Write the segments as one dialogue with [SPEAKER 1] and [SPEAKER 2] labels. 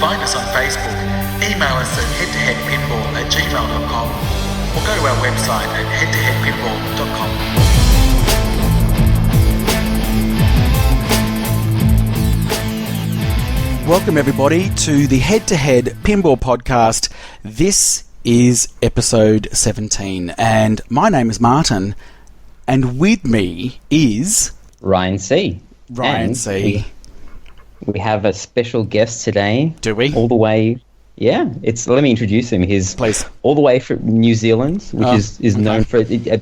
[SPEAKER 1] Find us on Facebook, email us at head2headpinball@gmail.com, or go to our website at head2headpinball.com.
[SPEAKER 2] Welcome everybody to the Head2Head Pinball podcast. This is episode 17 and my name is Martin and with me is...
[SPEAKER 3] Ryan C.
[SPEAKER 2] Ryan C.
[SPEAKER 3] We have a special guest today.
[SPEAKER 2] Do we?
[SPEAKER 3] All the way... Yeah, let me introduce him. He's
[SPEAKER 2] Please.
[SPEAKER 3] All the way from New Zealand, which is known for a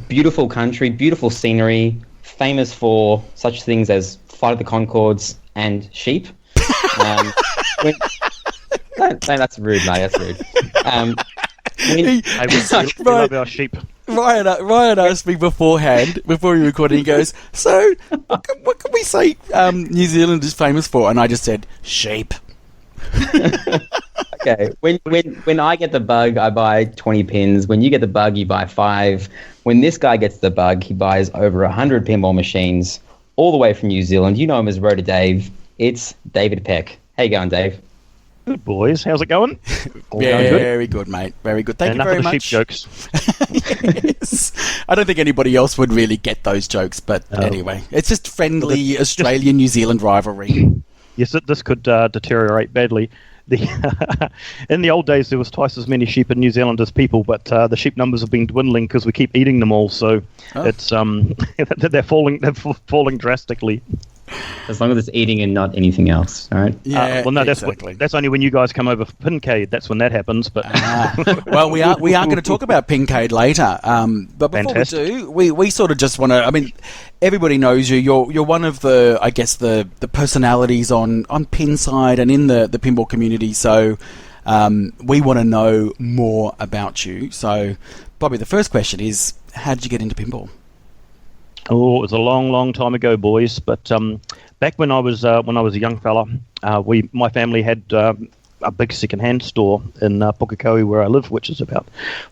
[SPEAKER 3] beautiful country, beautiful scenery, famous for such things as Flight of the Conchords and sheep. That's rude, mate. That's rude.
[SPEAKER 4] We love our sheep.
[SPEAKER 2] Ryan asked me beforehand, before we recorded, he goes, so, what can we say New Zealand is famous for? And I just said, sheep.
[SPEAKER 3] Okay, when I get the bug, I buy 20 pins. When you get the bug, you buy 5. When this guy gets the bug, he buys over 100 pinball machines, all the way from New Zealand. You know him as RotorDave. It's David Peck. How you going, Dave?
[SPEAKER 4] Good, boys. How's it going?
[SPEAKER 2] Very good, mate. Very good. Thank you very much.
[SPEAKER 4] Sheep jokes.
[SPEAKER 2] Yes. I don't think anybody else would really get those jokes, but anyway. It's just friendly Australian-New Zealand rivalry.
[SPEAKER 4] Yes, this could deteriorate badly. In the old days, there was twice as many sheep in New Zealand as people, but the sheep numbers have been dwindling because we keep eating them all. So it's they're falling drastically.
[SPEAKER 3] As long as it's eating and not anything else, all right?
[SPEAKER 2] Yeah,
[SPEAKER 4] well, no,
[SPEAKER 2] exactly.
[SPEAKER 4] That's only when you guys come over for Pincade. That's when that happens. But
[SPEAKER 2] well, we are going to talk about Pincade later. But before
[SPEAKER 4] Fantastic.
[SPEAKER 2] we do, we sort of just want to. I mean, everybody knows you. You're one of the, I guess, the personalities on Pinside and in the pinball community. So we want to know more about you. So probably the first question is, how did you get into pinball?
[SPEAKER 4] Oh, it was a long, long time ago, boys. But back when I was a young fella, my family had a big second-hand store in Pukekohe, where I live, which is about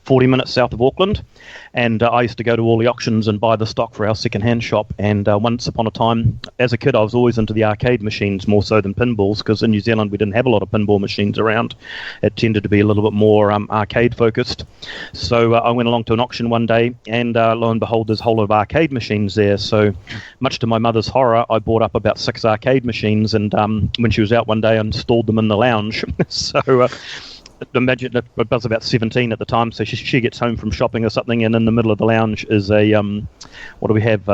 [SPEAKER 4] 40 minutes south of Auckland. And I used to go to all the auctions and buy the stock for our second-hand shop. And once upon a time, as a kid, I was always into the arcade machines more so than pinballs, because in New Zealand we didn't have a lot of pinball machines around. It tended to be a little bit more arcade-focused. So I went along to an auction one day, and lo and behold, there's a whole lot of arcade machines there. So much to my mother's horror, I bought up about 6 arcade machines, and when she was out one day, I installed them in the lounge. So imagine I was about 17 at the time, so she gets home from shopping or something, and in the middle of the lounge is a what do we have,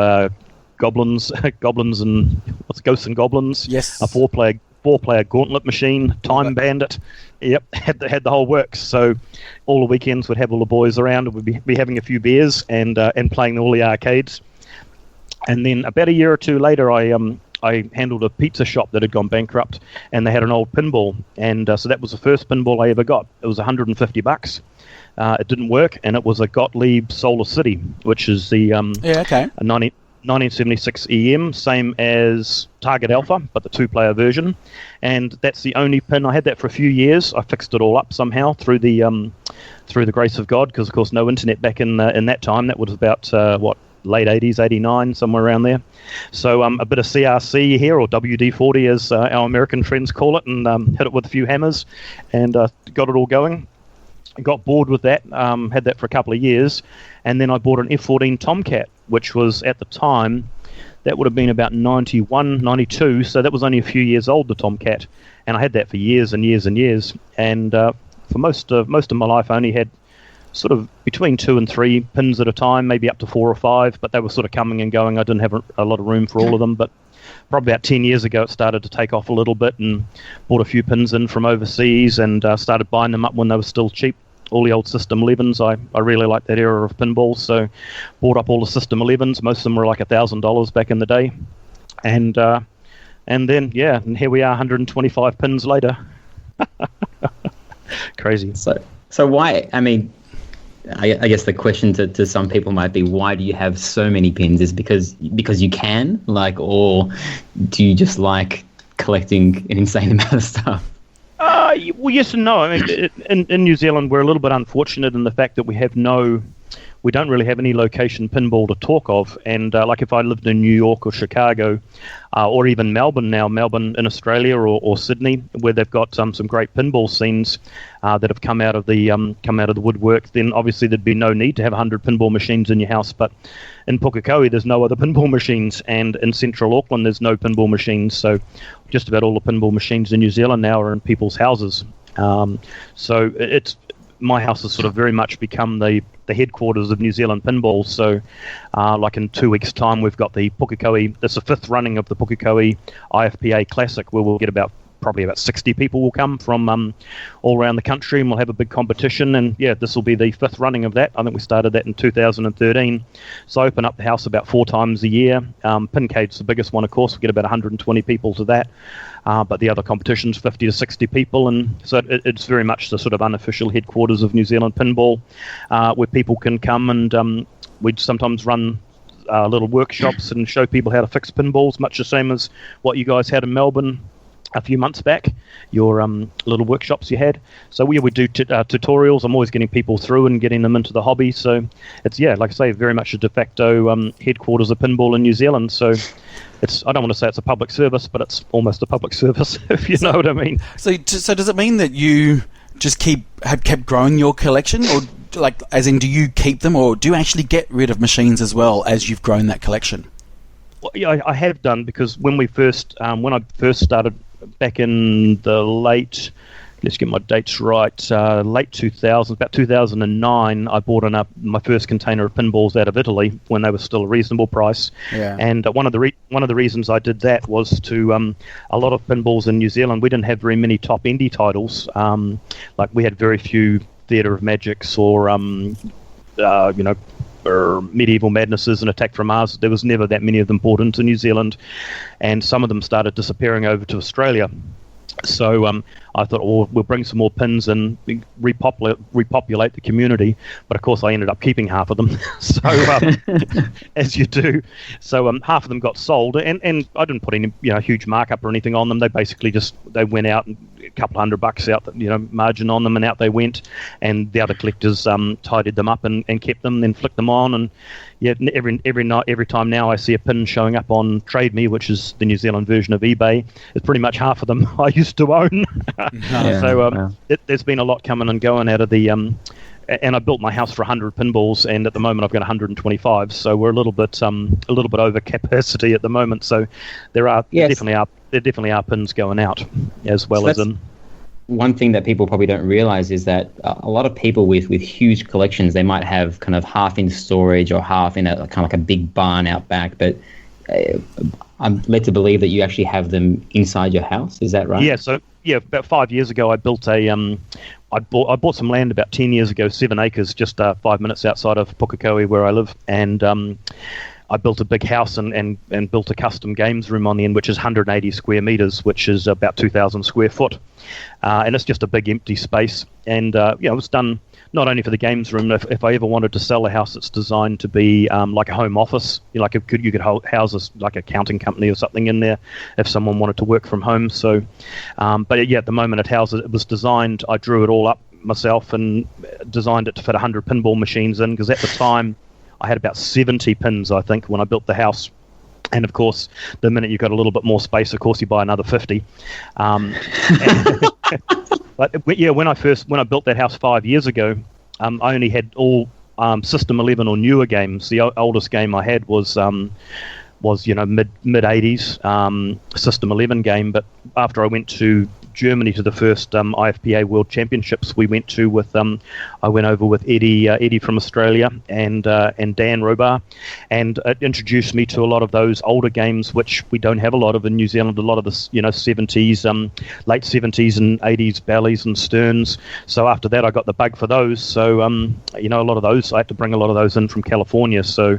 [SPEAKER 4] goblins and ghosts and goblins,
[SPEAKER 2] yes,
[SPEAKER 4] a four player gauntlet machine, Time Bandit. Yep, had the whole works. So all the weekends we'd have all the boys around, and we'd be having a few beers and playing all the arcades. And then about a year or two later, I handled a pizza shop that had gone bankrupt, and they had an old pinball, and so that was the first pinball I ever got. It was $150. It didn't work, and it was a Gottlieb Solar City, which is the 1976 EM, same as Target Alpha, but the 2-player version. And that's the only pin. I had that for a few years. I fixed it all up somehow through the grace of God, because of course no internet back in that time. That was about late 80s, 89, somewhere around there. So a bit of CRC here, or WD-40 as our American friends call it, and hit it with a few hammers and got it all going. Got bored with that, had that for a couple of years, and then I bought an F-14 Tomcat, which was at the time, that would have been about 91, 92, so that was only a few years old, the Tomcat, and I had that for years and years and years, and for most of my life I only had sort of between 2 and 3 pins at a time, maybe up to 4 or 5, but they were sort of coming and going. I didn't have a lot of room for all of them, but probably about 10 years ago it started to take off a little bit, and bought a few pins in from overseas, and started buying them up when they were still cheap. All the old System 11s, I really liked that era of pinball, so bought up all the System 11s. Most of them were like $1,000 back in the day, and then and here we are 125 pins later. Crazy.
[SPEAKER 3] So why, I mean, I guess the question to some people might be, why do you have so many pins? Is because you can, or do you just like collecting an insane amount of stuff?
[SPEAKER 4] Well, yes and no. I mean, in New Zealand, we're a little bit unfortunate in the fact that we have no we don't really have any location pinball to talk of. And like if I lived in New York or Chicago, or even Melbourne in Australia, or Sydney, where they've got some great pinball scenes that have come out of the woodwork, then obviously there'd be no need to have 100 pinball machines in your house. But in Pukekohe, there's no other pinball machines, and in central Auckland, there's no pinball machines. So just about all the pinball machines in New Zealand now are in people's houses. So it's my house has sort of very much become the headquarters of New Zealand pinball. So like in 2 weeks' time, we've got the Pukekohe, it's the 5th running of the Pukekohe IFPA Classic, where we'll get probably about 60 people will come from all around the country, and we'll have a big competition. And yeah, this will be the 5th running of that. I think we started that in 2013. So I open up the house about 4 times a year. Pincade's the biggest one, of course. We get about 120 people to that. But the other competition's 50 to 60 people, and so it's very much the sort of unofficial headquarters of New Zealand pinball, where people can come, and we'd sometimes run little workshops and show people how to fix pinballs, much the same as what you guys had in Melbourne a few months back, your little workshops you had. So we do tutorials. I'm always getting people through and getting them into the hobby. So it's, like I say, very much a de facto headquarters of pinball in New Zealand. So I don't want to say it's a public service, but it's almost a public service, if you know what I mean.
[SPEAKER 2] So does it mean that you just have kept growing your collection, or like, as in, do you keep them, or do you actually get rid of machines as well as you've grown that collection?
[SPEAKER 4] Well, yeah, I have done, because when I first started back in the late, let's get my dates right, late 2000s, about 2009, I bought my first container of pinballs out of Italy when they were still a reasonable price. Yeah. And one of the reasons I did that was to a lot of pinballs in New Zealand, we didn't have very many top indie titles. Like we had very few Theatre of Magics or or Medieval Madnesses and Attack from Mars. There was never that many of them brought into New Zealand, and some of them started disappearing over to Australia. So I thought, we'll bring some more pins and repopulate the community. But of course, I ended up keeping half of them. So as you do, so half of them got sold, and I didn't put any huge markup or anything on them. They basically they went out, and a couple $100 out, margin on them, and out they went. And the other collectors tidied them up and kept them, then flicked them on. And yeah, every time now I see a pin showing up on Trade Me, which is the New Zealand version of eBay, it's pretty much half of them I used to own. There's been a lot coming and going out of the and I built my house for 100 pinballs, and at the moment I've got 125, so we're a little bit over capacity at the moment. So there definitely are pins going out, as well as in.
[SPEAKER 3] One thing that people probably don't realize is that a lot of people with huge collections, they might have kind of half in storage or half in a kind of like a big barn out back, but I'm led to believe that you actually have them inside your house. Is that right?
[SPEAKER 4] Yeah. So about 5 years ago, I built I bought some land about 10 years ago, 7 acres, just 5 minutes outside of Pukekohe where I live, and I built a big house and built a custom games room on the end, which is 180 square meters, which is about 2,000 square foot, and it's just a big empty space. And it was done not only for the games room. If I ever wanted to sell a house that's designed to be like a home office, you could house like an accounting company or something in there if someone wanted to work from home. So, but yeah, at the moment it was designed. I drew it all up myself and designed it to fit 100 pinball machines in, because at the time I had about 70 pins, I think, when I built the house. And of course, the minute you've got a little bit more space, of course, you buy another 50. But yeah, when I built that house 5 years ago, I only had all System 11 or newer games. The oldest game I had was mid 80s System 11 game. But after I went to Germany to the first IFPA World Championships we went to with I went over with Eddie from Australia and Dan Robar, and it introduced me to a lot of those older games which we don't have a lot of in New Zealand. A lot of the 70s, late 70s and 80s Bally's and Stearns. So after that I got the bug for those. So a lot of those I had to bring a lot of those in from California. So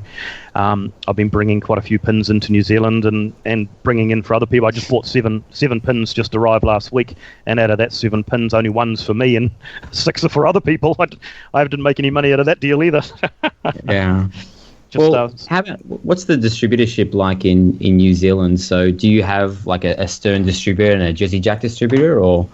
[SPEAKER 4] I've been bringing quite a few pins into New Zealand and bringing in for other people. I just bought seven pins just arrived last week. And out of that 7 pins, only 1's for me and 6 are for other people. I didn't make any money out of that deal either.
[SPEAKER 3] Yeah. How about what's the distributorship like in New Zealand? So do you have like a Stern distributor and a Jersey Jack distributor, or?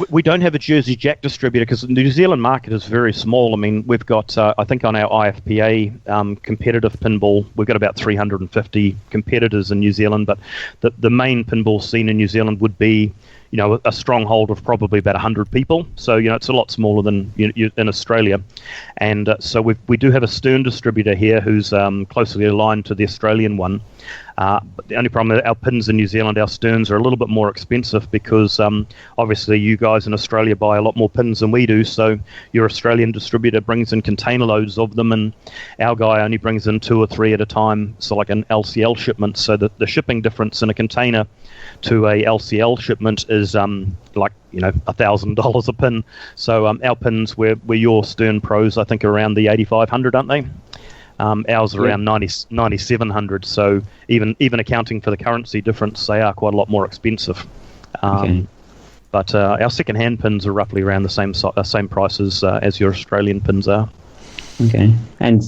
[SPEAKER 4] We don't have a Jersey Jack distributor because the New Zealand market is very small. I mean, we've got, I think on our IFPA competitive pinball, we've got about 350 competitors in New Zealand, but the main pinball scene in New Zealand would be, a stronghold of probably about 100 people. So, it's a lot smaller than in Australia. And so we do have a Stern distributor here who's closely aligned to the Australian one. But the only problem is our pins in New Zealand, our Sterns, are a little bit more expensive because obviously you guys in Australia buy a lot more pins than we do. So your Australian distributor brings in container loads of them, and our guy only brings in 2 or 3 at a time. So like an LCL shipment. So the shipping difference in a container to a LCL shipment is like $1,000 a pin. So our pins, we're your Stern Pros, I think, are around the 8,500, aren't they? Ours are around 9,700. So even accounting for the currency difference, they are quite a lot more expensive. But our second-hand pins are roughly around the same prices as your Australian pins are.
[SPEAKER 3] Okay. And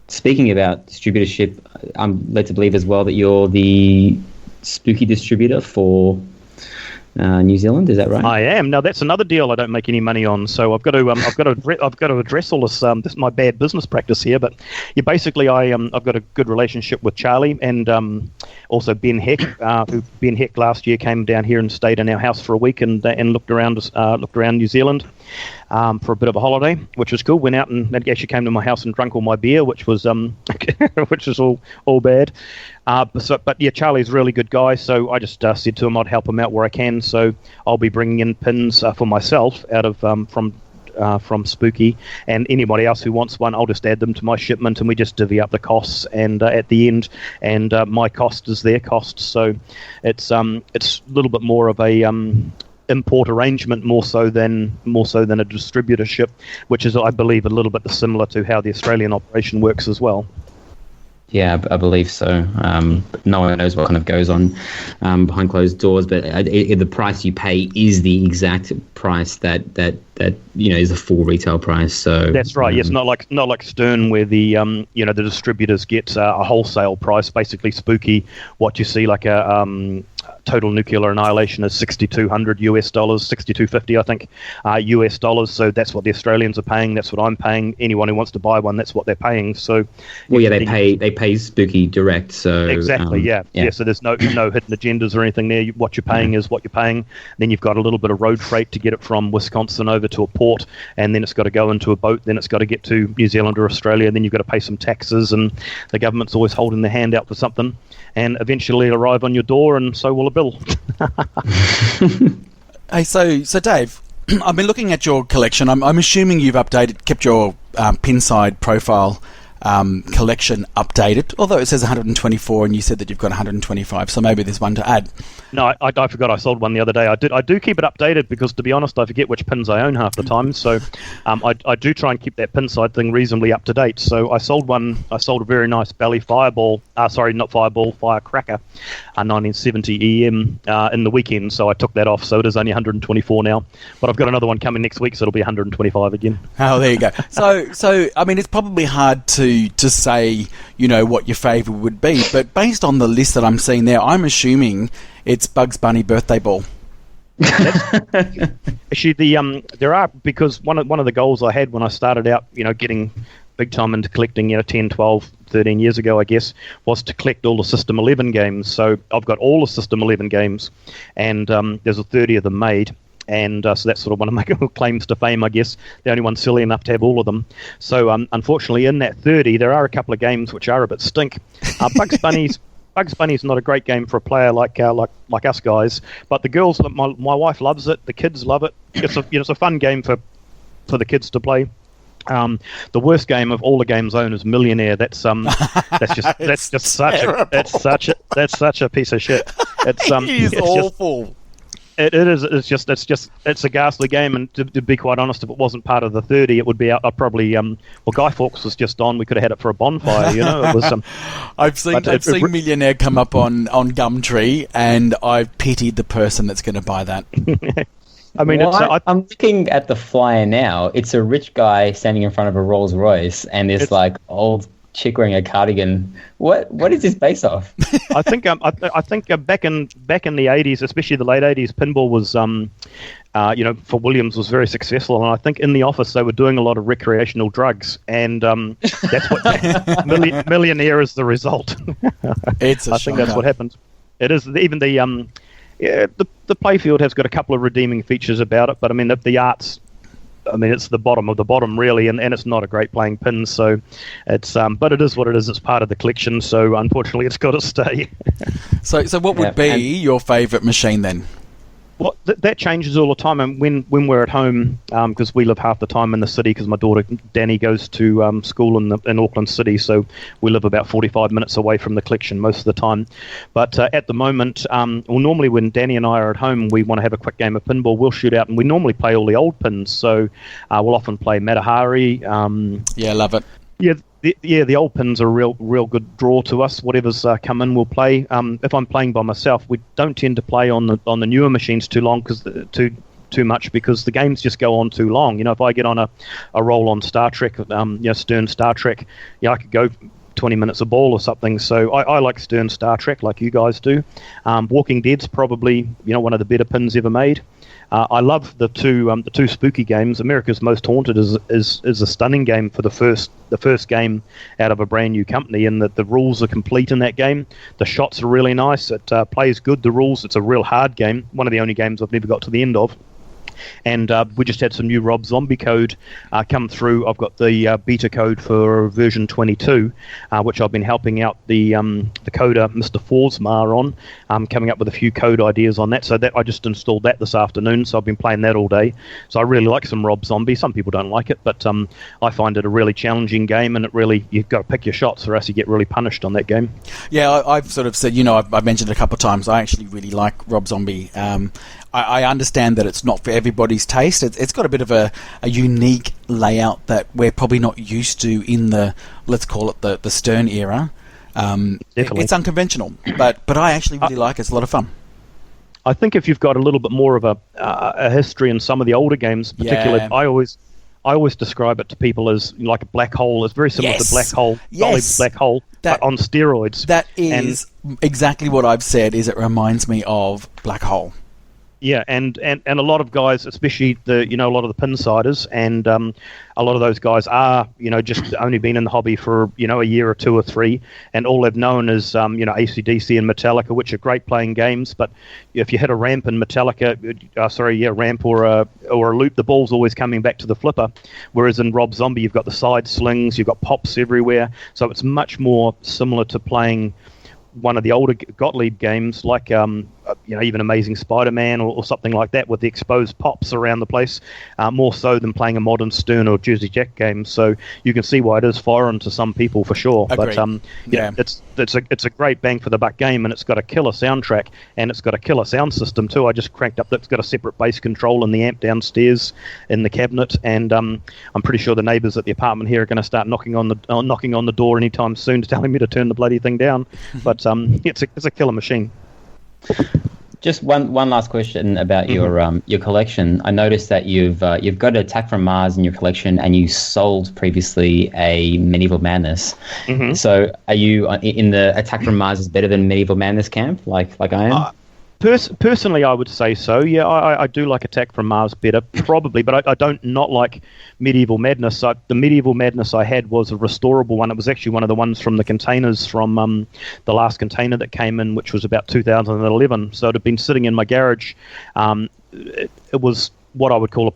[SPEAKER 3] speaking about distributorship, I'm led to believe as well that you're the Spooky distributor for New Zealand, is that right?
[SPEAKER 4] I am. Now that's another deal I don't make any money on, so I've got to address all this. This is my bad business practice here, but basically I've got a good relationship with Charlie and also Ben Heck. Ben Heck last year came down here and stayed in our house for a week and looked around New Zealand for a bit of a holiday, which was cool. Went out and actually came to my house and drank all my beer, which was which was all bad. But Charlie's a really good guy, so I just said to him I'd help him out where I can. So I'll be bringing in pins for myself out of from Spooky, and anybody else who wants one, I'll just add them to my shipment, and we just divvy up the costs. And at the end, my cost is their cost. So it's a little bit more of a import arrangement more so than a distributorship, which is, I believe, a little bit similar to how the Australian operation works as well.
[SPEAKER 3] Yeah, I believe so. No one knows what kind of goes on behind closed doors, but the price you pay is the exact price that is a full retail price. So
[SPEAKER 4] that's right. Yes, not like Stern, where the the distributors get a wholesale price. Basically, Spooky, what you see like a total nuclear annihilation is $6,200 US, $6,250 I think US dollars. So that's what the Australians are paying. That's what I'm paying. Anyone who wants to buy one, that's what they're paying. So
[SPEAKER 3] they pay Spooky direct. So
[SPEAKER 4] exactly, yeah. So there's no hidden agendas or anything there. What you're paying is what you're paying. Then you've got a little bit of road freight to get it from Wisconsin over to a port, and then it's got to go into a boat. Then it's got to get to New Zealand or Australia. Then you've got to pay some taxes, and the government's always holding their hand out for something. And eventually arrive on your door, and so will a bill.
[SPEAKER 2] Hey, so Dave, I've been looking at your collection. I'm assuming you've kept your Pinside profile collection updated, although it says 124 and you said that you've got 125, so maybe there's one to add.
[SPEAKER 4] No, I forgot I sold one the other day. I do keep it updated because, to be honest, I forget which pins I own half the time, so I do try and keep that Pinside thing reasonably up to date. So I sold a very nice Bally Fireball, Firecracker, a 1970 EM in the weekend, so I took that off, so it is only 124 now, but I've got another one coming next week, so it'll be 125 again.
[SPEAKER 2] Oh, there you go. So I mean, it's probably hard to say, what your favourite would be, but based on the list that I'm seeing there, I'm assuming it's Bugs Bunny Birthday Ball.
[SPEAKER 4] Actually, there are, because one of the goals I had when I started out, getting big time into collecting, 10, 12, 13 years ago, I guess, was to collect all the System 11 games. So I've got all the System 11 games, and there's 30 of them made. And so that's sort of one of my claims to fame, I guess. The only one silly enough to have all of them. So unfortunately, in that 30, there are a couple of games which are a bit stink. Bugs Bunny's not a great game for a player like us guys, but the girls, my wife loves it. The kids love it. It's a fun game for the kids to play. The worst game of all the games owned is Millionaire. That's just such a piece of shit. It is
[SPEAKER 2] awful.
[SPEAKER 4] It is. It's a ghastly game, and to be quite honest, if it wasn't part of the 30, it would be out. I'd probably. Guy Fawkes was just on. We could have had it for a bonfire. It was.
[SPEAKER 2] I've seen Millionaire come up on Gumtree, and I've pitied the person that's going to buy that.
[SPEAKER 3] I mean, I'm looking at the flyer now. It's a rich guy standing in front of a Rolls Royce, and it's like old chick wearing a cardigan. What is this based off?
[SPEAKER 4] I think back in the 80s, especially the late 80s, pinball was for Williams was very successful, and I think in the office they were doing a lot of recreational drugs, and that's what Millionaire is the result.
[SPEAKER 2] I
[SPEAKER 4] think that's what happened. It is even the playfield has got a couple of redeeming features about it, but I mean the art's. I mean, it's the bottom of the bottom, really, and it's not a great playing pin. So, it's but it is what it is. It's part of the collection. So, unfortunately, it's got to stay.
[SPEAKER 2] So what would be your favourite machine then?
[SPEAKER 4] Well, that changes all the time. And when we're at home, because we live half the time in the city, because my daughter Danny goes to school in Auckland City, so we live about 45 minutes away from the collection most of the time. But at the moment, normally when Danny and I are at home, we want to have a quick game of pinball. We'll shoot out, and we normally play all the old pins. So we'll often play Matahari.
[SPEAKER 2] Yeah, love it.
[SPEAKER 4] The old pins are a real good draw to us. Whatever's come in, we'll play. If I'm playing by myself, we don't tend to play on the newer machines too long too much because the games just go on too long. You know, if I get on a roll on Star Trek, Stern Star Trek, I could go 20 minutes a ball or something. So I like Stern Star Trek like you guys do. Walking Dead's probably one of the better pins ever made. I love the two spooky games. America's Most Haunted is a stunning game for the first game out of a brand new company, and that the rules are complete in that game. The shots are really nice. It plays good. The rules. It's a real hard game. One of the only games I've never got to the end of. And we just had some new Rob Zombie code come through. I've got the beta code for version 22, which I've been helping out the coder, Mr. Forsmar, on, coming up with a few code ideas on that. So that I just installed that this afternoon, so I've been playing that all day. So I really like some Rob Zombie. Some people don't like it, but I find it a really challenging game, and you've got to pick your shots or else you get really punished on that game.
[SPEAKER 2] Yeah, I've sort of said, I've mentioned it a couple of times, I actually really like Rob Zombie. I understand that it's not for everybody's taste. It's got a bit of a unique layout that we're probably not used to in the, let's call it the Stern era. It's unconventional, but I actually really like it. It's a lot of fun.
[SPEAKER 4] I think if you've got a little bit more of a history in some of the older games, particularly, I always describe it to people as like a black hole. It's very similar to Black Hole, Black Hole, on steroids.
[SPEAKER 2] That is exactly what I've said. Is it reminds me of Black Hole.
[SPEAKER 4] Yeah, and a lot of guys, especially a lot of the pinsiders, and a lot of those guys are just only been in the hobby for a year or two or three, and all they've known is AC/DC and Metallica, which are great playing games. But if you hit a ramp in Metallica, ramp or a loop, the ball's always coming back to the flipper. Whereas in Rob Zombie, you've got the side slings, you've got pops everywhere, so it's much more similar to playing one of the older Gottlieb games, like even Amazing Spider-Man or something like that, with the exposed pops around the place, more so than playing a modern Stern or Jersey Jack game. So you can see why it is foreign to some people for sure.
[SPEAKER 2] Agreed.
[SPEAKER 4] But it's a great bang for the buck game, and it's got a killer soundtrack, and it's got a killer sound system too. I just cranked up. It's got a separate bass control in the amp downstairs in the cabinet, and I'm pretty sure the neighbours at the apartment here are going to start knocking on the door anytime soon to telling me to turn the bloody thing down. But it's a killer machine.
[SPEAKER 3] Just one last question about your collection. I noticed that you've got Attack from Mars in your collection, and you sold previously a Medieval Madness. Mm-hmm. So are you in the Attack from Mars is better than Medieval Madness camp, like I am?
[SPEAKER 4] Personally, I would say so. Yeah, I do like Attack from Mars better, probably, but I don't not like Medieval Madness. The Medieval Madness I had was a restorable one. It was actually one of the ones from the containers from the last container that came in, which was about 2011. So it had been sitting in my garage. It was what I would call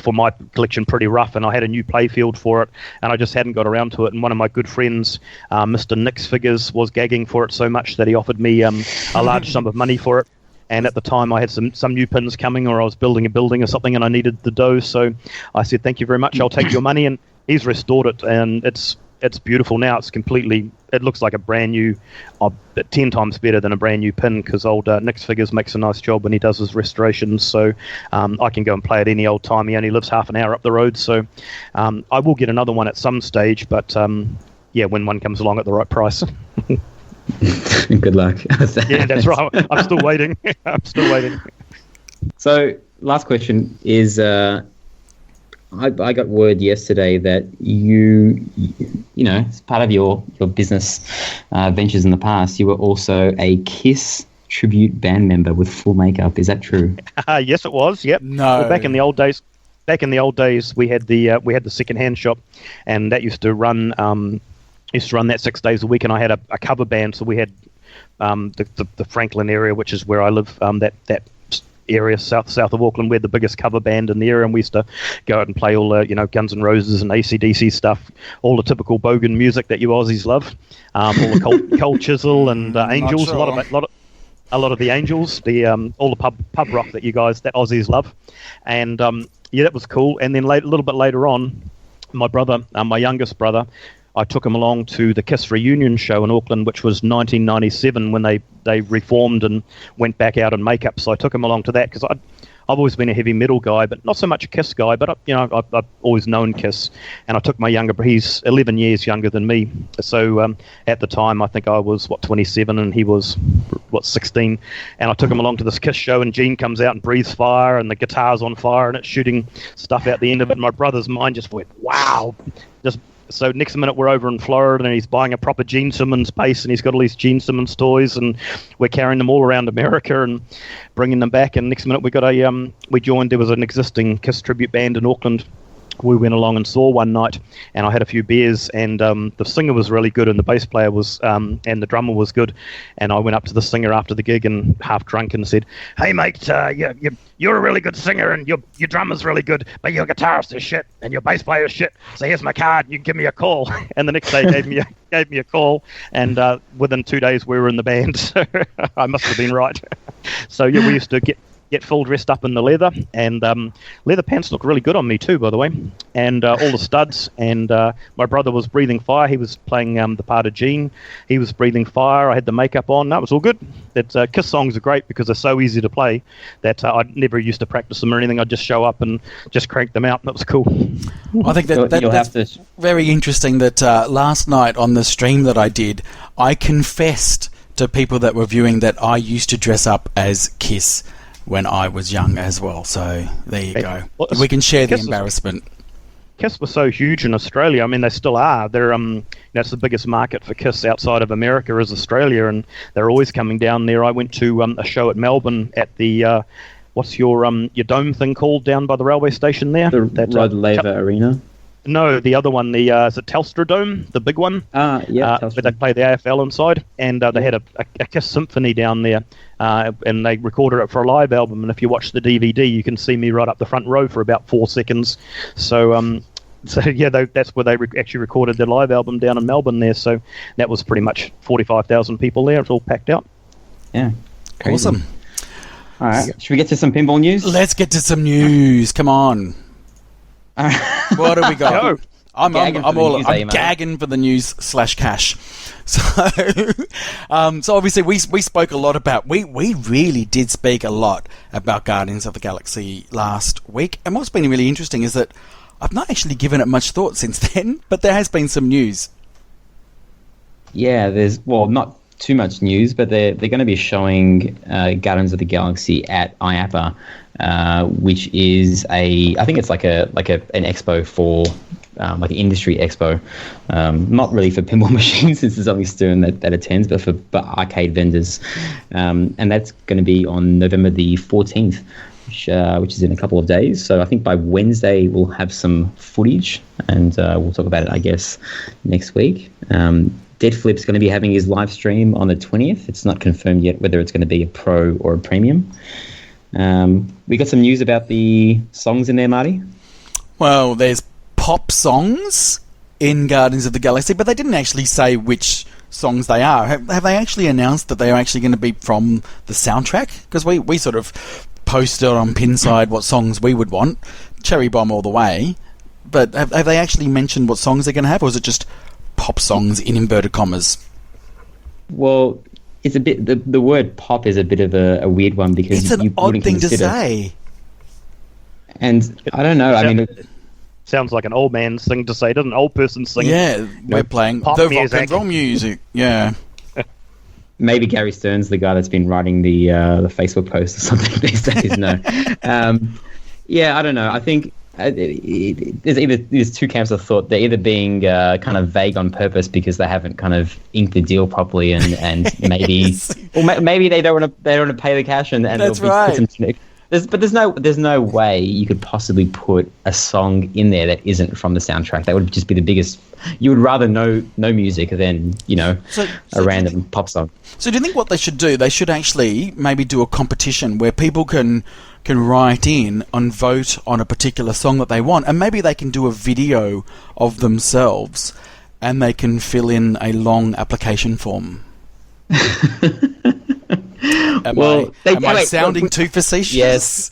[SPEAKER 4] for my collection, pretty rough, and I had a new playfield for it, and I just hadn't got around to it. And one of my good friends, Mr. Nick's Figures, was gagging for it so much that he offered me a large sum of money for it. And at the time, I had some new pins coming, or I was building a building or something, and I needed the dough. So I said, "Thank you very much. I'll take your money." And he's restored it, and it's beautiful now. It looks like a brand new, 10 times better than a brand new pin, because old Nick's Figures makes a nice job when he does his restorations. So I can go and play it any old time. He only lives half an hour up the road. So I will get another one at some stage, but when one comes along at the right price.
[SPEAKER 3] Good luck.
[SPEAKER 4] Yeah, that's right. I'm still waiting. I'm still waiting.
[SPEAKER 3] So last question is, I got word yesterday that you know, as part of your business ventures in the past, you were also a KISS tribute band member with full makeup. Is that true?
[SPEAKER 4] Yes, it was. Yep.
[SPEAKER 2] No.
[SPEAKER 4] Well, back in the old days, we had the second-hand shop, and that used to run that 6 days a week. And I had a cover band, so we had the Franklin area, which is where I live. That area south of Auckland, we're the biggest cover band in the area, and we used to go out and play all the Guns N' Roses and AC/DC stuff, all the typical bogan music that you Aussies love, all the Cold Chisel and Angels,
[SPEAKER 2] sure.
[SPEAKER 4] a lot of the Angels, all the pub rock that Aussies love, and that was cool. And then a little bit later on, my brother, my youngest brother, I took him along to the KISS reunion show in Auckland, which was 1997 when they reformed and went back out in makeup. So I took him along to that because I've always been a heavy metal guy, but not so much a KISS guy. But I've always known KISS, and I took my younger. He's 11 years younger than me. So at the time, I think I was 27, and he was 16. And I took him along to this KISS show, and Gene comes out and breathes fire, and the guitar's on fire, and it's shooting stuff out the end of it. And my brother's mind just went, wow, just. So next minute we're over in Florida, and he's buying a proper Gene Simmons bass, and he's got all these Gene Simmons toys, and we're carrying them all around America and bringing them back. And next minute we got we joined. There was an existing KISS tribute band in Auckland. We went along and saw one night, and I had a few beers, and the singer was really good, and the bass player was, and the drummer was good. And I went up to the singer after the gig, and half drunk, and said, "Hey mate, you're a really good singer, and your drummer's really good, but your guitarist is shit, and your bass player is shit. So here's my card. You can give me a call." And the next day gave me a call, and within 2 days we were in the band. So I must have been right. So we used to get full dressed up in the leather, and leather pants look really good on me too, by the way, and all the studs. And my brother was breathing fire. He was playing the part of Gene. He was breathing fire. I had the makeup on. That was all good. KISS songs are great because they're so easy to play that I never used to practice them or anything. I'd just show up and just crank them out, and that was cool.
[SPEAKER 2] I think that's very interesting that last night on the stream that I did, I confessed to people that were viewing that I used to dress up as KISS when I was young as well. So there you go. Well, we can share the embarrassment.
[SPEAKER 4] KISS was so huge in Australia. I mean, they still are. They're that's the biggest market for KISS outside of America is Australia, and they're always coming down there. I went to a show at Melbourne at the what's your dome thing called down by the railway station there?
[SPEAKER 3] The RotorDave Arena.
[SPEAKER 4] No, the other one, is it Telstra Dome, the big one?
[SPEAKER 3] Yeah,
[SPEAKER 4] where they play the AFL inside, and they had a KISS symphony down there, and they recorded it for a live album. And if you watch the DVD, you can see me right up the front row for about 4 seconds. So, that's where they actually recorded their live album down in Melbourne there. So that was pretty much 45,000 people there. It's all packed out.
[SPEAKER 3] Yeah, crazy.
[SPEAKER 2] Awesome.
[SPEAKER 3] All right, should we get to some pinball news?
[SPEAKER 2] Let's get to some news. Come on. What do we got? I'm gagging for the news /cash. So obviously we spoke a lot about we really did speak a lot about Guardians of the Galaxy last week, and what's been really interesting is that I've not actually given it much thought since then, but there has been some news.
[SPEAKER 3] Yeah, there's not too much news, but they're going to be showing Guardians of the Galaxy at IAPA, which is I think it's like an expo for like an industry expo, not really for pinball machines since there's only Stern that attends, but for arcade vendors, and that's going to be on November the 14th, which is in a couple of days. So I think by Wednesday we'll have some footage, and we'll talk about it, I guess, next week. Dead Flip's going to be having his live stream on the 20th. It's not confirmed yet whether it's going to be a pro or a premium. We got some news about the songs in there, Marty.
[SPEAKER 2] Well, there's pop songs in Guardians of the Galaxy, but they didn't actually say which songs they are. Have they actually announced that they are actually going to be from the soundtrack? Because we sort of posted on Pinside what songs we would want. Cherry Bomb all the way. But have they actually mentioned what songs they're going to have, or is it just pop songs in inverted commas?
[SPEAKER 3] Well, it's a bit the word pop is a bit of a weird one because
[SPEAKER 2] it's an odd thing to say.
[SPEAKER 3] And I don't know. I mean,
[SPEAKER 4] sounds like an old man thing to say, doesn't an old person sing?
[SPEAKER 2] Yeah, we're playing
[SPEAKER 4] pop
[SPEAKER 2] the
[SPEAKER 4] music.
[SPEAKER 2] rock and roll music. Yeah.
[SPEAKER 3] Maybe Gary Stern's the guy that's been writing the Facebook post or something these days. No. Yeah, I don't know. I think there's two camps of thought. They're either being kind of vague on purpose because they haven't kind of inked the deal properly, and maybe
[SPEAKER 2] Yes.
[SPEAKER 3] or maybe they don't want to pay the cash, and
[SPEAKER 2] That's
[SPEAKER 3] there'll
[SPEAKER 2] right.
[SPEAKER 3] be some, there's no way you could possibly put a song in there that isn't from the soundtrack. That would just be the biggest. You would rather know music than a random pop song.
[SPEAKER 2] So do you think what they should do? They should actually maybe do a competition where people can write in and vote on a particular song that they want, and maybe they can do a video of themselves, and they can fill in a long application form. Am I sounding too facetious?
[SPEAKER 3] Yes.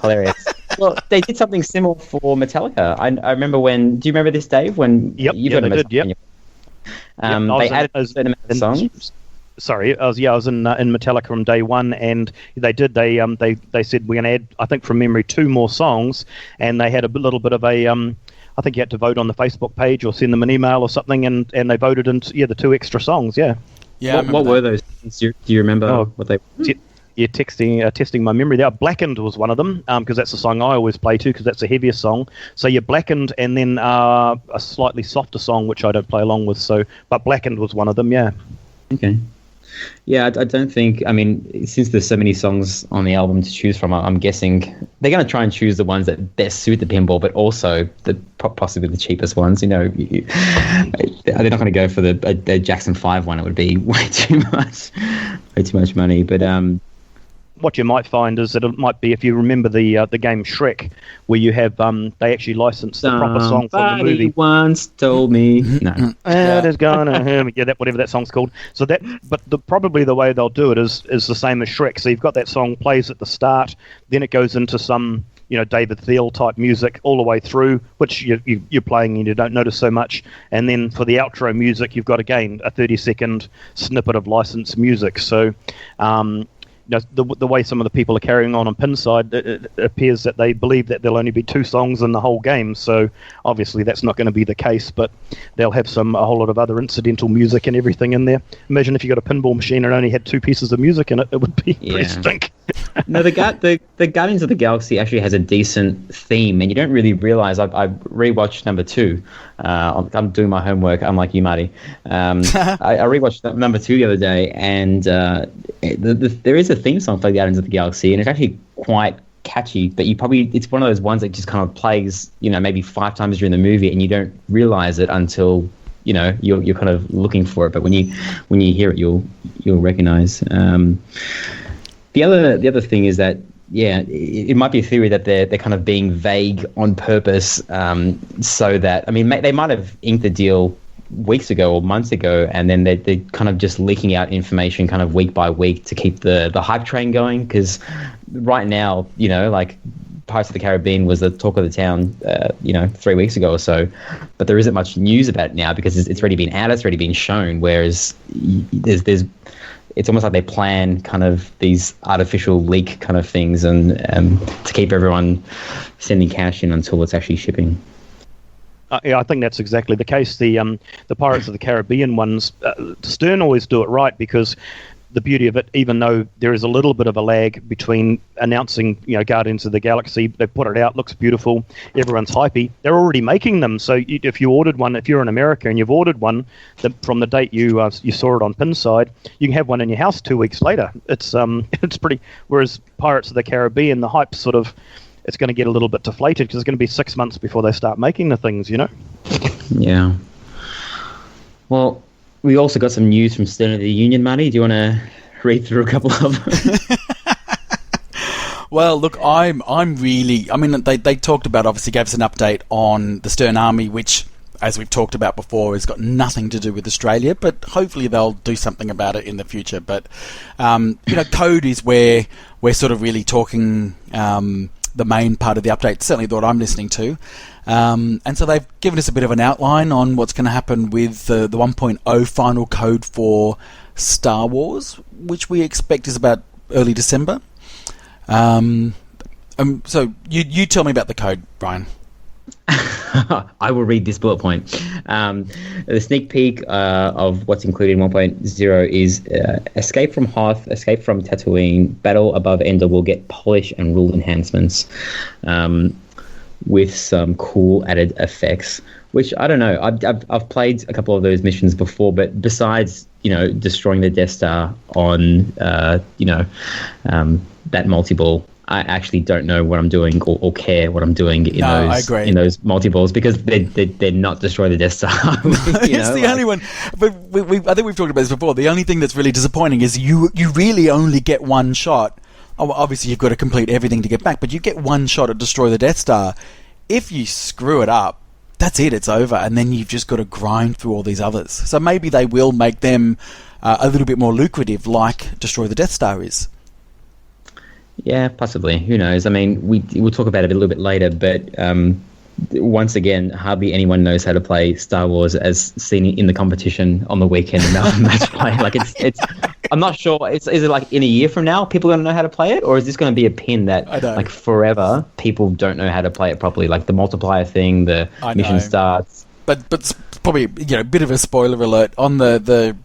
[SPEAKER 3] Hilarious. Well, they did something similar for Metallica. I remember when. Do you remember this, Dave? When
[SPEAKER 4] Yep,
[SPEAKER 3] you've
[SPEAKER 4] yeah,
[SPEAKER 3] heard of
[SPEAKER 4] they
[SPEAKER 3] Metallica?
[SPEAKER 4] did, yep.
[SPEAKER 3] They added a certain amount of songs.
[SPEAKER 4] Sorry, I was in Metallica from day one, and they did. They said we're going to add, I think from memory, 2 more songs, and they had a little bit of a. I think you had to vote on the Facebook page or send them an email or something, and they voted into the 2 extra songs. Yeah.
[SPEAKER 2] Yeah.
[SPEAKER 3] What were those? Do you remember what they?
[SPEAKER 4] Yeah, testing my memory there. Blackened was one of them, because that's the song I always play to, because that's a heavier song. So you Blackened, and then a slightly softer song, which I don't play along with. So, but Blackened was one of them. Yeah.
[SPEAKER 3] Okay. Yeah, I don't think. I mean, since there's so many songs on the album to choose from, I'm guessing they're going to try and choose the ones that best suit the pinball, but also possibly the cheapest ones. They're not going to go for the Jackson 5 one. It would be way too much money. But
[SPEAKER 4] what you might find is that it might be, if you remember the game Shrek, where you have they actually licensed the proper song from the movie.
[SPEAKER 3] Somebody once told me. No.
[SPEAKER 4] There's gonna whatever that song's called. So probably the way they'll do it is the same as Shrek. So you've got that song plays at the start, then it goes into some David Thiel type music all the way through, which you're playing and you don't notice so much. And then for the outro music, you've got again a 30-second snippet of licensed music. So. The way some of the people are carrying on Pinside, it appears that they believe that there'll only be 2 songs in the whole game. So obviously that's not going to be the case, but they'll have a whole lot of other incidental music and everything in there. Imagine if you got a pinball machine and only had 2 pieces of music in it, it would be pretty stink.
[SPEAKER 3] No, the Guardians of the Galaxy actually has a decent theme, and you don't really realize. I rewatched number 2. I'm doing my homework, unlike you, Marty. I rewatched number 2 the other day, and there is a theme song for the Guardians of the Galaxy, and it's actually quite catchy. But it's one of those ones that just kind of plays, maybe 5 times during the movie, and you don't realize it until you're kind of looking for it. But when you hear it, you'll recognize. The other thing is that it might be a theory that they're kind of being vague on purpose, so that they might have inked the deal weeks ago or months ago, and then they're kind of just leaking out information kind of week by week to keep the hype train going. Because right now, like Pirates of the Caribbean was the talk of the town, 3 weeks ago or so, but there isn't much news about it now because it's already been out, it's already been shown. Whereas there's it's almost like they plan kind of these artificial leak kind of things, and to keep everyone sending cash in until it's actually shipping.
[SPEAKER 4] Yeah, I think that's exactly the case. The Pirates of the Caribbean ones, Stern always do it right, because the beauty of it, even though there is a little bit of a lag between announcing, Guardians of the Galaxy, they put it out, looks beautiful, everyone's hypey. They're already making them. So if you ordered one, if you're in America and you've ordered one from the date you saw it on Pinside, you can have one in your house 2 weeks later. It's pretty. Whereas Pirates of the Caribbean, the hype sort of, it's going to get a little bit deflated because it's going to be 6 months before they start making the things.
[SPEAKER 3] Yeah. Well. We also got some news from State of the Union, Marty. Do you want to read through a couple of them?
[SPEAKER 2] Well, look, I'm really. They talked about, obviously gave us an update on the Stern Army, which, as we've talked about before, has got nothing to do with Australia, but hopefully they'll do something about it in the future. But code is where we're sort of really talking. The main part of the update, certainly what I'm listening to. And so they've given us a bit of an outline on what's going to happen with the 1.0 final code for Star Wars, which we expect is about early December. So you tell me about the code, Brian.
[SPEAKER 3] I will read this bullet point. The sneak peek of what's included in 1.0 is escape from Hoth, escape from Tatooine, battle above Endor will get polish and rule enhancements. with some cool added effects, which I don't know. I've played a couple of those missions before, but besides, destroying the Death Star on, that multi-ball, I actually don't know what I'm doing or care what I'm doing in those multi-balls, because they're not destroying the Death Star.
[SPEAKER 2] It's the only one. But I think we've talked about this before. The only thing that's really disappointing is you really only get one shot. Oh, obviously, you've got to complete everything to get back, but you get one shot at destroy the Death Star. If you screw it up, that's it. It's over, and then you've just got to grind through all these others. So maybe they will make them a little bit more lucrative, like destroy the Death Star is.
[SPEAKER 3] Yeah, possibly. Who knows? I mean, we'll talk about it a little bit later, but once again, hardly anyone knows how to play Star Wars as seen in the competition on the weekend in Melbourne Match Play. Like it's I'm not sure. Is it like in a year from now people are going to know how to play it, or is this going to be a pin that like forever people don't know how to play it properly? Like the multiplier thing, the mission starts.
[SPEAKER 2] But probably a bit of a spoiler alert on the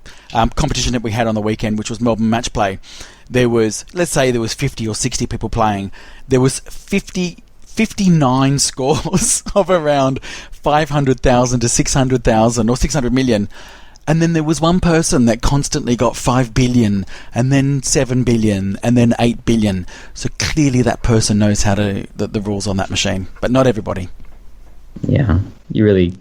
[SPEAKER 2] competition that we had on the weekend, which was Melbourne Match Play. There was, let's say, 50 or 60 people playing. There was 59 scores of around 500,000 to 600,000 or 600 million. And then there was one person that constantly got 5 billion and then 7 billion and then 8 billion. So clearly that person knows how to the rules on that machine, but not everybody. Yeah,
[SPEAKER 3] you really...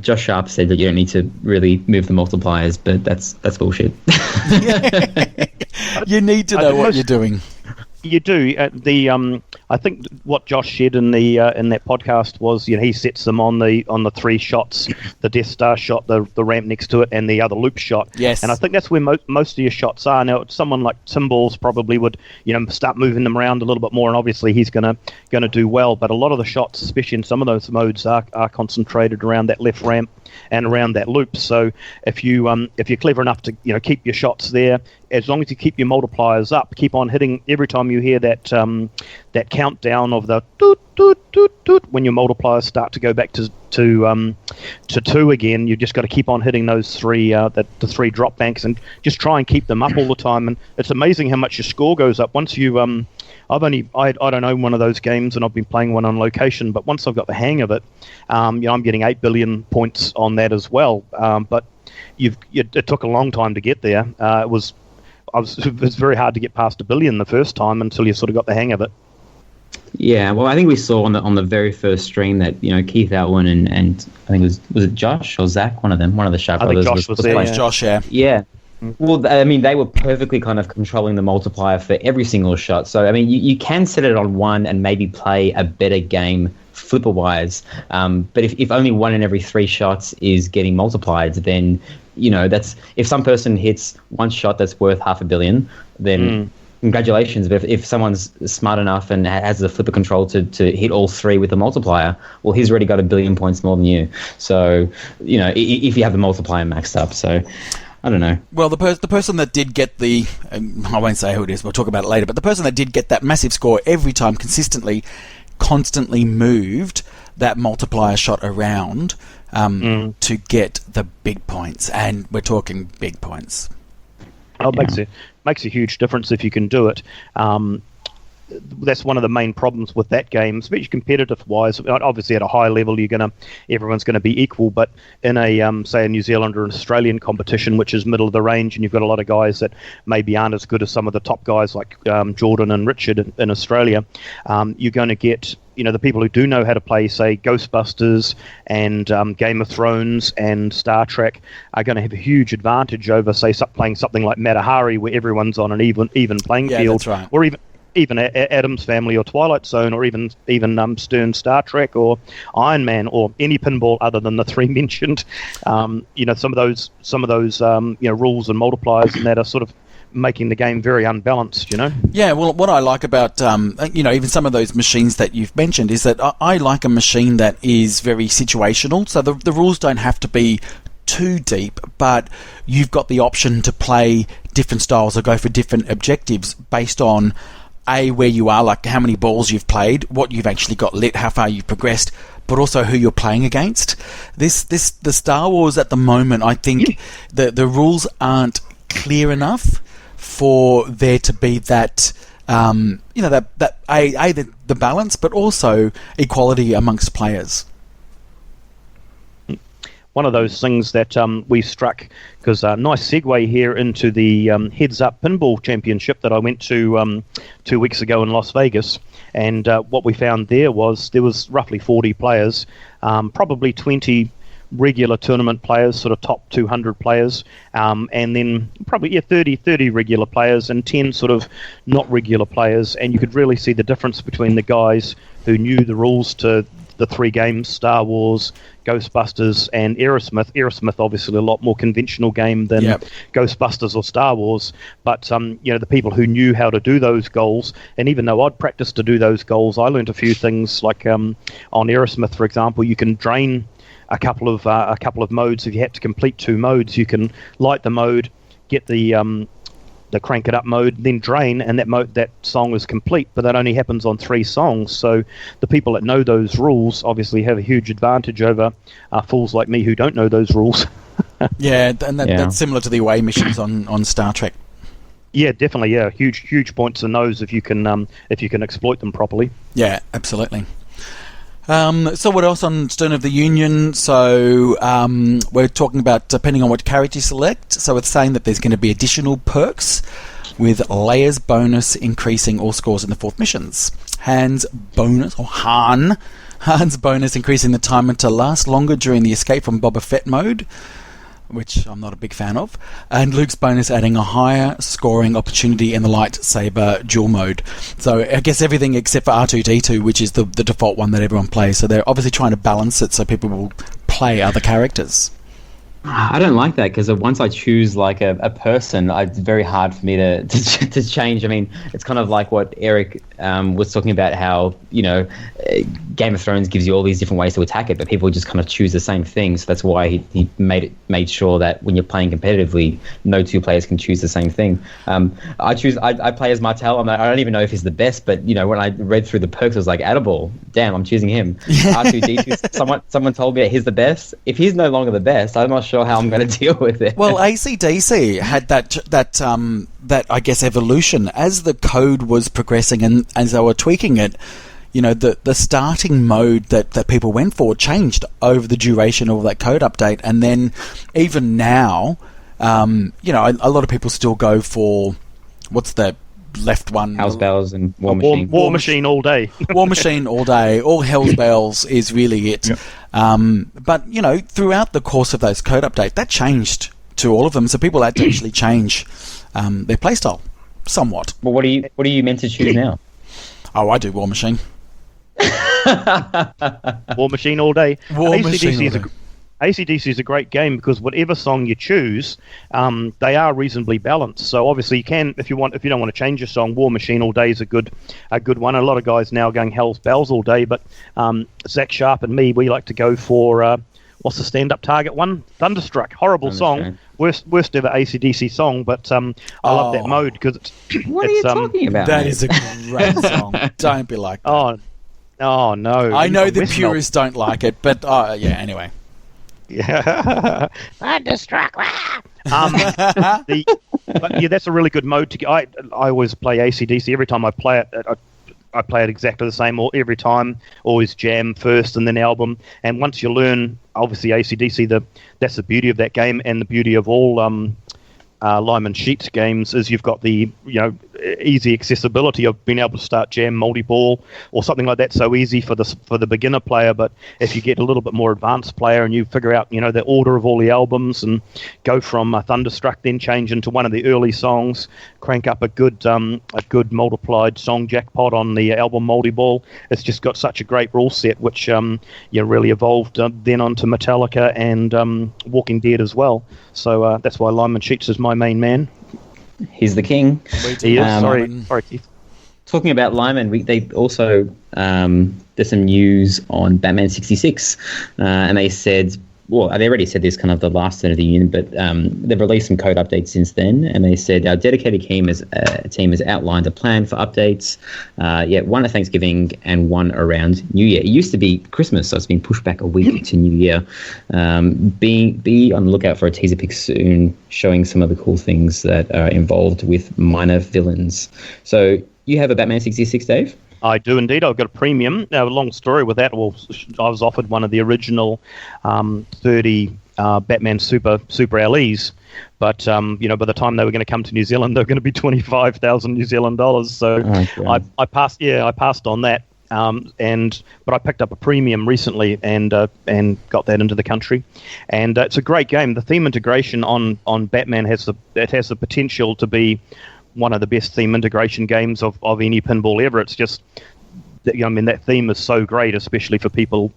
[SPEAKER 3] Josh Sharp said that you don't need to really move the multipliers, but that's bullshit.
[SPEAKER 2] You need to know what you're doing.
[SPEAKER 4] You do. I think what Josh said in that podcast was, he sets them on the three shots: the Death Star shot, the ramp next to it, and the other loop shot.
[SPEAKER 2] Yes.
[SPEAKER 4] And I think that's where most of your shots are. Now, someone like Timballs probably would, start moving them around a little bit more, and obviously he's gonna do well. But a lot of the shots, especially in some of those modes, are concentrated around that left ramp and around that loop. So if you're clever enough to keep your shots there, as long as you keep your multipliers up, keep on hitting every time you hear that countdown of the toot toot toot toot, when your multipliers start to go back to 2 again, you just got to keep on hitting those three the three drop banks and just try and keep them up all the time. And it's amazing how much your score goes up once you I don't know one of those games, and I've been playing one on location, but once I've got the hang of it, I'm getting 8 billion points on that as well. But it took a long time to get there. It was very hard to get past 1 billion the first time until you sort of got the hang of it.
[SPEAKER 3] Yeah, well, I think we saw on the very first stream that Keith Outwin and I think was it Josh or Zach, one of the Sharp brothers.
[SPEAKER 4] I think Josh was there.
[SPEAKER 2] Yeah. Josh, yeah.
[SPEAKER 3] Yeah. Well, I mean, they were perfectly kind of controlling the multiplier for every single shot. So, I mean, you can set it on one and maybe play a better game flipper-wise. But if only 1 in every 3 shots is getting multiplied, then, that's... If some person hits one shot that's worth 500 million, then... Congratulations, but if someone's smart enough and has the flipper control to hit all 3 with a multiplier, well, he's already got 1 billion points more than you. So, if you have the multiplier maxed up, so I don't know.
[SPEAKER 2] Well, the person that did get I won't say who it is, we'll talk about it later, but the person that did get that massive score every time constantly moved that multiplier shot around to get the big points, and we're talking big points.
[SPEAKER 4] Oh, it makes a huge difference if you can do it. That's one of the main problems with that game, especially competitive-wise. Obviously, at a high level, everyone's going to be equal. But in say a New Zealand or an Australian competition, which is middle of the range, and you've got a lot of guys that maybe aren't as good as some of the top guys like Jordan and Richard in Australia, you're going to get the people who do know how to play, say, Ghostbusters and Game of Thrones and Star Trek are going to have a huge advantage over, say, playing something like Matahari, where everyone's on an even playing field,
[SPEAKER 2] that's right.
[SPEAKER 4] Or even Addams Family or Twilight Zone, or even Stern Star Trek or Iron Man or any pinball other than the 3 mentioned. Some of those rules and multipliers and that are sort of making the game very unbalanced,
[SPEAKER 2] Yeah, well, what I like about, even some of those machines that you've mentioned is that I like a machine that is very situational. So the rules don't have to be too deep, but you've got the option to play different styles or go for different objectives based on where you are, like how many balls you've played, what you've actually got lit, how far you've progressed, but also who you're playing against. The Star Wars at the moment, I think the rules aren't clear enough for there to be that the balance, but also equality amongst players.
[SPEAKER 4] One of those things that we struck, because nice segue here into the Heads-Up Pinball Championship that I went to 2 weeks ago in Las Vegas. And what we found there was roughly 40 players, probably 20 regular tournament players, sort of top 200 players, and then probably 30 regular players and 10 sort of not regular players. And you could really see the difference between the guys who knew the rules to the three games, Star Wars, Ghostbusters, and Aerosmith. Aerosmith, obviously, a lot more conventional game than Ghostbusters or Star Wars. But the people who knew how to do those goals, and even though I'd practiced to do those goals, I learned a few things. Like on Aerosmith, for example, you can drain a couple of modes. If you had to complete 2 modes, you can light the mode, get the crank it up mode, then drain, and that song is complete. But that only happens on 3 songs. So the people that know those rules obviously have a huge advantage over fools like me who don't know those rules.
[SPEAKER 2] That's similar to the away missions on Star Trek.
[SPEAKER 4] Yeah, definitely. Yeah, huge points in those if you can exploit them properly.
[SPEAKER 2] Yeah, absolutely. So what else on Stern of the Union? So we're talking about depending on what character you select. So it's saying that there's going to be additional perks with layers bonus increasing all scores in the 4th missions. Han's bonus increasing the timer to last longer during the escape from Boba Fett mode, which I'm not a big fan of, and Luke's bonus adding a higher scoring opportunity in the lightsaber dual mode. So I guess everything except for R2-D2, which is the default one that everyone plays. So they're obviously trying to balance it so people will play other characters.
[SPEAKER 3] I don't like that, because once I choose like a person, it's very hard for me to change. I mean, it's kind of like what Eric was talking about, how Game of Thrones gives you all these different ways to attack it, but people just kind of choose the same thing. So that's why he made sure that when you're playing competitively, no 2 players can choose the same thing. I play as Martel. I don't even know if he's the best, but when I read through the perks, I was like, attaboy, damn, I'm choosing him. R2-D2, someone told me he's the best. If he's no longer the best, I'm not sure how I'm going to deal with it.
[SPEAKER 2] Well, AC/DC had that I guess evolution as the code was progressing, and as they were tweaking it. The starting mode that people went for changed over the duration of that code update, and then even now, a lot of people still go for what's the left one?
[SPEAKER 3] House Bells and War Machine.
[SPEAKER 4] War Machine all day.
[SPEAKER 2] War Machine all day. All Hell's Bells is really it. Yep. But throughout the course of those code update, that changed to all of them. So people had to actually change their playstyle somewhat.
[SPEAKER 3] Well, what are you meant to choose now?
[SPEAKER 2] Oh, I do War Machine.
[SPEAKER 4] War Machine all day.
[SPEAKER 2] AC/DC
[SPEAKER 4] is a great game because whatever song you choose, they are reasonably balanced. So obviously you can, if you don't want to change your song, War Machine all day is a good one. A lot of guys now are going Hell's Bells all day, but Zach Sharp and me, we like to go for what's the stand-up target one? Thunderstruck. Horrible song. Worst ever AC/DC song, but I love that mode because it's.
[SPEAKER 3] What are you talking about?
[SPEAKER 2] That is a great song. Don't be like that.
[SPEAKER 4] Oh no!
[SPEAKER 2] I know the purists don't like it, but anyway.
[SPEAKER 4] Yeah, Thunderstruck. But that's a really good mode to. I always play AC/DC. Every time I play it, I play it exactly the same every time. Always jam first and then album. And once you learn, obviously AC/DC, that's the beauty of that game, and the beauty of all Lyman Sheets games is you've got the easy accessibility of being able to start jam multi-ball or something like that. So easy for the beginner player, but if you get a little bit more advanced player and you figure out the order of all the albums and go from Thunderstruck, then change into one of the early songs, crank up a good multiplied song jackpot on the album multi-ball. It's just got such a great rule set, which really evolved then onto Metallica and Walking Dead as well. So that's why Lyman Sheets is my main man.
[SPEAKER 3] He's the king.
[SPEAKER 4] He is. Sorry, Keith.
[SPEAKER 3] Talking about Lyman, they also there's some news on Batman 66, and they said, well, they already said this kind of the last Stern of the Union, but they've released some code updates since then, and they said our dedicated team has outlined a plan for updates. One at Thanksgiving and one around New Year. It used to be Christmas, so it's been pushed back a week to New Year. Be on the lookout for a teaser pic soon, showing some of the cool things that are involved with minor villains. So You have a Batman 66, Dave?
[SPEAKER 4] I do indeed. I've got a premium. Now, a long story with that. Well, I was offered one of the original 30 Batman Super LEs, but by the time they were going to come to New Zealand, they were going to be 25,000 New Zealand dollars. So I passed. Yeah, I passed on that. But I picked up a premium recently and got that into the country, and it's a great game. The theme integration on Batman has the potential to be one of the best theme integration games of any pinball ever. It's just, that theme is so great, especially for people,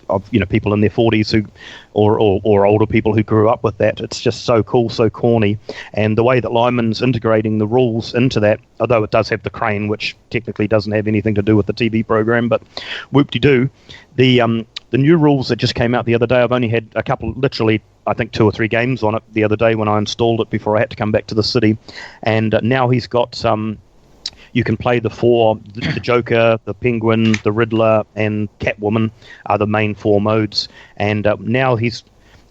[SPEAKER 4] of people in their 40s who, or older people who grew up with that. It's just so cool, so corny, and the way that Lyman's integrating the rules into that, although it does have the crane, which technically doesn't have anything to do with the TV program, but whoop-de-doo, the new rules that just came out the other day, I've only had a couple, literally, I think 2 or 3 games on it the other day when I installed it before I had to come back to the city. And now he's got you can play the 4, the Joker, the Penguin, the Riddler, and Catwoman are the main 4 modes. And now he's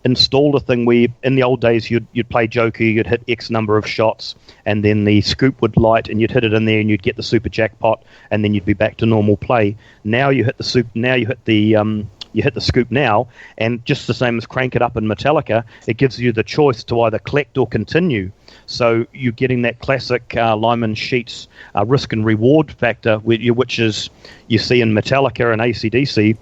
[SPEAKER 4] installed a thing where in the old days you'd play Joker, you'd hit X number of shots, and then the scoop would light, and you'd hit it in there, and you'd get the super jackpot, and then you'd be back to normal play. Now you hit the soup. Now you hit the scoop now, and just the same as Crank It Up in Metallica, it gives you the choice to either collect or continue. So you're getting that classic Lyman Sheets risk and reward factor, which is you see in Metallica and AC/DC,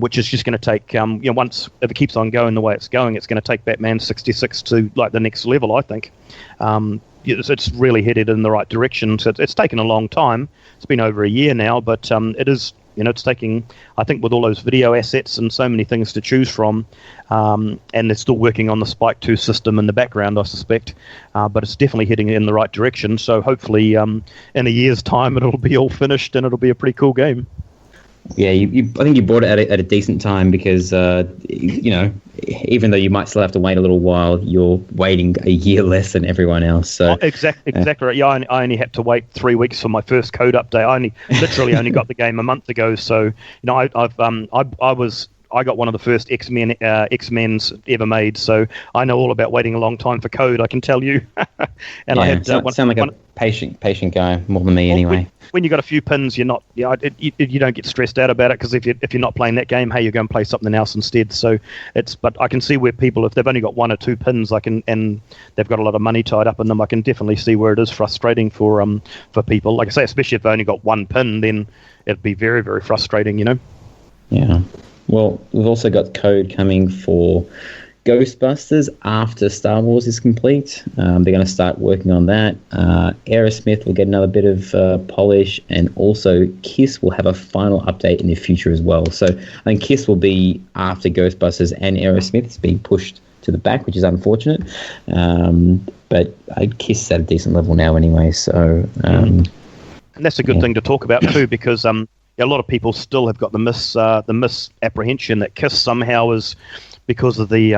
[SPEAKER 4] which is just going to take, once if it keeps on going the way it's going, it's going to take Batman 66 to like the next level, I think. It's really headed in the right direction. So it's taken a long time. It's been over a year now, but it is. It's taking, I think, with all those video assets and so many things to choose from, and they're still working on the Spike 2 system in the background, I suspect, but it's definitely heading in the right direction. So hopefully in a year's time it'll be all finished and it'll be a pretty cool game.
[SPEAKER 3] Yeah, I think you bought it at a decent time because, even though you might still have to wait a little while, you're waiting a year less than everyone else. So
[SPEAKER 4] exactly right. Yeah, I only had to wait 3 weeks for my first code update. I literally only got the game a month ago. So I got one of the first X-Men's ever made, so I know all about waiting a long time for code, I can tell you. And I had
[SPEAKER 3] sound like a patient guy more than me anyway.
[SPEAKER 4] When you got a few pins, you're not you don't get stressed out about it, because if you're not playing that game, hey, you're going to play something else instead. So but I can see where people, if they've only got 1 or 2 pins, and they've got a lot of money tied up in them, I can definitely see where it is frustrating for people. Like I say, especially if they've only got 1 pin, then it'd be very, very frustrating,
[SPEAKER 3] Yeah. Well, we've also got code coming for Ghostbusters after Star Wars is complete. They're going to start working on that. Aerosmith will get another bit of polish, and also Kiss will have a final update in the future as well. So I think Kiss will be after Ghostbusters and Aerosmith. It's being pushed to the back, which is unfortunate. But Kiss is at a decent level now anyway. So and
[SPEAKER 4] that's a good thing to talk about too, because a lot of people still have got the misapprehension that Kiss somehow is, because of the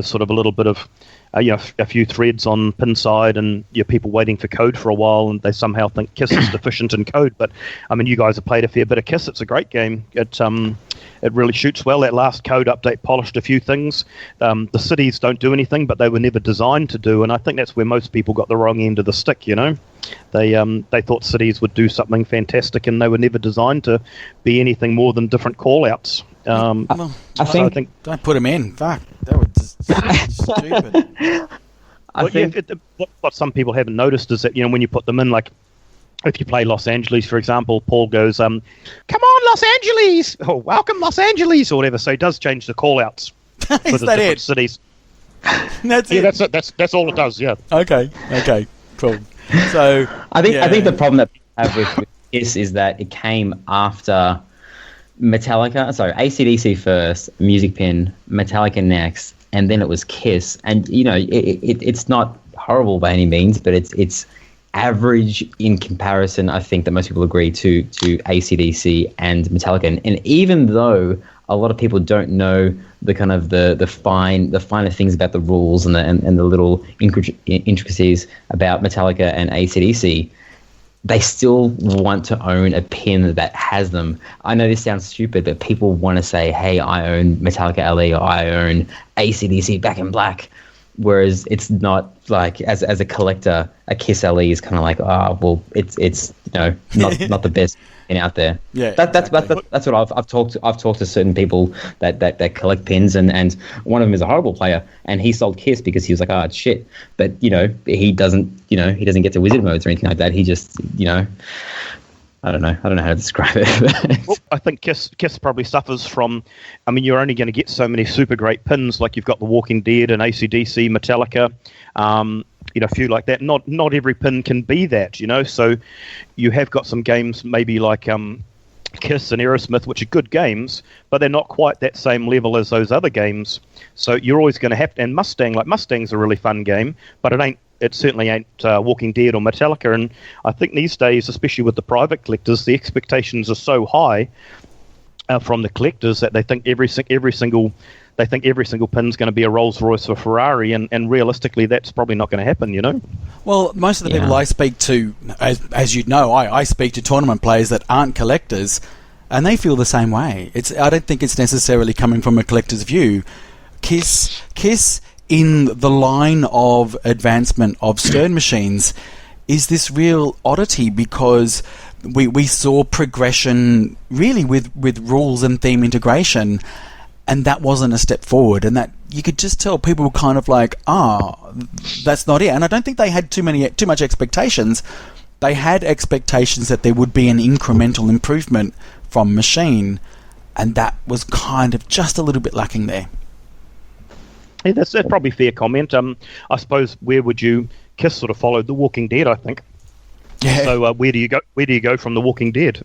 [SPEAKER 4] sort of a little bit of a few threads on pin side, and people waiting for code for a while, and they somehow think Kiss is deficient in code. But I mean, you guys have played a fair bit of Kiss. It's a great game. It really shoots well. That last code update polished a few things. The cities don't do anything, but they were never designed to do, and I think that's where most people got the wrong end of the stick. They thought cities would do something fantastic, and they were never designed to be anything more than different call-outs.
[SPEAKER 3] I think
[SPEAKER 2] don't put them in. Fuck, that was just stupid.
[SPEAKER 4] What some people haven't noticed is that when you put them in, like if you play Los Angeles, for example, Paul goes, "Come on, Los Angeles!" or "Welcome, Los Angeles!" or whatever. So he does change the call-outs for the different cities.
[SPEAKER 2] That's it.
[SPEAKER 4] That's all it does. Yeah.
[SPEAKER 2] Okay. Cool. So
[SPEAKER 3] I think the problem that people have with Kiss is that it came after Metallica. Sorry, AC/DC first, Music Pin, Metallica next, and then it was Kiss. And it's not horrible by any means, but it's average in comparison. I think that most people agree to AC/DC and Metallica. And even though a lot of people don't know the kind of the finer things about the rules and the little intricacies about Metallica and AC/DC, they still want to own a pin that has them. I know this sounds stupid, but people want to say, hey, I own Metallica LE, or I own AC/DC Back in Black. Whereas it's not like as a collector, a Kiss LE is kind of like, it's not the best pin out there.
[SPEAKER 2] Yeah,
[SPEAKER 3] that's what I've talked to certain people that collect pins, and one of them is a horrible player, and he sold Kiss because he was like, it's shit. But he doesn't get to wizard modes or anything like that. He just I don't know how to describe it.
[SPEAKER 4] Well, I think Kiss probably suffers from, you're only going to get so many super great pins, like you've got The Walking Dead and AC/DC, Metallica, a few like that. Not every pin can be that, so you have got some games maybe like Kiss and Aerosmith, which are good games, but they're not quite that same level as those other games. So you're always going to have to, and Mustang's a really fun game, but it certainly ain't Walking Dead or Metallica. And I think these days, especially with the private collectors, the expectations are so high from the collectors that they think every single pin's going to be a Rolls Royce or Ferrari, and realistically, that's probably not going to happen.
[SPEAKER 2] Well, most of the people I speak to, as you know, I speak to tournament players that aren't collectors, and they feel the same way. I don't think it's necessarily coming from a collector's view. Kiss in the line of advancement of Stern machines is this real oddity, because we saw progression really with rules and theme integration, and that wasn't a step forward, and that you could just tell people were kind of like, that's not it. And I don't think they had too much expectations. They had expectations that there would be an incremental improvement from machine, and that was kind of just a little bit lacking there.
[SPEAKER 4] Yeah, that's probably a fair comment. I suppose Kiss sort of followed The Walking Dead, I think.
[SPEAKER 2] Yeah.
[SPEAKER 4] So where do you go? Where do you go from The Walking Dead?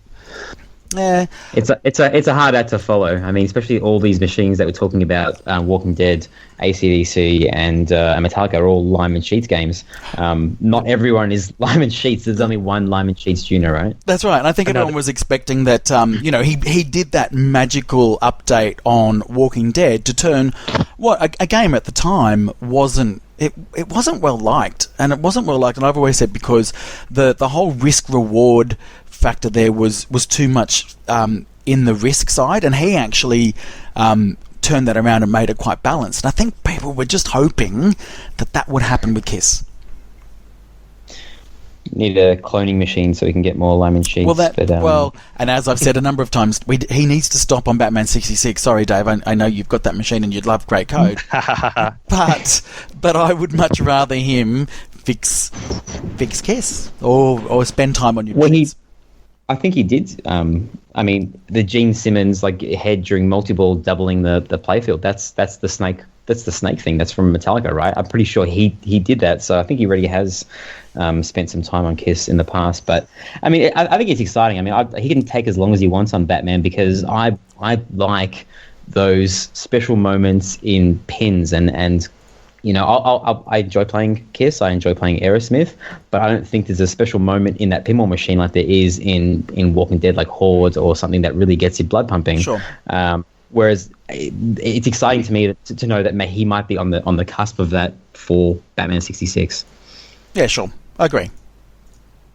[SPEAKER 2] Yeah,
[SPEAKER 3] it's a hard act to follow. Especially all these machines that we're talking about, Walking Dead, AC/DC, and Metallica are all Lyman Sheets games. Not everyone is Lyman Sheets. There's only one Lyman Sheets Junior, right?
[SPEAKER 2] That's right. And I think everyone was expecting that. He did that magical update on Walking Dead to turn what a game at the time wasn't. It wasn't well liked, and it wasn't well liked. And I've always said because the whole risk reward factor there was too much in the risk side, and he actually turned that around and made it quite balanced. And I think people were just hoping that would happen with Kiss.
[SPEAKER 3] Need a cloning machine so we can get more Lyman Sheets.
[SPEAKER 2] And as I've said a number of times, he needs to stop on Batman 66. Sorry, Dave, I know you've got that machine and you'd love great code, but I would much rather him fix Kiss or spend time on your machines.
[SPEAKER 3] I think he did. The Gene Simmons head during multi-ball doubling the playfield. That's the snake. That's the snake thing. That's from Metallica, right? I'm pretty sure he did that. So I think he already has spent some time on Kiss in the past. But I think it's exciting. He can take as long as he wants on Batman, because I like those special moments in pins and I enjoy playing Kiss, I enjoy playing Aerosmith, but I don't think there's a special moment in that pinball machine like there is in Walking Dead, like Horde or something that really gets your blood pumping.
[SPEAKER 2] Sure.
[SPEAKER 3] Whereas it's exciting to me to know that he might be on the cusp of that for Batman 66.
[SPEAKER 2] Yeah, sure. I agree.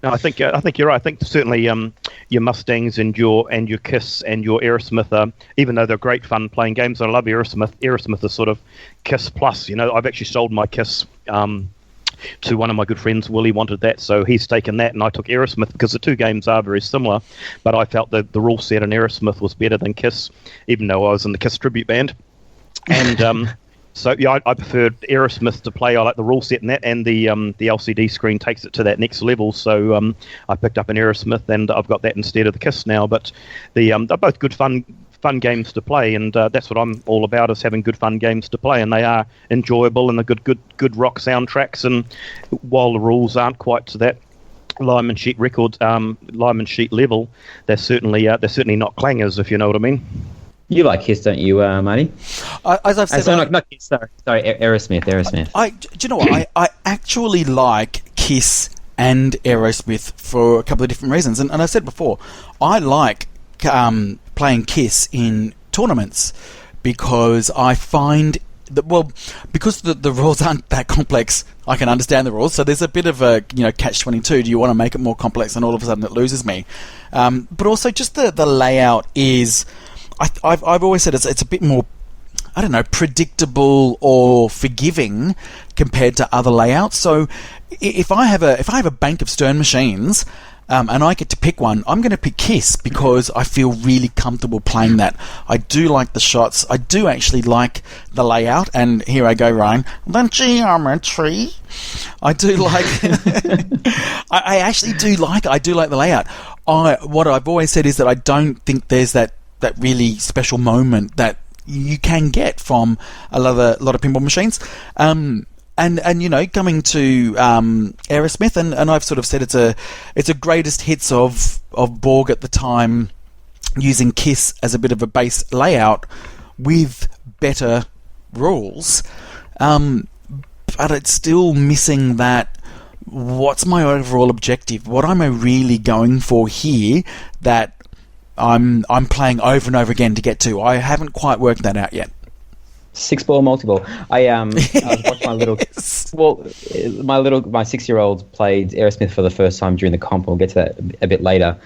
[SPEAKER 4] No, I think you're right. I think certainly your Mustangs and your Kiss and your Aerosmith, even though they're great fun playing games, I love Aerosmith. Aerosmith is sort of Kiss plus. I've actually sold my Kiss to one of my good friends. Willie wanted that, so he's taken that, and I took Aerosmith because the two games are very similar. But I felt that the rule set in Aerosmith was better than Kiss, even though I was in the Kiss tribute band. And so yeah, I preferred Aerosmith to play. I like the rule set in that, and the LCD screen takes it to that next level. So I picked up an Aerosmith, and I've got that instead of the Kiss now. But they're both good fun games to play, and that's what I'm all about, is having good fun games to play, and they are enjoyable, and the good rock soundtracks. And while the rules aren't quite to that Lyman Sheet level, they're certainly not clangers, if you know what I mean.
[SPEAKER 3] You like Kiss, don't you, Marty?
[SPEAKER 2] As I've said,
[SPEAKER 3] not Kiss. Sorry, Aerosmith.
[SPEAKER 2] Do you know what? I actually like Kiss and Aerosmith for a couple of different reasons, and I've said before, I like playing Kiss in tournaments because I find because the rules aren't that complex, I can understand the rules. So there's a bit of a catch-22. Do you want to make it more complex, and all of a sudden it loses me? But also just the layout is. I've always said it's a bit more I don't know, predictable or forgiving compared to other layouts. So if I have a bank of Stern machines, and I get to pick one, I'm going to pick Kiss because I feel really comfortable playing that. I do like the shots. I do actually like the layout. And here I go, Ryan. The geometry. I do like. I actually do like. I do like the layout. What I've always said is that I don't think there's that really special moment that you can get from a lot of pinball machines. And you know, coming to Aerosmith, and I've sort of said it's a greatest hits of Borg at the time, using Kiss as a bit of a base layout with better rules, but it's still missing that. What's my overall objective? What am I really going for here that I'm playing over and over again to get to? I haven't quite worked that out yet.
[SPEAKER 3] 6-ball multi-ball. I was watching my little. Well, my 6-year-old played Aerosmith for the first time during the comp. We'll get to that a bit later.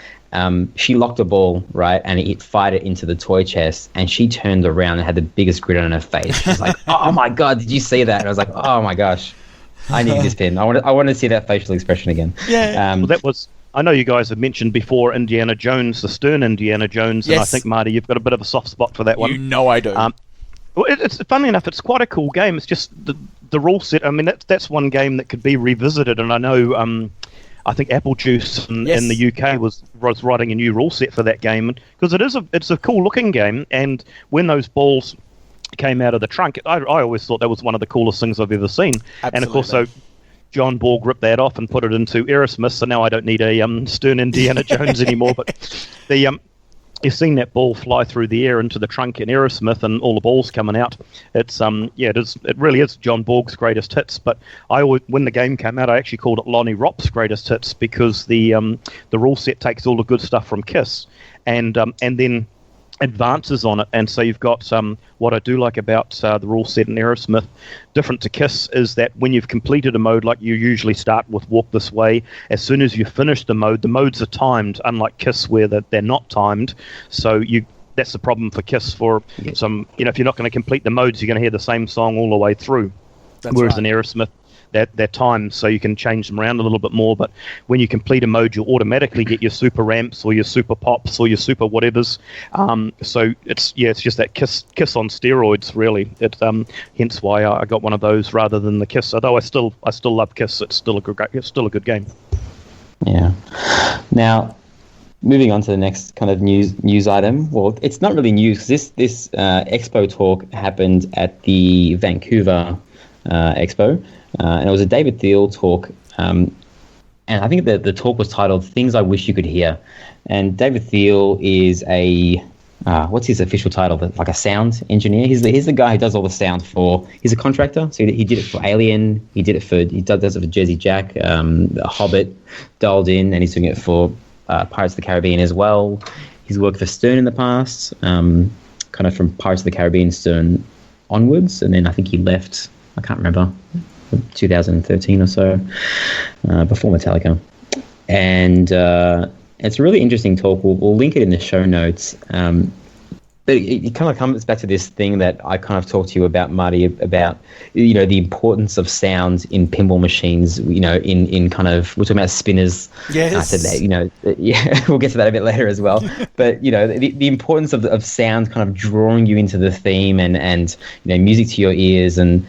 [SPEAKER 3] She locked a ball, right, and it fired it into the toy chest, and she turned around and had the biggest grin on her face. She's like, "Oh my god, did you see that?" And I was like, "Oh my gosh, I need this pin. I want to see that facial expression again."
[SPEAKER 2] Yeah.
[SPEAKER 4] Well, that was. I know you guys have mentioned before Indiana Jones, the Stern Indiana Jones, and I think, Marty, you've got a bit of a soft spot for that one.
[SPEAKER 2] You know I do.
[SPEAKER 4] Well, it's funny enough. It's quite a cool game. It's just the rule set. I mean, that's one game that could be revisited. And I know, I think Apple Juice in the UK was writing a new rule set for that game because it's a cool looking game. And when those balls came out of the trunk, I always thought that was one of the coolest things I've ever seen.
[SPEAKER 2] Absolutely.
[SPEAKER 4] And of course, so John Borg ripped that off and put it into Aerosmith. So now I don't need a Stern Indiana Jones anymore. But you've seen that ball fly through the air into the trunk in Aerosmith, and all the balls coming out. It's it really is John Borg's greatest hits. But when the game came out, I actually called it Lonnie Ropp's greatest hits because the rule set takes all the good stuff from Kiss, and then advances on it. And so you've got what I do like about the rule set in Aerosmith, different to Kiss, is that when you've completed a mode, like you usually start with Walk This Way, as soon as you finish the modes are timed, unlike Kiss where they're not timed. So that's the problem for Kiss. For some, if you're not going to complete the modes, you're going to hear the same song all the way through. Whereas in Aerosmith, they're timed, so you can change them around a little bit more. But when you complete a mode, you'll automatically get your super ramps or your super pops or your super whatevers. So it's just that Kiss on steroids, really. Hence why I got one of those rather than the Kiss. Although I still love Kiss. It's still a good game. Yeah.
[SPEAKER 3] Now, moving on to the next kind of news item. Well, it's not really news because this expo talk happened at the Vancouver expo. And it was a David Thiel talk, and I think the talk was titled "Things I Wish You Could Hear." And David Thiel is what's his official title? Like a sound engineer. He's the guy who does all the sound for. He's a contractor, so he did it for Alien. He does it for Jersey Jack, Hobbit, Dialed In, and he's doing it for Pirates of the Caribbean as well. He's worked for Stern in the past, kind of from Pirates of the Caribbean Stern onwards, and then I think he left. I can't remember. 2013 or so, before Metallica. And it's a really interesting talk. We'll link it in the show notes. But it kind of comes back to this thing that I kind of talked to you about, Marty, about, the importance of sound in pinball machines, in kind of, we're talking about spinners.
[SPEAKER 2] Yes.
[SPEAKER 3] I said that, we'll get to that a bit later as well. But, the importance of sound kind of drawing you into the theme and music to your ears. And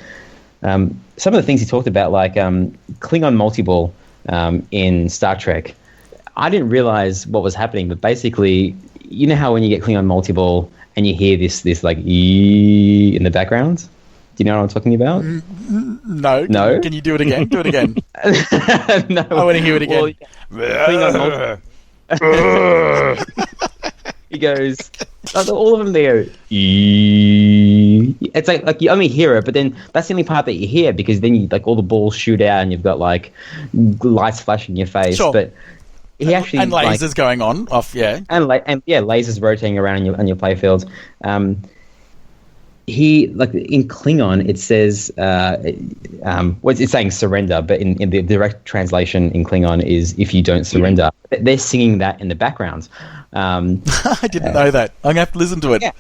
[SPEAKER 3] some of the things he talked about, like Klingon multi-ball in Star Trek, I didn't realize what was happening, but basically, you know how when you get Klingon multi-ball and you hear this like ee in the background? Do you know what I'm talking about?
[SPEAKER 2] No. Can you do it again? Do it again.
[SPEAKER 3] No.
[SPEAKER 2] I want to hear it again.
[SPEAKER 3] Well, Klingon multi-ball. He goes, all of them, they go, eee. It's like you only hear it, but then that's the only part that you hear, because then you, like, all the balls shoot out and you've got like lights flashing in your face.
[SPEAKER 2] Sure.
[SPEAKER 3] But he actually,
[SPEAKER 2] and lasers going on off, yeah.
[SPEAKER 3] And lasers rotating around on your playfield. He, like, in Klingon, it says, it's saying surrender, but in the direct translation in Klingon is if you don't surrender. They're singing that in the background.
[SPEAKER 2] I didn't know that. I'm going to have to listen to it.
[SPEAKER 3] Yeah.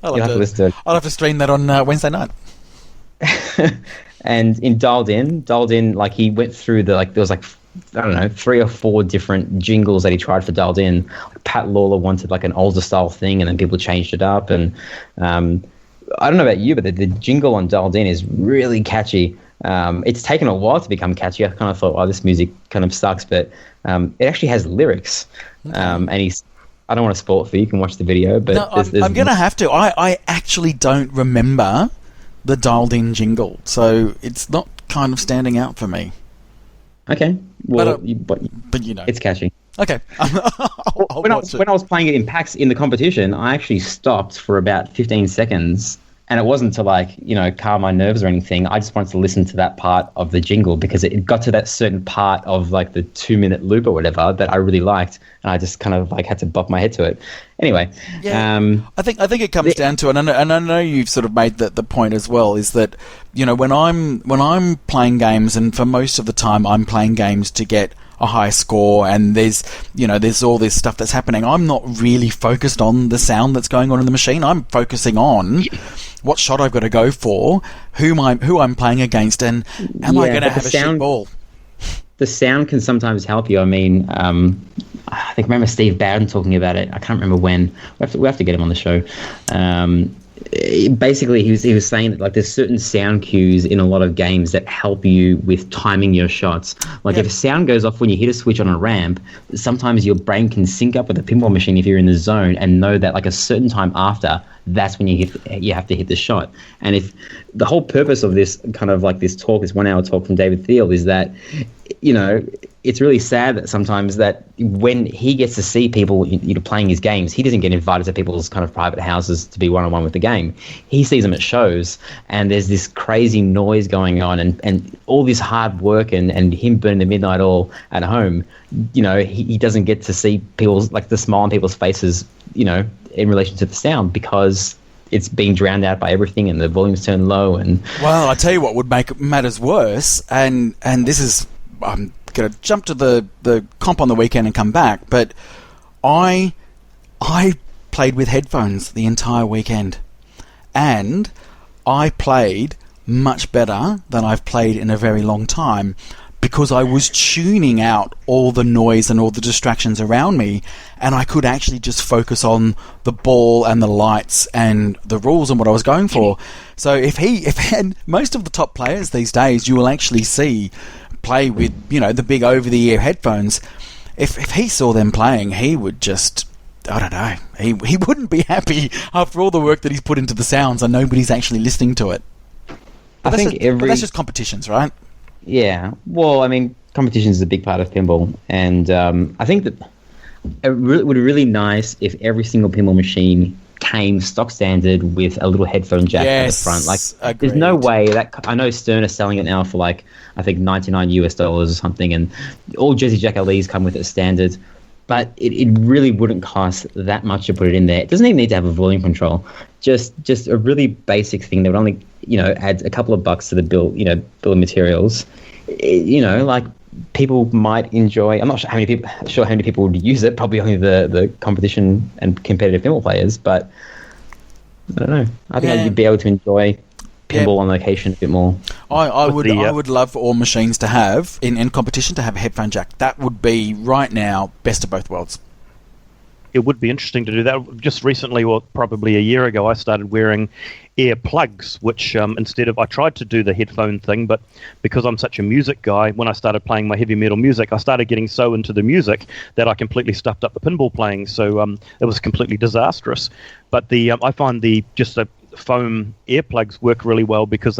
[SPEAKER 3] You'll have to listen to it.
[SPEAKER 2] I'll have to stream that on Wednesday night.
[SPEAKER 3] And in Dialed In, like he went through there was like, I don't know, 3 or 4 different jingles that he tried for Dialed In. Like Pat Lawler wanted like an older style thing, and then people changed it up. And I don't know about you, but the jingle on Dialed In is really catchy. It's taken a while to become catchy. I kind of thought, oh, this music kind of sucks, but it actually has lyrics.
[SPEAKER 2] Okay.
[SPEAKER 3] And I don't want to spoil it for you. You can watch the video, but
[SPEAKER 2] no, I'm going to have to. I actually don't remember the Dialed In jingle, so it's not kind of standing out for me.
[SPEAKER 3] Okay, well,
[SPEAKER 2] but you know,
[SPEAKER 3] it's catchy.
[SPEAKER 2] Okay.
[SPEAKER 3] When I was playing it in PAX in the competition, I actually stopped for about 15 seconds. And it wasn't to like, you know, calm my nerves or anything. I just wanted to listen to that part of the jingle because it got to that certain part of like the 2-minute loop or whatever that I really liked. And I just kind of like had to bop my head to it. Anyway.
[SPEAKER 2] Yeah. I think it comes down to, and I know you've sort of made the point as well, is that, you know, when I'm playing games, and for most of the time I'm playing games to get a high score, and there's all this stuff that's happening, I'm not really focused on the sound that's going on in the machine. I'm focusing on what shot I've got to go for, who I'm playing against, and am I going to have a shit ball?
[SPEAKER 3] The sound can sometimes help you. I mean, I think I remember Steve Bowden talking about it. I can't remember when. We have to get him on the show. Basically, he was saying that like there's certain sound cues in a lot of games that help you with timing your shots. Like if a sound goes off when you hit a switch on a ramp, sometimes your brain can sync up with the pinball machine if you're in the zone and know that like a certain time after, that's when you have to hit the shot. And if the whole purpose of this kind of like this 1 hour talk from David Thiel is that, you know, it's really sad that sometimes that when he gets to see people, you know, playing his games, he doesn't get invited to people's kind of private houses to be one-on-one with the game. He sees them at shows, and there's this crazy noise going on, and all this hard work and him burning the midnight oil at home. You know, he doesn't get to see people's like the smile on people's faces, you know, in relation to the sound because it's being drowned out by everything and the volume's turned low. And
[SPEAKER 2] well, I tell you what would make matters worse, and this is. I'm going to jump to the comp on the weekend and come back, but I played with headphones the entire weekend, and I played much better than I've played in a very long time because I was tuning out all the noise and all the distractions around me, and I could actually just focus on the ball and the lights and the rules and what I was going for. So and most of the top players these days, you will actually see play with, you know, the big over-the-ear headphones. If he saw them playing, he would just, I don't know, he wouldn't be happy after all the work that he's put into the sounds and nobody's actually listening to it. But that's just competitions, right?
[SPEAKER 3] Yeah. Well, I mean, competition is a big part of pinball, and I think that it would be really nice if every single pinball machine came stock standard with a little headphone jack at the front. Like,
[SPEAKER 2] agreed.
[SPEAKER 3] There's no way that I know Stern is selling it now for like I think $99 or something, and all Jersey Jack LEs come with it standard. But it really wouldn't cost that much to put it in there. It doesn't even need to have a volume control. Just a really basic thing that would only, you know, add a couple of bucks to the bill of materials. You know, like people might enjoy. I'm not sure how many people would use it. Probably only the competition and competitive pinball players. But I don't know. I think I'd be able to enjoy pinball on location a bit more.
[SPEAKER 2] I would love for all machines to have in competition to have a headphone jack. That would be right now best of both worlds.
[SPEAKER 4] It would be interesting to do that. Just recently, or probably a year ago, I started wearing ear plugs, which instead of, I tried to do the headphone thing, but because I'm such a music guy, when I started playing my heavy metal music, I started getting so into the music that I completely stuffed up the pinball playing. So it was completely disastrous. But I find the foam earplugs work really well because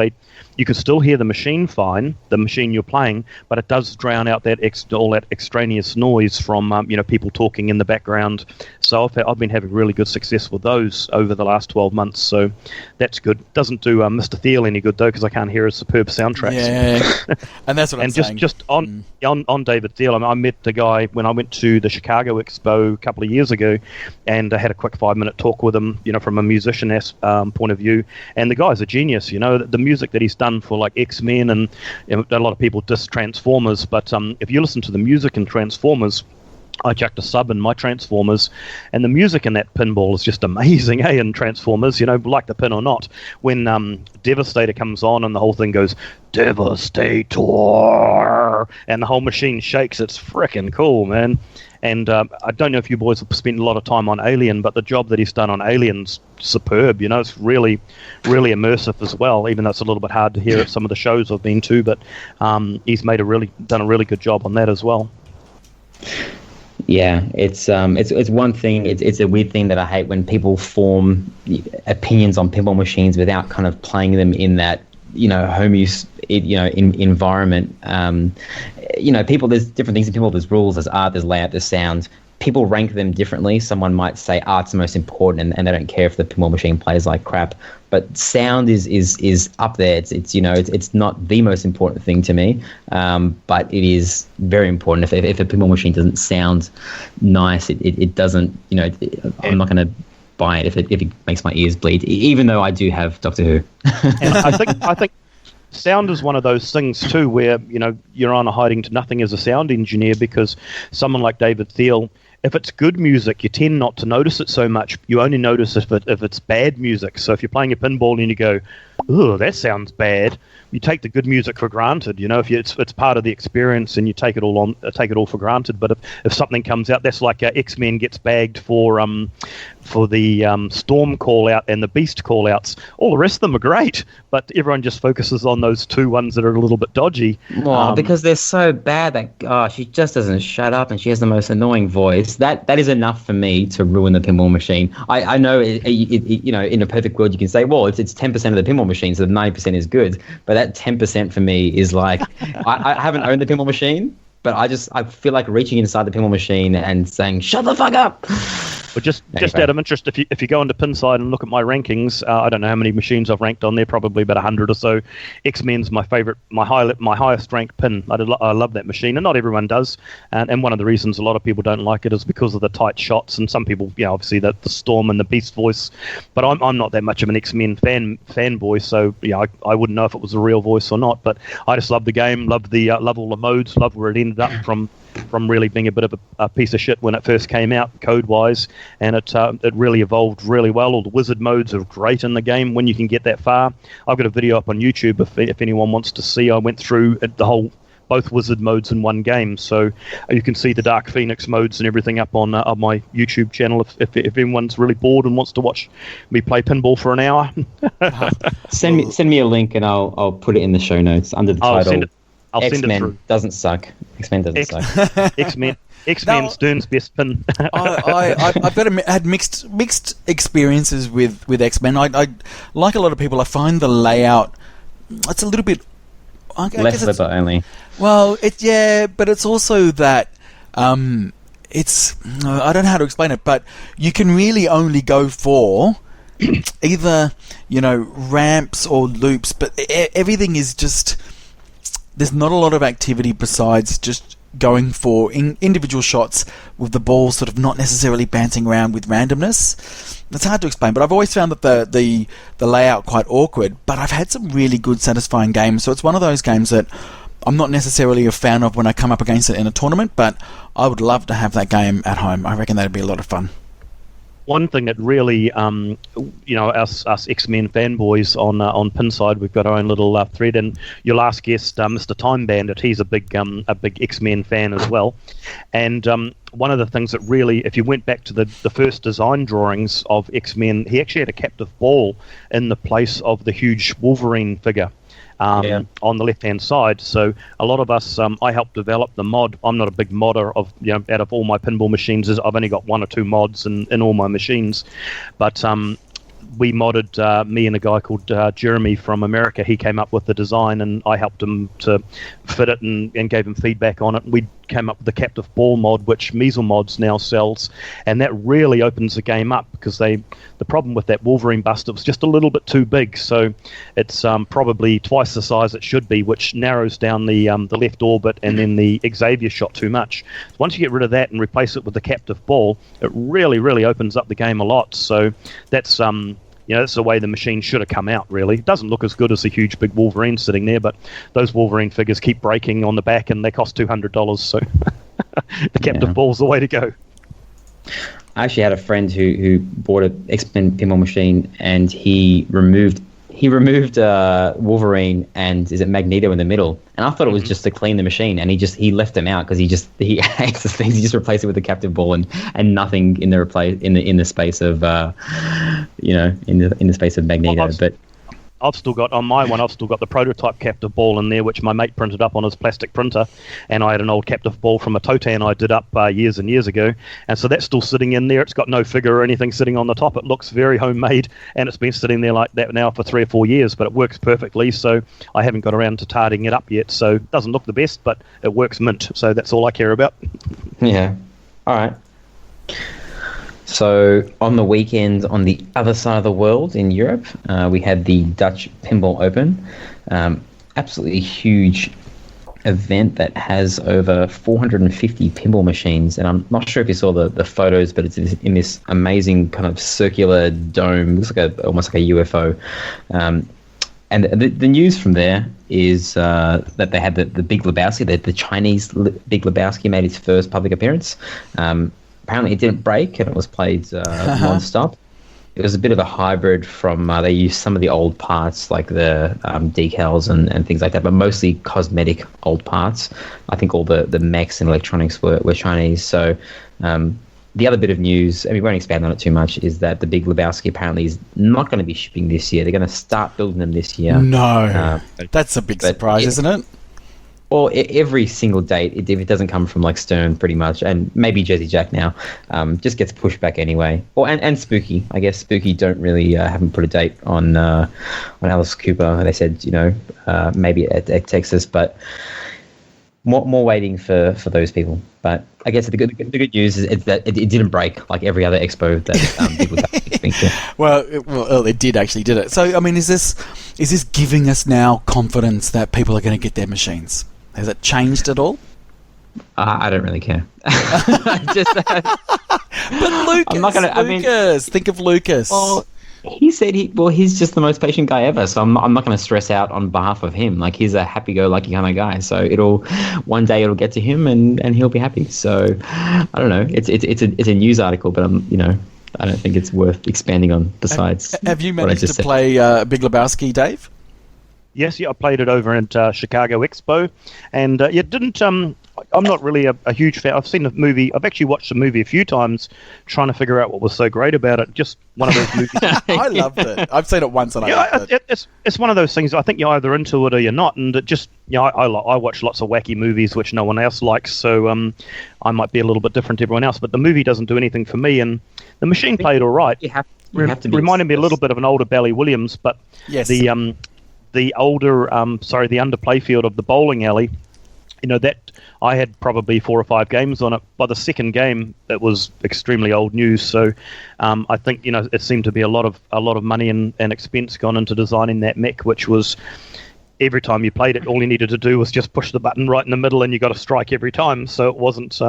[SPEAKER 4] you can still hear the machine fine, the machine you're playing, but it does drown out all that extraneous noise from people talking in the background. So I've been having really good success with those over the last 12 months. So that's good. Doesn't do Mr. Thiel any good though because I can't hear his superb soundtracks.
[SPEAKER 2] Yeah, and that's what I'm saying.
[SPEAKER 4] And just on David Thiel, I met the guy when I went to the Chicago Expo a couple of years ago, and I had a quick 5-minute talk with him, from a musician point of view. And the guy's a genius. The music that he's done for like X-Men and a lot of people diss Transformers, but if you listen to the music in Transformers, I chucked a sub in my Transformers, and the music in that pinball is just amazing, in Transformers, like the pin or not. When Devastator comes on and the whole thing goes, Devastator, and the whole machine shakes, it's freaking cool, man. And I don't know if you boys have spent a lot of time on Alien, but the job that he's done on Alien's superb. It's really, really immersive as well, even though it's a little bit hard to hear at some of the shows I've been to, but he's done a really good job on that as well.
[SPEAKER 3] Yeah, it's one thing. It's a weird thing that I hate when people form opinions on pinball machines without kind of playing them in that home use environment. People, there's different things in pinball. There's rules, there's art, there's layout, there's sound. People rank them differently. Someone might say art's the most important, and they don't care if the pinball machine plays like crap. But sound is up there. It's not the most important thing to me, but it is very important. If a pinball machine doesn't sound nice, it doesn't. I'm not going to buy it if it makes my ears bleed. Even though I do have Doctor Who.
[SPEAKER 4] And I think sound is one of those things too, where you're on a hiding to nothing as a sound engineer, because someone like David Thiel, if it's good music, you tend not to notice it so much. You only notice if it's bad music. So if you're playing a pinball and you go, "Oh, that sounds bad," you take the good music for granted. If it's part of the experience and you take it all for granted. But if something comes out, that's like X-Men gets bagged for the Storm call out and the Beast call outs. All the rest of them are great, but everyone just focuses on those two ones that are a little bit dodgy.
[SPEAKER 3] Well, because they're so bad that she just doesn't shut up and she has the most annoying voice. That is enough for me to ruin the pinball machine. I know in a perfect world you can say, well, it's 10% of the pinball machine, so the 90% is good. But that 10% for me is like, I haven't owned the pinball machine, but I feel like reaching inside the pinball machine and saying, "Shut the fuck up."
[SPEAKER 4] But just out of interest, if you go into Pinside and look at my rankings, I don't know how many machines I've ranked on there, probably about 100 or so. X-Men's my favorite, my highest ranked pin. I love that machine, and not everyone does. And one of the reasons a lot of people don't like it is because of the tight shots, and some people, obviously the Storm and the Beast voice. But I'm not that much of an X-Men fanboy, so I wouldn't know if it was a real voice or not. But I just love the game, love all the modes, love where it ended up from really being a bit of a piece of shit when it first came out, code-wise, and it really evolved really well. All the wizard modes are great in the game when you can get that far. I've got a video up on YouTube if anyone wants to see. I went through both wizard modes in one game, so you can see the Dark Phoenix modes and everything up on my YouTube channel if anyone's really bored and wants to watch me play pinball for an hour.
[SPEAKER 3] Send me a link and I'll put it in the show notes under the title.
[SPEAKER 4] I'll send it
[SPEAKER 3] X-Men
[SPEAKER 4] through.
[SPEAKER 3] doesn't suck. X-Men doesn't suck.
[SPEAKER 4] X-Men, Stern's best pin.
[SPEAKER 2] I've had mixed experiences with X-Men. I like a lot of people. I find the layout, it's a little bit
[SPEAKER 3] left flipper only.
[SPEAKER 2] Well, but it's also that it's I don't know how to explain it, but you can really only go for either ramps or loops, but everything is just. There's not a lot of activity besides just going for individual shots with the ball sort of not necessarily bouncing around with randomness. It's hard to explain, but I've always found that the layout quite awkward, but I've had some really good satisfying games, so it's one of those games that I'm not necessarily a fan of when I come up against it in a tournament, but I would love to have that game at home. I reckon that'd be a lot of fun.
[SPEAKER 4] One thing that really, us X-Men fanboys on Pinside, we've got our own little thread, and your last guest, Mr. Time Bandit, he's a big X-Men fan as well. And one of the things that really, if you went back to the first design drawings of X-Men, he actually had a captive ball in the place of the huge Wolverine figure. On the left-hand side. So a lot of us, I helped develop the mod. I'm not a big modder of, out of all my pinball machines, I've only got one or two mods in all my machines. But we modded, me and a guy called Jeremy from America. He came up with the design, and I helped him to fit it and gave him feedback on it. We came up with the captive ball mod, which Measle Mods now sells, and that really opens the game up, because the problem with that Wolverine bust, it was just a little bit too big, so it's probably twice the size it should be, which narrows down the left orbit and then the Xavier shot too much. Once you get rid of that and replace it with the captive ball, it really, really opens up the game a lot. So that's that's the way the machine should have come out, really. It doesn't look as good as a huge big Wolverine sitting there, but those Wolverine figures keep breaking on the back, and they cost $200, so... The captive ball's the way to go.
[SPEAKER 3] I actually had a friend who bought an X-Men pinball machine, and he removed Wolverine and is it Magneto in the middle, and I thought it was just to clean the machine, and he left them out because he hates the things. He just replaced it with the captive ball and nothing in the space of in the space of Magneto. But
[SPEAKER 4] I've still got the prototype captive ball in there, which my mate printed up on his plastic printer, and I had an old captive ball from a Totan I did up years and years ago, and so that's still sitting in there. It's got no figure or anything sitting on the top. It looks very homemade, and it's been sitting there like that now for 3 or 4 years, but it works perfectly, so I haven't got around to tidying it up yet, so it doesn't look the best, but it works mint, so that's all I care about.
[SPEAKER 3] Yeah. All right. So on the weekend, on the other side of the world in Europe, we had the Dutch Pinball Open. Absolutely huge event that has over 450 pinball machines. And I'm not sure if you saw the photos, but it's in this amazing kind of circular dome. It looks like almost like a UFO. And the news from there is that they had the Big Lebowski, the Chinese Big Lebowski made its first public appearance. Apparently it didn't break, and it was played non-stop. It was a bit of a hybrid from, they used some of the old parts, like the decals and things like that, but mostly cosmetic old parts. I think all the mechs and electronics were Chinese. So the other bit of news, and we won't expand on it too much, is that the Big Lebowski apparently is not going to be shipping this year. They're going to start building them this year.
[SPEAKER 2] No. That's a big surprise, isn't it?
[SPEAKER 3] Well, every single date, if it doesn't come from like Stern pretty much, and maybe Jersey Jack now, just gets pushed back anyway. Or and Spooky. I guess Spooky haven't put a date on Alice Cooper. They said, maybe at Texas, but more waiting for those people. But I guess the good news is that it didn't break like every other expo that people have been to.
[SPEAKER 2] Well, it did actually, did it? So, I mean, is this giving us now confidence that people are going to get their machines? Has it changed at all?
[SPEAKER 3] I don't really care.
[SPEAKER 2] But Lucas, I'm not gonna, think of Lucas.
[SPEAKER 3] Well, he said he's just the most patient guy ever, so I'm not going to stress out on behalf of him. Like, he's a happy-go-lucky kind of guy, so one day it'll get to him and he'll be happy. So I don't know. It's a news article, but I don't think it's worth expanding on. Besides,
[SPEAKER 2] have you managed to play Big Lebowski, Dave?
[SPEAKER 4] Yes, I played it over at Chicago Expo, and didn't. I'm not really a huge fan. I've seen the movie. I've actually watched the movie a few times, trying to figure out what was so great about it. Just one of those movies.
[SPEAKER 2] I loved it. I've seen it once, and I loved it.
[SPEAKER 4] It's one of those things. I think you're either into it or you're not, and it just I watch lots of wacky movies which no one else likes, so I might be a little bit different to everyone else. But the movie doesn't do anything for me, and the machine played all right. You have to reminded me a little bit of an older Bally Williams, but
[SPEAKER 2] yes.
[SPEAKER 4] The older, the underplay field of the bowling alley, that I had probably 4 or 5 games on it. By the second game, it was extremely old news. So I think, it seemed to be a lot of money and expense gone into designing that mech, which was every time you played it, all you needed to do was just push the button right in the middle and you got a strike every time. So it wasn't,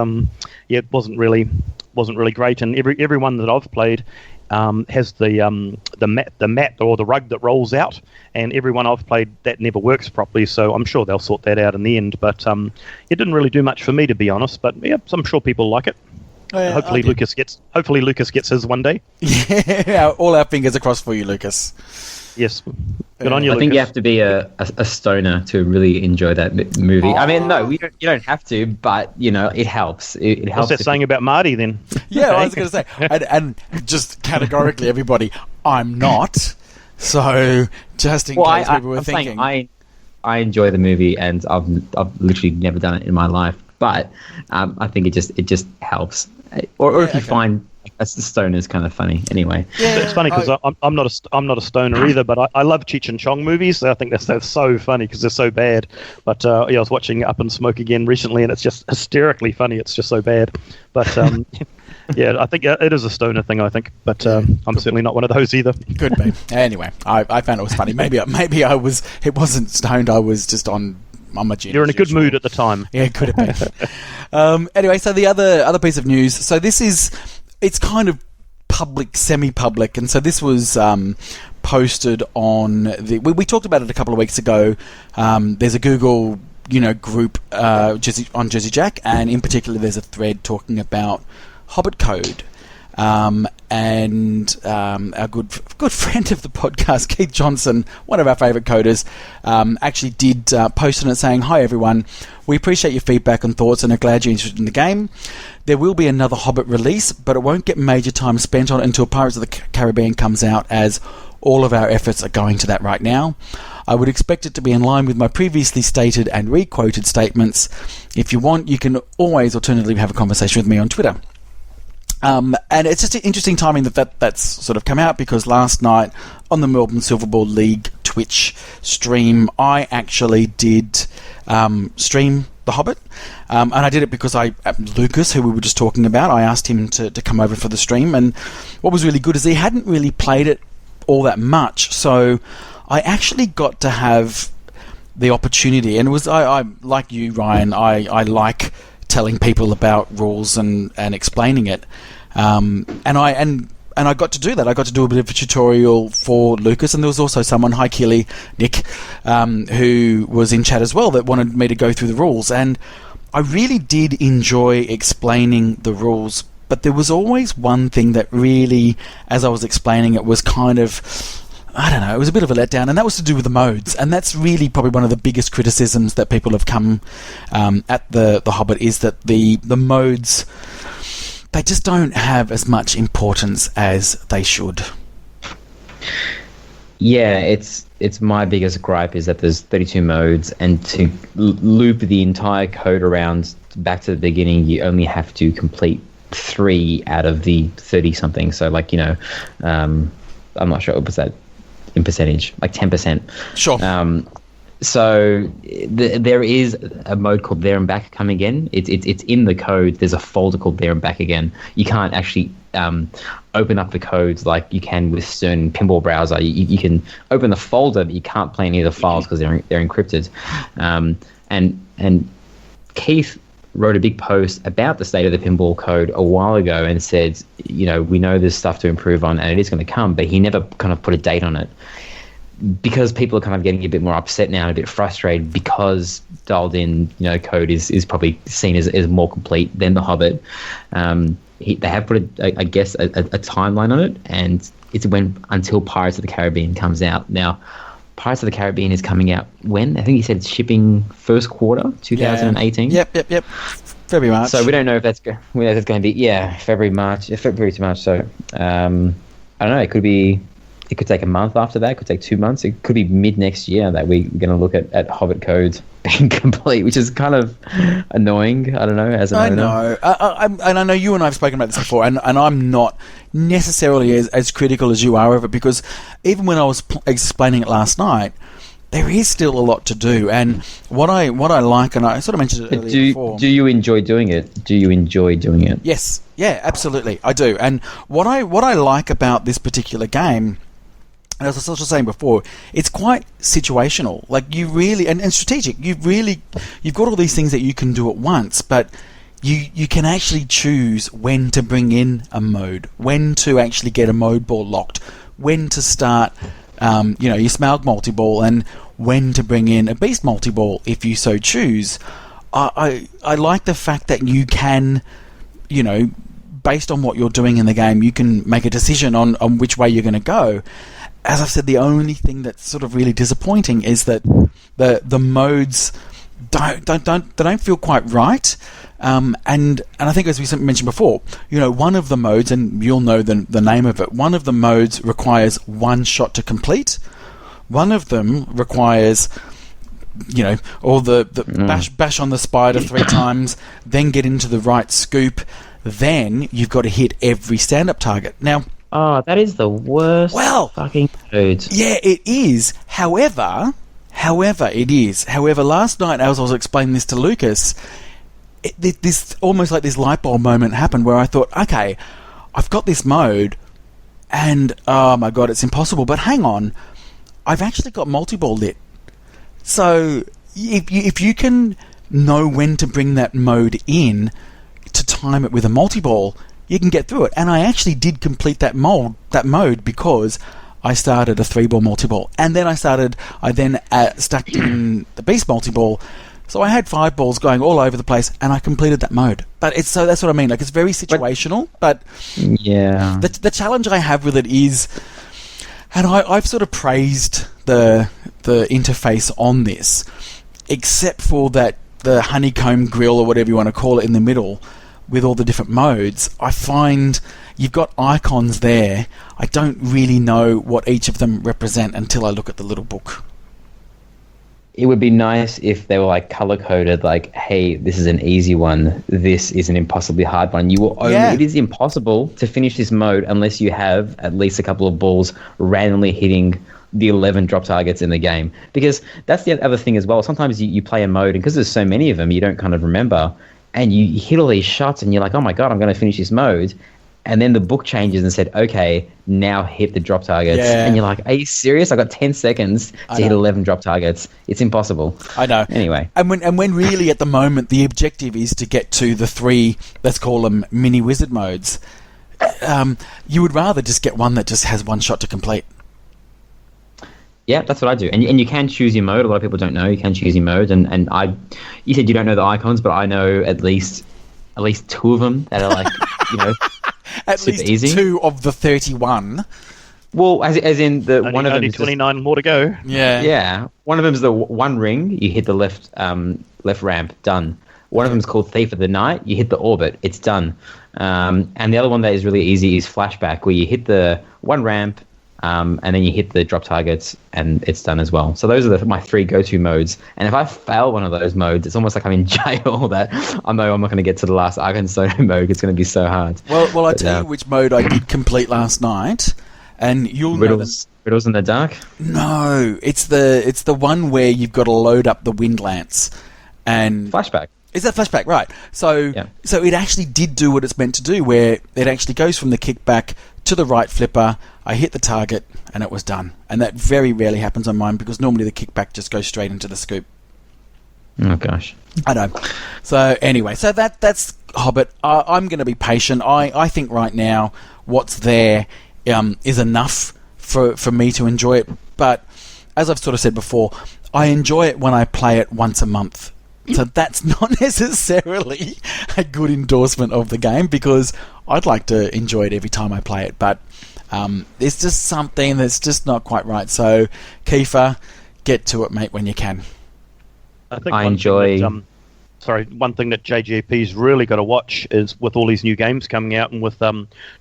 [SPEAKER 4] it wasn't really great. And every one that I've played, has the mat or the rug that rolls out, and everyone I've played that never works properly, so I'm sure they'll sort that out in the end, but it didn't really do much for me, to be honest, but yeah, I'm sure people like it. Hopefully Lucas gets his one day.
[SPEAKER 2] Yeah, all our fingers acrossed for you, Lucas.
[SPEAKER 4] Yes. Good on you, Lucas.
[SPEAKER 3] I think you have to be a stoner to really enjoy that movie. I mean, no, you don't have to, but it helps. It helps.
[SPEAKER 4] What's that saying about Marty then?
[SPEAKER 2] Yeah, I was going to say, and just categorically, everybody, I'm not. So just in case people were thinking,
[SPEAKER 3] I enjoy the movie, and I've literally never done it in my life, but I think it just helps. Or if you find the stoner's kind of funny. Anyway,
[SPEAKER 4] yeah, it's funny because I'm not a stoner either, but I love Cheech and Chong movies. I think that's so funny because they're so bad. But I was watching Up in Smoke again recently, and it's just hysterically funny. It's just so bad. But yeah, I think it is a stoner thing. I think, but I'm certainly not one of those either.
[SPEAKER 2] Could be. Anyway, I found it was funny. Maybe I was. It wasn't stoned. I was just on.
[SPEAKER 4] You're in a good mood at the time.
[SPEAKER 2] Yeah, could have been. Anyway, so the other piece of news. So it's kind of public, semi-public, and so this was posted on we talked about it a couple of weeks ago. There's a Google group on Jersey Jack, and in particular, there's a thread talking about Hobbit code. And our good friend of the podcast, Keith Johnson, one of our favourite coders, actually did post on it saying, "Hi everyone, we appreciate your feedback and thoughts and are glad you're interested in the game. There will be another Hobbit release, but it won't get major time spent on it until Pirates of the Caribbean comes out, as all of our efforts are going to that right now. I would expect it to be in line with my previously stated and re-quoted statements. If you want, you can always alternatively have a conversation with me on Twitter." And it's just an interesting timing that's sort of come out, because last night on the Melbourne Silverball League Twitch stream, I actually did stream The Hobbit, and I did it because Lucas, who we were just talking about, I asked him to come over for the stream, and what was really good is he hadn't really played it all that much, so I actually got to have the opportunity, and it was I like you, Ryan, I like telling people about rules and explaining it, and I got to do that. I got to do a bit of a tutorial for Lucas, and there was also someone, hi Keely, Nick, who was in chat as well, that wanted me to go through the rules, and I really did enjoy explaining the rules, but there was always one thing that really, as I was explaining it, was kind of, I don't know, it was a bit of a letdown, and that was to do with the modes, and that's really probably one of the biggest criticisms that people have come at the Hobbit, is that the modes, they just don't have as much importance as they should.
[SPEAKER 3] Yeah, it's my biggest gripe is that there's 32 modes, and to loop the entire code around back to the beginning, you only have to complete 3 out of the 30-something, so I'm not sure, what was that in percentage, like 10%.
[SPEAKER 2] Sure.
[SPEAKER 3] So there is a mode called There and Back coming in. It's in the code. There's a folder called There and Back again. You can't actually open up the codes like you can with certain pinball browser. You can open the folder, but you can't play any of the files because they're encrypted. And Keith wrote a big post about the state of the pinball code a while ago and said, we know there's stuff to improve on and it is going to come, but he never kind of put a date on it, because people are kind of getting a bit more upset now and a bit frustrated, because dialed in code is probably seen as more complete than The Hobbit. They have put a timeline on it, and it's until Pirates of the Caribbean comes out. Now Pirates of the Caribbean is coming out when? I think he said it's shipping first quarter 2018.
[SPEAKER 2] Yep. February, March.
[SPEAKER 3] So we don't know if that's going to be February to March. So I don't know. It could take a month after that. It could take 2 months. It could be mid next year that we're going to look at Hobbit codes being complete, which is kind of annoying. I don't know. As an owner.
[SPEAKER 2] Know. And I know you and I have spoken about this before, and I'm not necessarily as critical as you are of it, because even when I was explaining it last night, there is still a lot to do. And what I like, and I sort of mentioned it earlier before.
[SPEAKER 3] Do you enjoy doing it?
[SPEAKER 2] Yes. Yeah, absolutely. I do. And what I like about this particular game, and as I was saying before, it's quite situational. Like, you really, and strategic. You've got all these things that you can do at once, but you can actually choose when to bring in a mode, when to actually get a mode ball locked, when to start, your Smaug multi-ball, and when to bring in a Beast multi-ball if you so choose. I like the fact that you can, based on what you're doing in the game, you can make a decision on which way you're going to go. As I've said, the only thing that's sort of really disappointing is that the modes don't feel quite right. And I think, as we mentioned before, one of the modes, and you'll know the name of it, one of the modes requires one shot to complete. One of them requires, all the bash on the spider 3 times, then get into the right scoop, then you've got to hit every stand-up target. Now,
[SPEAKER 3] oh, that is the worst fucking code.
[SPEAKER 2] Yeah, it is. However, last night, as I was explaining this to Lucas, this almost like this light bulb moment happened where I thought, okay, I've got this mode, and oh my god, it's impossible. But hang on, I've actually got multi-ball lit. So if you can know when to bring that mode in to time it with a multi-ball, you can get through it. And I actually did complete that mode because I started a 3-ball multi-ball, and then I stuck in the Beast multi-ball So I had 5 balls going all over the place, and I completed that mode. But that's what I mean. Like, it's very situational. But
[SPEAKER 3] yeah,
[SPEAKER 2] the challenge I have with it is, and I've sort of praised the interface on this, except for that the honeycomb grill or whatever you want to call it in the middle with all the different modes. I find you've got icons there. I don't really know what each of them represent until I look at the little book.
[SPEAKER 3] it would be nice if they were like color coded, like, hey, this is an easy one, this is an impossibly hard one. You will only, it is impossible to finish this mode unless you have at least a couple of balls randomly hitting the 11 drop targets in the game. Because that's the other thing as well. Sometimes you play a mode, and because there's so many of them, you don't kind of remember, and you hit all these shots, and you're like, oh my god, I'm going to finish this mode. And then the book changes and said, okay, now hit the drop targets. Yeah. And you're like, are you serious? I got 10 seconds to hit 11 drop targets. It's impossible.
[SPEAKER 2] I know.
[SPEAKER 3] Anyway.
[SPEAKER 2] And when really at the moment the objective is to get to the 3, let's call them mini wizard modes, you would rather just get one that just has one shot to complete.
[SPEAKER 3] Yeah, that's what I do. And you can choose your mode. A lot of people don't know. You can choose your mode. And you said you don't know the icons, but I know at least 2 of them that are like,
[SPEAKER 2] At
[SPEAKER 3] super
[SPEAKER 2] least
[SPEAKER 3] easy.
[SPEAKER 2] 2 of the 31.
[SPEAKER 3] Well, as in the
[SPEAKER 4] Only,
[SPEAKER 3] one of them
[SPEAKER 4] only
[SPEAKER 3] is
[SPEAKER 4] 29 more to go.
[SPEAKER 2] Yeah.
[SPEAKER 3] Yeah, one of them is the one ring. You hit the left ramp, done. One of them is called Thief of the Night. You hit the orbit, it's done. And the other one that is really easy is Flashback, where you hit the one ramp, and then you hit the drop targets, and it's done as well. So those are my 3 go-to modes. And if I fail one of those modes, it's almost like I'm in jail. That I know I'm not going to get to the last Arkansas mode. It's going to be so hard.
[SPEAKER 2] Well, I tell you which mode I did complete last night, and you'll know
[SPEAKER 3] Riddles in the Dark.
[SPEAKER 2] No, it's the one where you've got to load up the wind lance and
[SPEAKER 3] Flashback.
[SPEAKER 2] Is that Flashback? Right. So it actually did do what it's meant to do, where it actually goes from the kickback to the right flipper. I hit the target, and it was done. And that very rarely happens on mine, because normally the kickback just goes straight into the scoop.
[SPEAKER 3] Oh, gosh.
[SPEAKER 2] I know. So anyway, so that's Hobbit. I'm going to be patient. I think right now what's there is enough for me to enjoy it. But as I've sort of said before, I enjoy it when I play it once a month. So that's not necessarily a good endorsement of the game, because I'd like to enjoy it every time I play it. But it's just something that's just not quite right. So, Kiefer, get to it, mate, when you can.
[SPEAKER 4] I think one thing that JGP's really got to watch is, with all these new games coming out and with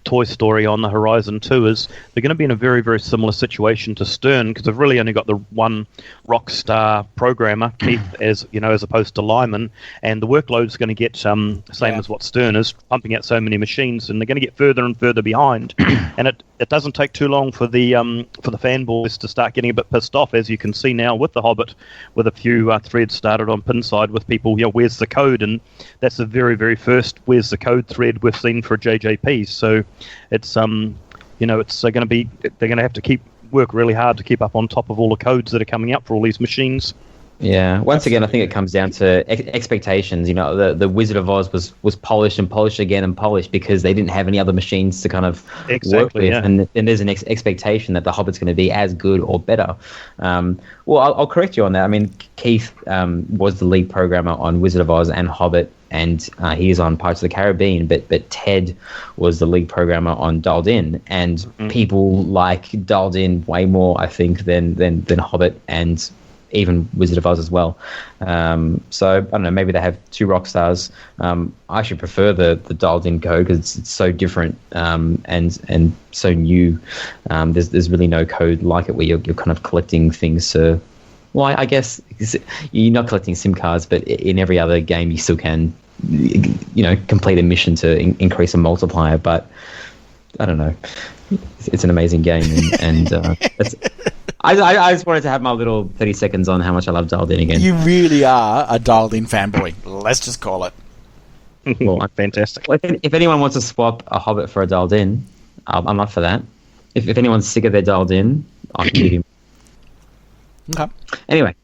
[SPEAKER 4] Toy Story on the horizon too, is they're going to be in a very, very similar situation to Stern, because they've really only got the one rock star programmer, Keith, as opposed to Lyman, and the workload's going to get same as what Stern is, pumping out so many machines, and they're going to get further and further behind. And it doesn't take too long for the fanboys to start getting a bit pissed off, as you can see now with the Hobbit, with a few threads started on Pinside with people, where's the code? And that's the very, very first where's the code thread we've seen for JJP. So it's it's going to be, they're going to have to work really hard to keep up on top of all the codes that are coming up for all these machines.
[SPEAKER 3] Yeah. Once again, I think it comes down to expectations. The Wizard of Oz was polished and polished again and polished because they didn't have any other machines to kind of work with. Yeah. And there's an expectation that the Hobbit's going to be as good or better. Well, I'll correct you on that. I mean, Keith was the lead programmer on Wizard of Oz and Hobbit, and he is on Pirates of the Caribbean, but Ted was the lead programmer on Dialed In, and people like Dialed In way more, I think, than Hobbit and even Wizard of Oz as well. So I don't know, maybe they have 2 rock stars. I should prefer the Dialed In code, because it's so different and so new. There's really no code like it where you're kind of collecting things to, well, I guess you're not collecting SIM cards, but in every other game you still can complete a mission to increase a multiplier. But I don't know, it's an amazing game, and that's I just wanted to have my little 30 seconds on how much I love Dialed In again.
[SPEAKER 2] You really are a Dialed In fanboy. Let's just call it.
[SPEAKER 3] Well,
[SPEAKER 4] fantastic.
[SPEAKER 3] Well, if anyone wants to swap a Hobbit for a Dialed In, I'm up for that. If anyone's sick of their Dialed In, I can give him.
[SPEAKER 2] Okay.
[SPEAKER 3] Anyway.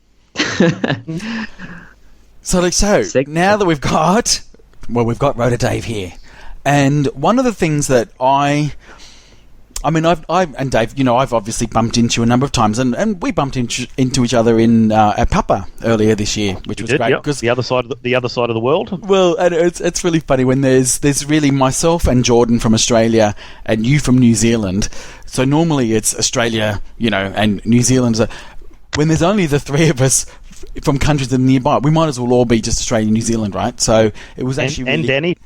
[SPEAKER 2] So now that we've got RotorDave here, and one of the things that I I mean, I've and Dave, I've obviously bumped into you a number of times, and we bumped into each other in at Papa earlier this year, which was great
[SPEAKER 4] because the other side of the world.
[SPEAKER 2] Well, and it's really funny when there's really myself and Jordan from Australia and you from New Zealand. So normally it's Australia, and New Zealand. When there's only the three of us from countries that are nearby, we might as well all be just Australia and New Zealand, right? So it was actually
[SPEAKER 4] Danny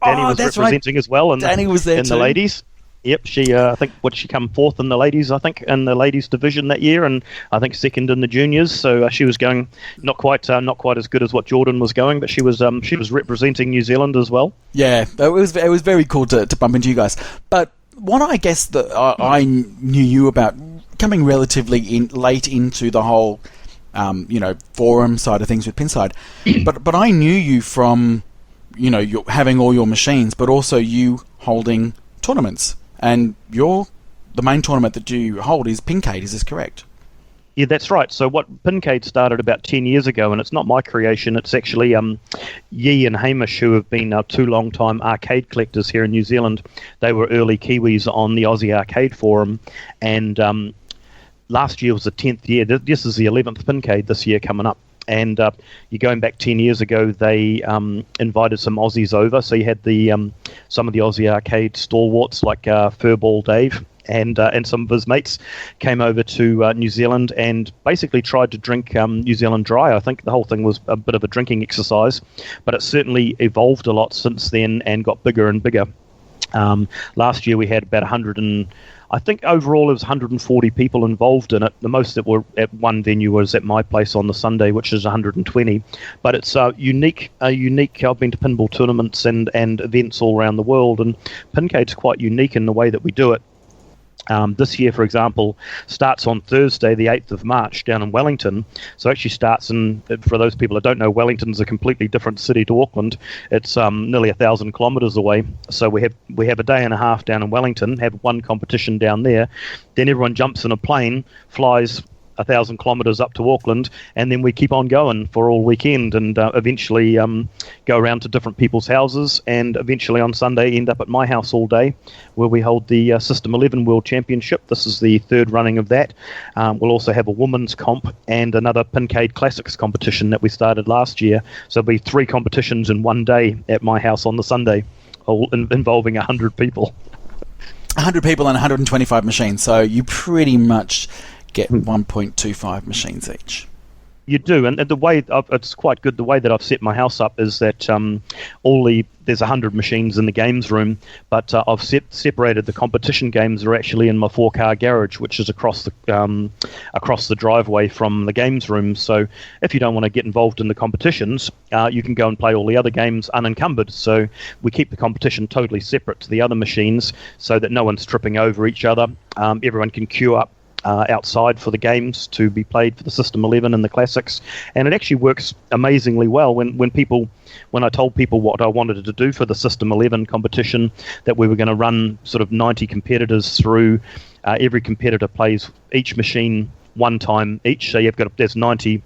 [SPEAKER 4] was representing as well, and
[SPEAKER 2] Danny was there
[SPEAKER 4] in
[SPEAKER 2] too.
[SPEAKER 4] The ladies. Yep, she I think she come fourth in the ladies. I think in the ladies division that year, and I think second in the juniors. So she was going not quite as good as what Jordan was going, but she was representing New Zealand as well.
[SPEAKER 2] Yeah, it was very cool to bump into you guys. But what I guess that I knew you about coming relatively late into the whole forum side of things with Pinside, but I knew you from you having all your machines, but also you holding tournaments. And the main tournament that you hold is Pincade, is this correct?
[SPEAKER 4] Yeah, that's right. So what Pincade started about 10 years ago, and it's not my creation, it's actually Yi and Hamish, who have been two long-time arcade collectors here in New Zealand. They were early Kiwis on the Aussie Arcade Forum, and last year was the 10th year. This is the 11th Pincade this year coming up. And you're going back 10 years ago, they invited some Aussies over. So you had some of the Aussie arcade stalwarts like Furball Dave and some of his mates came over to New Zealand and basically tried to drink New Zealand dry. I think the whole thing was a bit of a drinking exercise, but it certainly evolved a lot since then and got bigger and bigger. Last year we had about 100 and I think overall it was 140 people involved in it. The most that were at one venue was at my place on the Sunday, which is 120. But it's unique. I've been to pinball tournaments and events all around the world, and Pincade's quite unique in the way that we do it. This year, for example, starts on Thursday, the 8th of March, down in Wellington. So it actually starts in, for those people that don't know, Wellington's a completely different city to Auckland. It's nearly 1,000 kilometres away. So we have a day and a half down in Wellington, have one competition down there. Then everyone jumps in a plane, flies 1,000 kilometres up to Auckland, and then we keep on going for all weekend and eventually go around to different people's houses, and eventually on Sunday end up at my house all day where we hold the System 11 World Championship. This is the third running of that. We'll also have a women's comp and another Pincade Classics competition that we started last year. So there'll be 3 competitions in one day at my house on the Sunday, all involving 100 people.
[SPEAKER 2] 100 people and 125 machines, so you pretty much get 1.25 machines each.
[SPEAKER 4] You do, and the way it's quite good. The way that I've set my house up is that there's 100 machines in the games room, but I've separated the competition games are actually in my 4-car garage, which is across the driveway from the games room. So if you don't want to get involved in the competitions, you can go and play all the other games unencumbered. So we keep the competition totally separate to the other machines, so that no one's tripping over each other. Everyone can queue up outside for the games to be played for the System 11 and the Classics, and it actually works amazingly well. When I told people what I wanted to do for the System 11 competition, that we were going to run sort of 90 competitors through, every competitor plays each machine one time each, so there's 90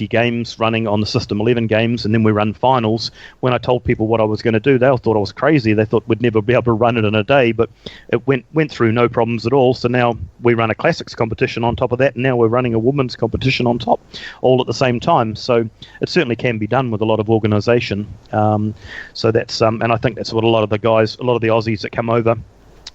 [SPEAKER 4] games running on the System 11 games, and then we run finals. When I told people what I was going to do, they all thought I was crazy. They thought we'd never be able to run it in a day, but it went through no problems at all. So now we run a Classics competition on top of that, and now we're running a women's competition on top, all at the same time. So it certainly can be done with a lot of organisation. So that's and I think that's what a lot of the Aussies that come over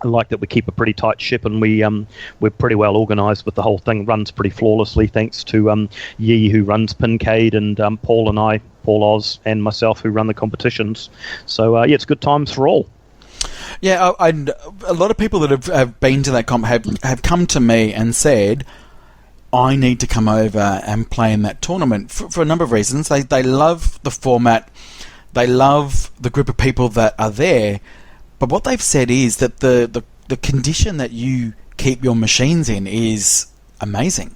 [SPEAKER 4] like, that we keep a pretty tight ship, and we're pretty well organised with the whole thing. Runs pretty flawlessly thanks to Yi, who runs Pincade, and Paul and I, Paul Oz and myself, who run the competitions. So it's good times for all.
[SPEAKER 2] Yeah, a lot of people that have been to that comp have come to me and said, I need to come over and play in that tournament for a number of reasons. They love the format, they love the group of people that are there. But what they've said is that the condition that you keep your machines in is amazing.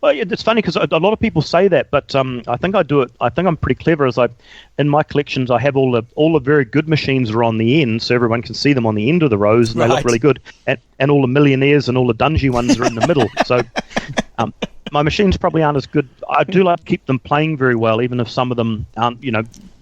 [SPEAKER 4] Well, it's funny because a lot of people say that, but I think I do it. I think I'm pretty clever. In my collections, I have all the very good machines are on the end, so everyone can see them on the end of the rows, and they look really good. And all the Millionaires and all the dungy ones are in the middle. So my machines probably aren't as good. I do like to keep them playing very well, even if some of them aren't,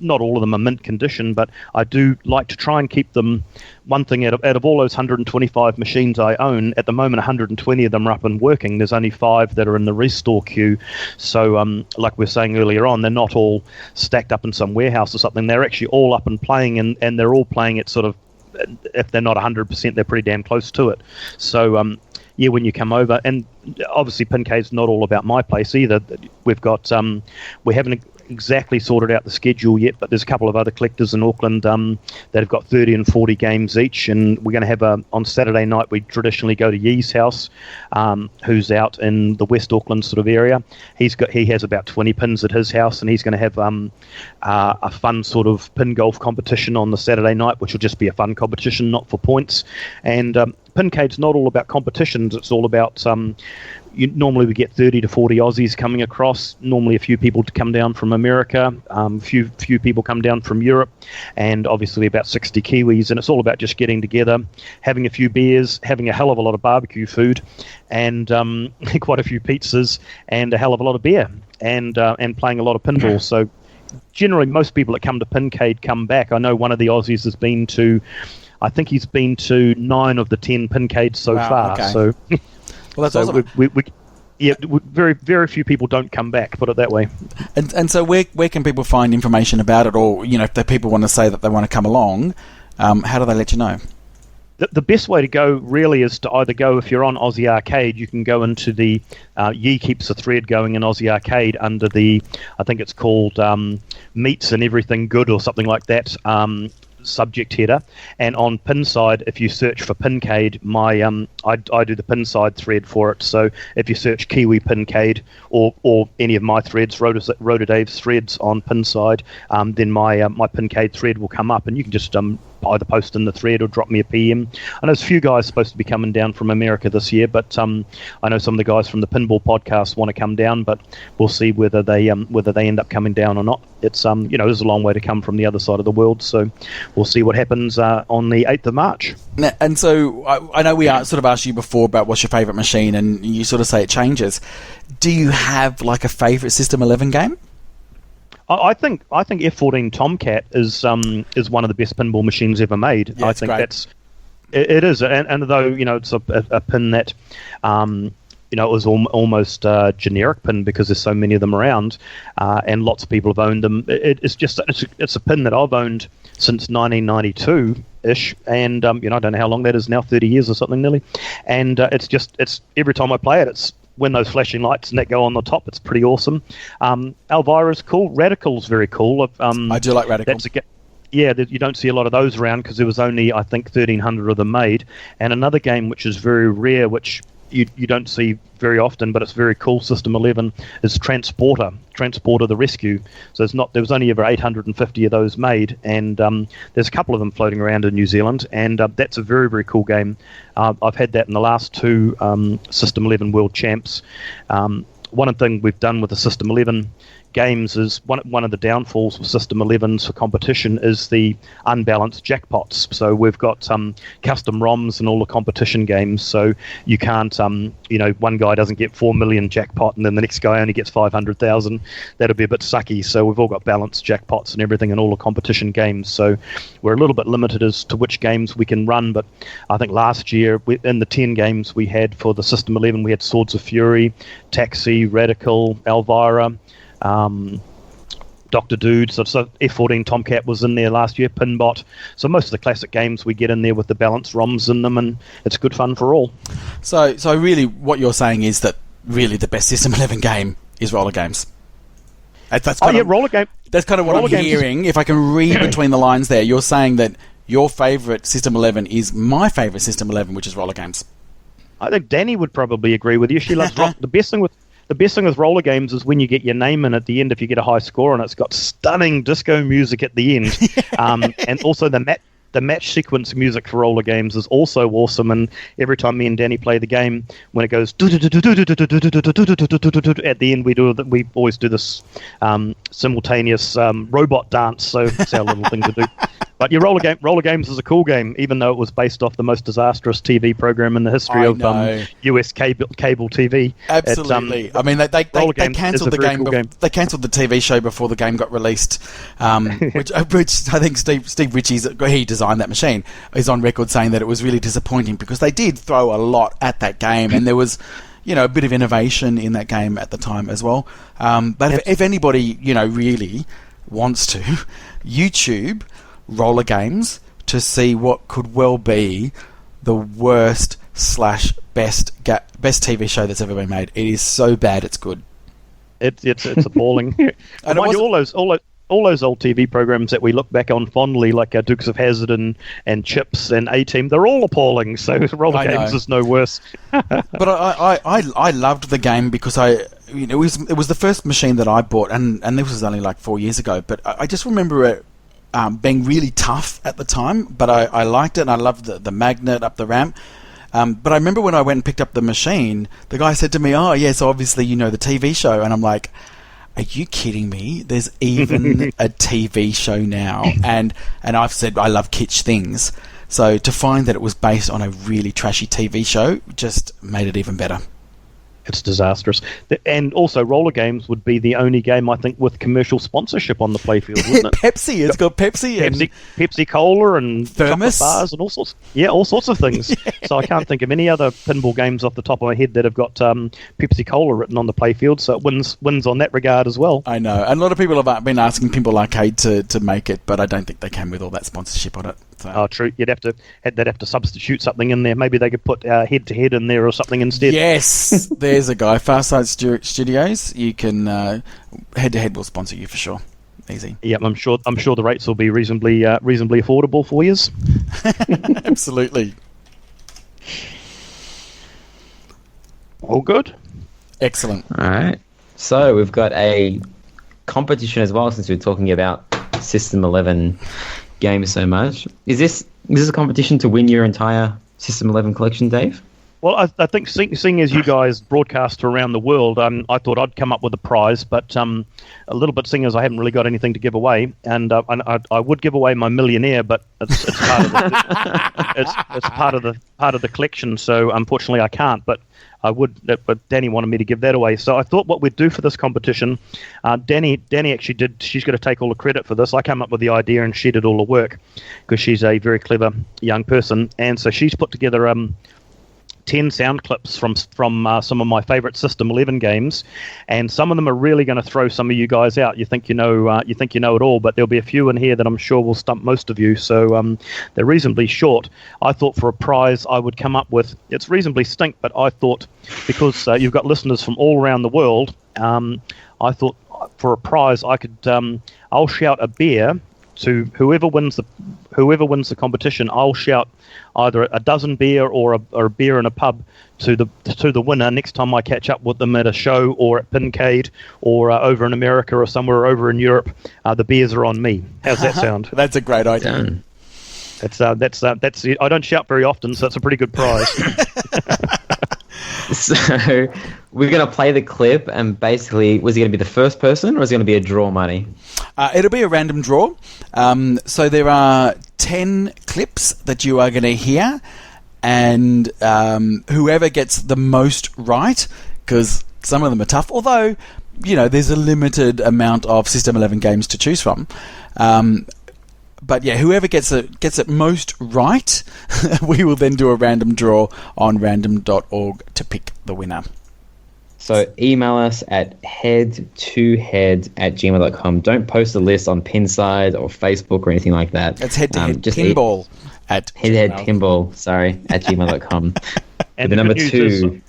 [SPEAKER 4] not all of them are mint condition, but I do like to try and keep them. One thing, out of all those 125 machines I own, at the moment 120 of them are up and working. There's only 5 that are in the restore queue. So, like we were saying earlier on, they're not all stacked up in some warehouse or something. They're actually all up and playing, and they're all playing at sort of, if they're not 100%, they're pretty damn close to it. So, yeah, when you come over, and obviously Pincade's not all about my place either. We've got, we haven't exactly sorted out the schedule yet, but there's a couple of other collectors in Auckland that have got 30 and 40 games each, and we're going to have on Saturday night we traditionally go to Yee's house, who's out in the West Auckland sort of area. He has about 20 pins at his house, and he's going to have a fun sort of pin golf competition on the Saturday night, which will just be a fun competition, not for points. And Pincade's not all about competitions, it's all about normally we get 30 to 40 Aussies coming across, normally a few people to come down from America, few people come down from Europe, and obviously about 60 Kiwis, and it's all about just getting together, having a few beers, having a hell of a lot of barbecue food, and quite a few pizzas, and a hell of a lot of beer, and playing a lot of pinball. So generally most people that come to Pincade come back. I know one of the Aussies has been to, I think he's been to 9 of the 10 Pincades so far. Okay. So,
[SPEAKER 2] well, that's awesome.
[SPEAKER 4] Very, very few people don't come back, put it that way.
[SPEAKER 2] And so where can people find information about it, or if the people want to say that they want to come along, how do they let you know?
[SPEAKER 4] The best way to go really is to either go, if you're on Aussie Arcade, you can go into the Yee keeps a thread going in Aussie Arcade under the, I think it's called Meats and Everything Good or something like that, subject header, and on Pinside, if you search for Pincade, I do the Pinside thread for it. So if you search Kiwi Pincade or any of my threads, RotorDave's threads on Pinside, then my Pincade thread will come up, and you can just either post in the thread or drop me a PM. I know there's a few guys supposed to be coming down from America this year, but I know some of the guys from the Pinball podcast want to come down, but we'll see whether they end up coming down or not. It's there's a long way to come from the other side of the world, so we'll see what happens on the 8th of March.
[SPEAKER 2] And so I know we sort of asked you before about what's your favourite machine, and you sort of say it changes. Do you have like a favourite System 11 game?
[SPEAKER 4] I think F14 Tomcat is one of the best pinball machines ever made.
[SPEAKER 2] Yeah,
[SPEAKER 4] I think
[SPEAKER 2] great.
[SPEAKER 4] it is, and though it's a pin that it was almost a generic pin because there's so many of them around, and lots of people have owned them. It's a pin that I've owned since 1992-ish, and I don't know how long that is now, 30 years or something nearly, and it's every time I play it, it's when those flashing lights and that go on the top, it's pretty awesome. Elvira's cool. Radical's very cool.
[SPEAKER 2] I do like Radical.
[SPEAKER 4] You don't see a lot of those around because there was only, I think, 1,300 of them made. And another game which is very rare, which you don't see very often, but it's very cool, System 11, is Transporter the Rescue. So there was only ever 850 of those made, and there's a couple of them floating around in New Zealand, and that's a very, very cool game. I've had that in the last 2 System 11 World Champs. One thing we've done with the System 11 games is one of the downfalls of System 11s for competition is the unbalanced jackpots. So we've got custom ROMs in all the competition games, so you can't one guy doesn't get 4 million jackpot and then the next guy only gets 500,000. That'll be a bit sucky. So we've all got balanced jackpots and everything in all the competition games, so we're a little bit limited as to which games we can run. But I think last year in the 10 games we had for the System 11, we had Swords of Fury, Taxi, Radical, Elvira, Dr. Dude, so F14 Tomcat was in there last year, Pinbot. So most of the classic games we get in there with the balanced ROMs in them, and it's good fun for all.
[SPEAKER 2] So really what you're saying is that really the best System 11 game is roller games.
[SPEAKER 4] Roller game.
[SPEAKER 2] That's kind of what I'm hearing. If I can read between the lines there, you're saying that your favourite System 11 is my favourite System 11, which is roller games.
[SPEAKER 4] I think Danny would probably agree with you. She loves rock. The best thing with roller games is when you get your name in at the end, if you get a high score, and it's got stunning disco music at the end. And also the match sequence music for roller games is also awesome. And every time me and Danny play the game, when it goes at the end, we always do this simultaneous robot dance. So it's our little thing to do. But your roller games is a cool game, even though it was based off the most disastrous TV program in the history of US cable TV.
[SPEAKER 2] Absolutely. I mean, they cancelled the game. They cancelled the TV show before the game got released, which I think Steve Ritchie's, he designed that machine, is on record saying that it was really disappointing because they did throw a lot at that game, and there was, a bit of innovation in that game at the time as well. But if anybody, really wants to, YouTube roller games to see what could well be the worst / best TV show that's ever been made. It is so bad it's good.
[SPEAKER 4] It's appalling. And mind you, all those old TV programs that we look back on fondly, like Dukes of Hazzard and Chips and A-Team, they're all appalling. So roller games is no worse.
[SPEAKER 2] But I loved the game because it was the first machine that I bought, and this was only like 4 years ago. But I just remember it being really tough at the time. But I liked it, and I loved the magnet up the ramp. But I remember when I went and picked up the machine, the guy said to me, "Oh yes, obviously you know the TV show," and I'm like, are you kidding me? There's even a TV show now. And I've said I love kitsch things. So to find that it was based on a really trashy TV show just made it even better.
[SPEAKER 4] It's disastrous. And also, roller games would be the only game, I think, with commercial sponsorship on the playfield, wouldn't it?
[SPEAKER 2] Pepsi. It's got Pepsi.
[SPEAKER 4] Pepsi Cola and
[SPEAKER 2] Thermos
[SPEAKER 4] bars and all sorts. Yeah, all sorts of things. Yeah. So I can't think of any other pinball games off the top of my head that have got Pepsi Cola written on the playfield. So it wins on that regard as well.
[SPEAKER 2] I know. And a lot of people have been asking Pinball Arcade to make it, but I don't think they can with all that sponsorship on it. So.
[SPEAKER 4] Oh, true. They'd have to substitute something in there. Maybe they could put Head2Head in there or something instead.
[SPEAKER 2] Yes, there's a guy. Farside Studios. You can Head2Head will sponsor you for sure. Easy.
[SPEAKER 4] Yeah, I'm sure the rates will be reasonably affordable for you.
[SPEAKER 2] Absolutely.
[SPEAKER 4] All good.
[SPEAKER 2] Excellent.
[SPEAKER 3] All right. So we've got a competition as well, since we're talking about System 11 games so much. Is this a competition to win your entire System 11 collection, Dave?
[SPEAKER 4] Well, I think seeing as you guys broadcast around the world, I thought I'd come up with a prize, but a little bit seeing as I haven't really got anything to give away, and I would give away my Millionaire, but it's part of the collection, so unfortunately I can't. But I would. But Danny wanted me to give that away, so I thought what we'd do for this competition. Danny actually did. She's going to take all the credit for this. I came up with the idea, and she did all the work because she's a very clever young person, and so she's put together 10 sound clips from some of my favorite System 11 games, and some of them are really going to throw some of you guys out. You think you know it all, but there'll be a few in here that I'm sure will stump most of you. So they're reasonably short. I thought for a prize I would come up with, it's reasonably stink, but I thought because you've got listeners from all around the world, I thought for a prize I could I'll shout a beer to whoever wins the competition. I'll shout either a dozen beer or a beer in a pub to the winner next time I catch up with them at a show or at Pincade or over in America or somewhere over in Europe. The beers are on me. How's that sound?
[SPEAKER 2] That's a great idea.
[SPEAKER 3] Done.
[SPEAKER 4] That's I don't shout very often, so it's a pretty good prize.
[SPEAKER 3] So we're going to play the clip, and basically, was it going to be the first person, or is it going to be a draw money?
[SPEAKER 2] It'll be a random draw. So there are 10 clips that you are going to hear, and whoever gets the most right, because some of them are tough, although, there's a limited amount of System 11 games to choose from. But yeah, whoever gets it most right, we will then do a random draw on random.org to pick the winner.
[SPEAKER 3] So email us at head2head@gmail.com. Don't post a list on Pinside or Facebook or anything like that.
[SPEAKER 2] It's Head2Head Pinball at
[SPEAKER 3] Head2Head Pinball, at gmail.com.
[SPEAKER 4] And
[SPEAKER 3] the number
[SPEAKER 4] good news is,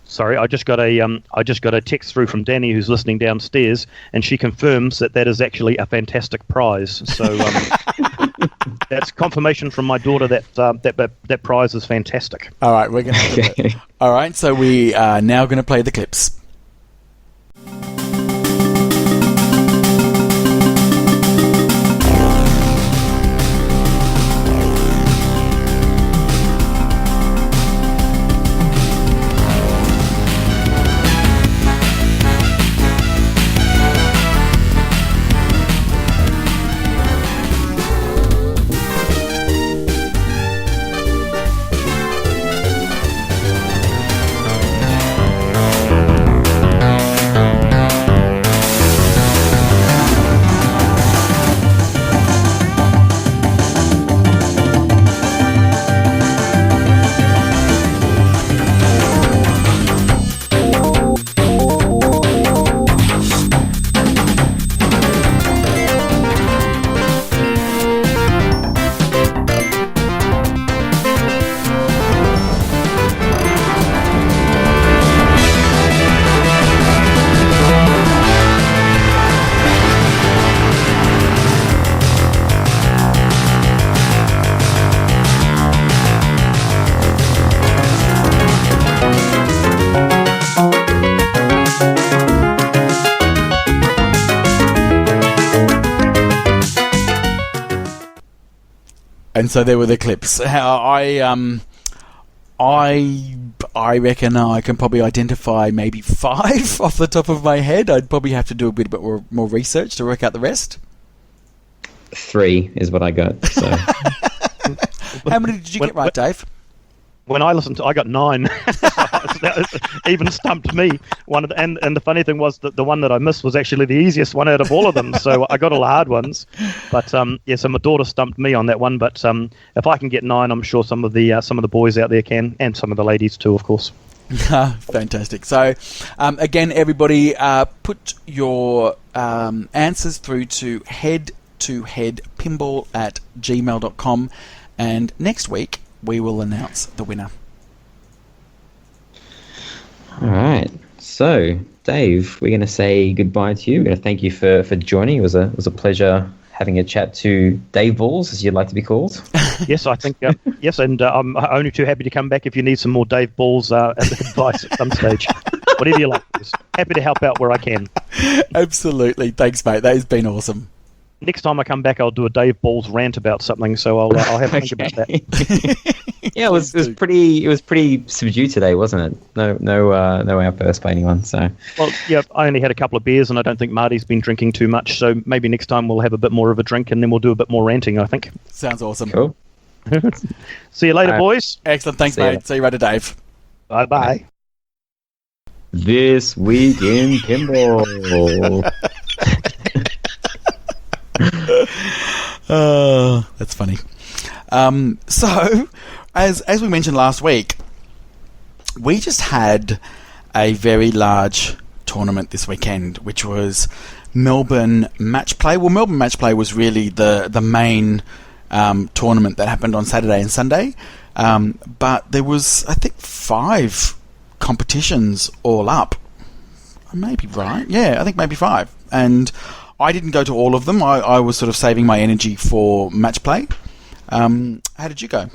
[SPEAKER 4] sorry, I just got a text through from Danny, who's listening downstairs, and she confirms that is actually a fantastic prize. So that's confirmation from my daughter that prize is fantastic.
[SPEAKER 2] All right, we're going to do it. All right, so we are now going to play the clips. And so there were the clips. I reckon I can probably identify maybe 5 off the top of my head. I'd probably have to do a bit more research to work out the rest.
[SPEAKER 3] 3 is what I got. So.
[SPEAKER 2] How many did you get right, Dave?
[SPEAKER 4] When I listened to, I got 9. That even stumped me. And the funny thing was that the one that I missed was actually the easiest one out of all of them. So I got all the hard ones. But so my daughter stumped me on that one. But if I can get 9, I'm sure some of the boys out there can, and some of the ladies too, of course.
[SPEAKER 2] Fantastic. So again, everybody, put your answers through to head2headpinball@gmail.com, and next week we will announce the winner.
[SPEAKER 3] All right. So, Dave, we're going to say goodbye to you. We're going to thank you for joining. It was a pleasure having a chat to Dave Balls, as you'd like to be called.
[SPEAKER 4] Yes, I think yes, and I'm only too happy to come back if you need some more Dave Balls advice at some stage. Whatever you like. Just happy to help out where I can.
[SPEAKER 2] Absolutely. Thanks, mate. That has been awesome.
[SPEAKER 4] Next time I come back, I'll do a Dave Balls rant about something, so I'll have to think about that.
[SPEAKER 3] Yeah, it was pretty subdued today, wasn't it? No outburst by anyone. So.
[SPEAKER 4] Well, yeah, I only had a couple of beers, and I don't think Marty's been drinking too much. So maybe next time we'll have a bit more of a drink, and then we'll do a bit more ranting, I think.
[SPEAKER 2] Sounds awesome.
[SPEAKER 3] Cool.
[SPEAKER 4] See you later, boys.
[SPEAKER 2] Excellent. Thanks, mate. See you later, Dave.
[SPEAKER 4] Bye.
[SPEAKER 3] This week in pinball.
[SPEAKER 2] That's funny. So, as we mentioned last week, we just had a very large tournament this weekend, which was Melbourne Match Play. Well, Melbourne Match Play was really the main tournament that happened on Saturday and Sunday, but there was, I think, 5 competitions all up. I may be right. Yeah, I think maybe 5. And I didn't go to all of them. I was sort of saving my energy for Match Play. How did you go?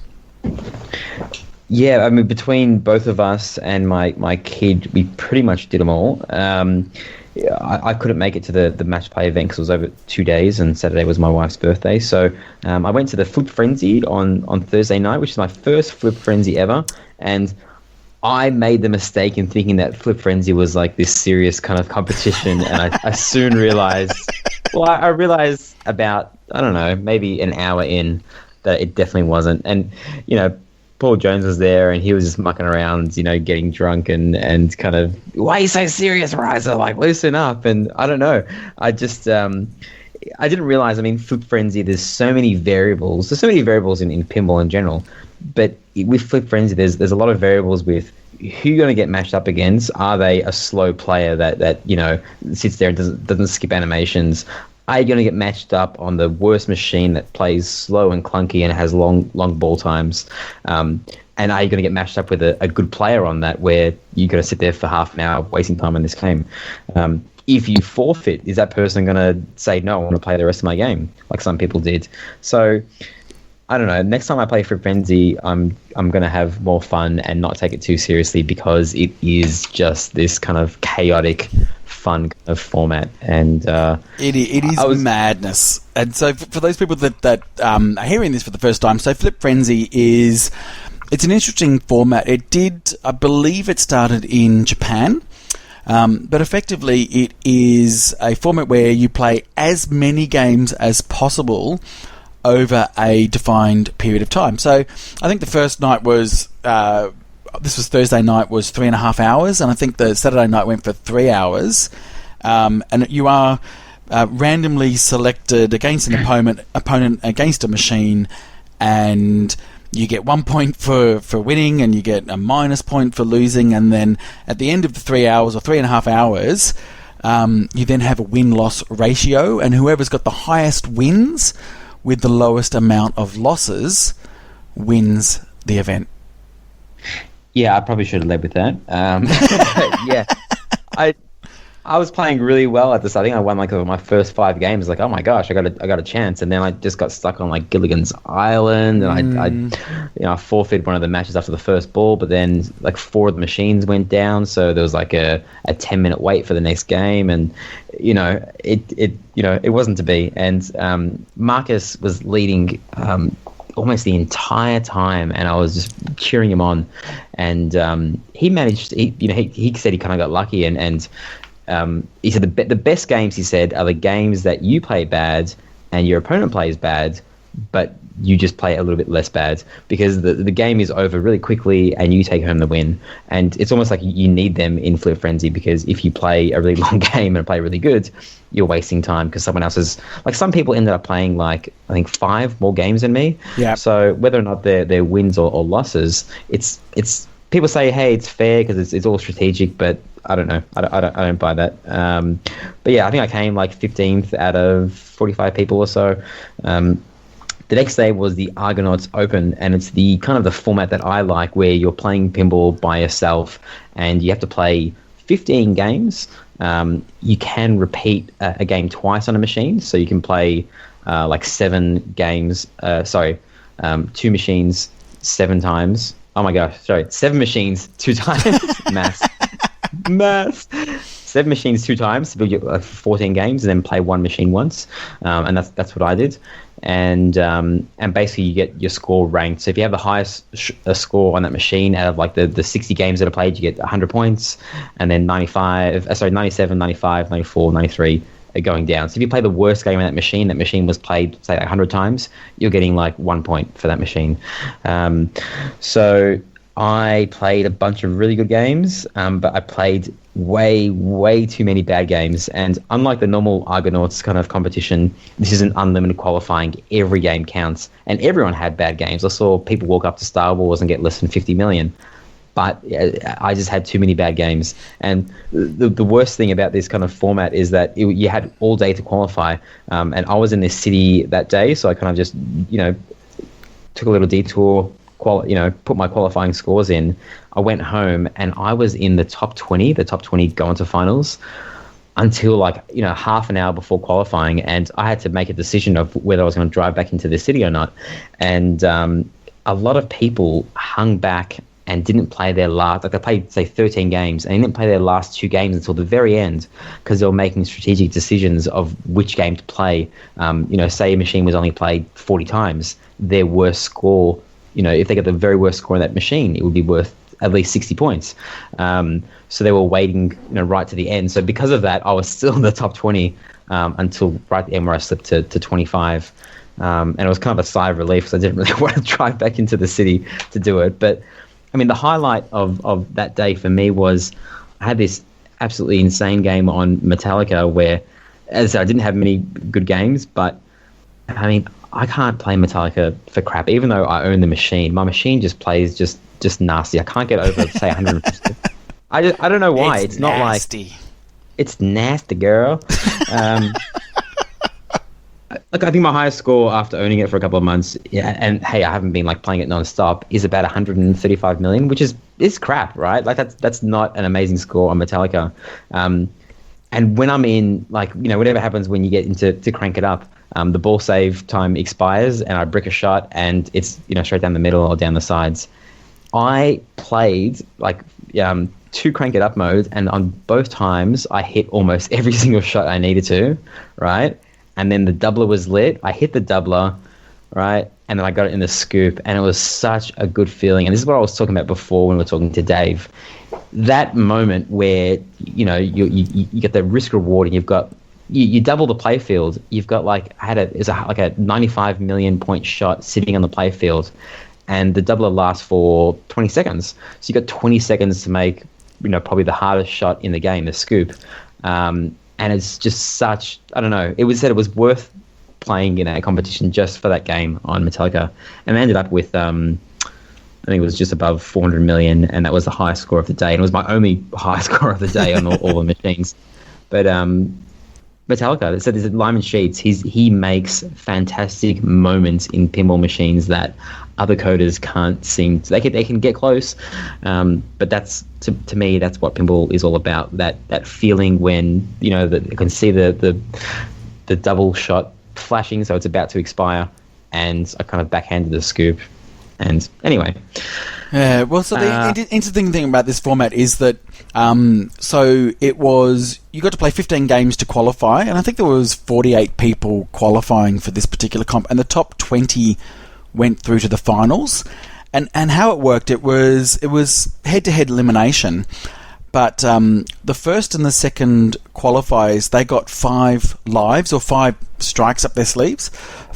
[SPEAKER 3] Yeah, I mean, between both of us and my kid, we pretty much did them all. I couldn't make it to the Match Play event because it was over 2 days, and Saturday was my wife's birthday. So I went to the Flip Frenzy on Thursday night, which is my first Flip Frenzy ever. And I made the mistake in thinking that Flip Frenzy was like this serious kind of competition, and I soon realized, I realized about, I don't know, maybe an hour in that it definitely wasn't. And, Paul Jones was there, and he was just mucking around, getting drunk and kind of, why are you so serious, Riser? Like, loosen up. And I don't know. I just, I didn't realize, Flip Frenzy, there's so many variables. There's so many variables in pinball in general. But with Flip Frenzy, there's a lot of variables with who you're going to get matched up against. Are they a slow player that sits there and doesn't skip animations? Are you going to get matched up on the worst machine that plays slow and clunky and has long ball times? And are you going to get matched up with a good player on that, where you're going to sit there for half an hour wasting time in this game? If you forfeit, is that person going to say, no, I want to play the rest of my game, like some people did? So I don't know. Next time I play Flip Frenzy, I'm going to have more fun and not take it too seriously, because it is just this kind of chaotic, fun kind of format. And
[SPEAKER 2] it is madness. And so for those people that are hearing this for the first time, so Flip Frenzy it's an interesting format. I believe it started in Japan. But effectively, it is a format where you play as many games as possible over a defined period of time. So I think the first night was, this was Thursday night, was 3.5 hours, and I think the Saturday night went for 3 hours. And you are randomly selected against an opponent against a machine, and you get 1 point for winning, and you get a minus point for losing, and then at the end of the 3 hours or 3.5 hours, you then have a win-loss ratio, and whoever's got the highest wins with the lowest amount of losses wins the event.
[SPEAKER 3] Yeah, I probably should have led with that. Yeah, I was playing really well at this. I think I won like my first 5 games. Like, oh my gosh, I got a chance. And then I just got stuck on like Gilligan's Island, and I forfeited one of the matches after the first ball. But then like 4 of the machines went down, so there was like a 10-minute wait for the next game, and it wasn't to be. And Marcus was leading almost the entire time, and I was just cheering him on. And he managed. He said he kind of got lucky, and he said the best games, he said, are the games that you play bad and your opponent plays bad, but you just play a little bit less bad, because the game is over really quickly and you take home the win. And it's almost like you need them in Flip Frenzy, because if you play a really long game and play really good, you're wasting time, because someone else is, like, some people ended up playing like I think 5 more games than me.
[SPEAKER 2] Yeah.
[SPEAKER 3] So whether or not they're wins or losses, it's people say, hey, it's fair because it's all strategic, but I don't know. I don't buy that. But yeah, I think I came like 15th out of 45 people or so. The next day was the Argonauts Open, and it's the kind of the format that I like, where you're playing pinball by yourself and you have to play 15 games. You can repeat a game twice on a machine, so you can play like 7 games. 2 machines 7 times. Oh my gosh, sorry, 7 machines 2 times. Maths. 7 machines 2 times to build 14 games, and then play 1 machine once. And that's what I did. And basically you get your score ranked. So if you have the highest score on that machine out of like the 60 games that are played, you get 100 points, and then 97, 95, 94, 93 are going down. So if you play the worst game on that machine was played, say, 100 times, you're getting like 1 point for that machine. So I played a bunch of really good games, but I played way too many bad games. And unlike the normal Argonauts kind of competition, this isn't unlimited qualifying. Every game counts, and everyone had bad games. I saw people walk up to Star Wars and get less than 50 million. But I just had too many bad games. And the worst thing about this kind of format is that you had all day to qualify. And I was in this city that day, so I kind of just, took a little detour, put my qualifying scores in. I went home and I was in the top 20. The top 20 go into finals until half an hour before qualifying, and I had to make a decision of whether I was going to drive back into the city or not. And a lot of people hung back and didn't play their last, they played, say, 13 games, and they didn't play their last 2 games until the very end, because they were making strategic decisions of which game to play. Say a machine was only played 40 times, their worst score, if they got the very worst score on that machine, it would be worth at least 60 points. So they were waiting, right to the end. So because of that, I was still in the top 20 until right at the end, where I slipped to 25. And it was kind of a sigh of relief, because I didn't really want to drive back into the city to do it. But I mean, the highlight of that day for me was I had this absolutely insane game on Metallica where, as I said, I didn't have many good games, but I mean, I can't play Metallica for crap, even though I own the machine. My machine just plays just nasty. I can't get over, say, 150. I don't know why. It's not nasty. Like... It's nasty, girl. Look, I think my highest score after owning it for a couple of months, and hey, I haven't been playing it non-stop, is about 135 million, which is crap, right? Like that's not an amazing score on Metallica. And when I'm in, whatever happens when you get into to crank it up, the ball save time expires and I brick a shot and it's straight down the middle or down the sides. I played 2 crank it up modes, and on both times I hit almost every single shot I needed to, right? And then the doubler was lit. I hit the doubler, right? And then I got it in the scoop, and it was such a good feeling. And this is what I was talking about before when we were talking to Dave. That moment where you get the risk reward, and you've got you double the play field. You've got a 95 million point shot sitting on the play field, and the doubler lasts for 20 seconds. So you got 20 seconds to make probably the hardest shot in the game, the scoop. And it's just such, I don't know, it was said it was worth playing in a competition just for that game on Metallica. And I ended up with, I think it was just above 400 million, and that was the highest score of the day. And it was my only high score of the day on all the machines. But Metallica, they said, there's Lyman Sheets, he makes fantastic moments in pinball machines that other coders can't seem to, they can get close, but that's to me, that's what pinball is all about. That feeling when you can see the double shot flashing, so it's about to expire, and I kind of backhanded the scoop. And anyway,
[SPEAKER 2] well, so the interesting thing about this format is that so it was, you got to play 15 games to qualify, and I think there was 48 people qualifying for this particular comp, and the top 20 went through to the finals. And how it worked, it was head-to-head elimination. But the first and the second qualifiers, they got 5 lives or 5 strikes up their sleeves.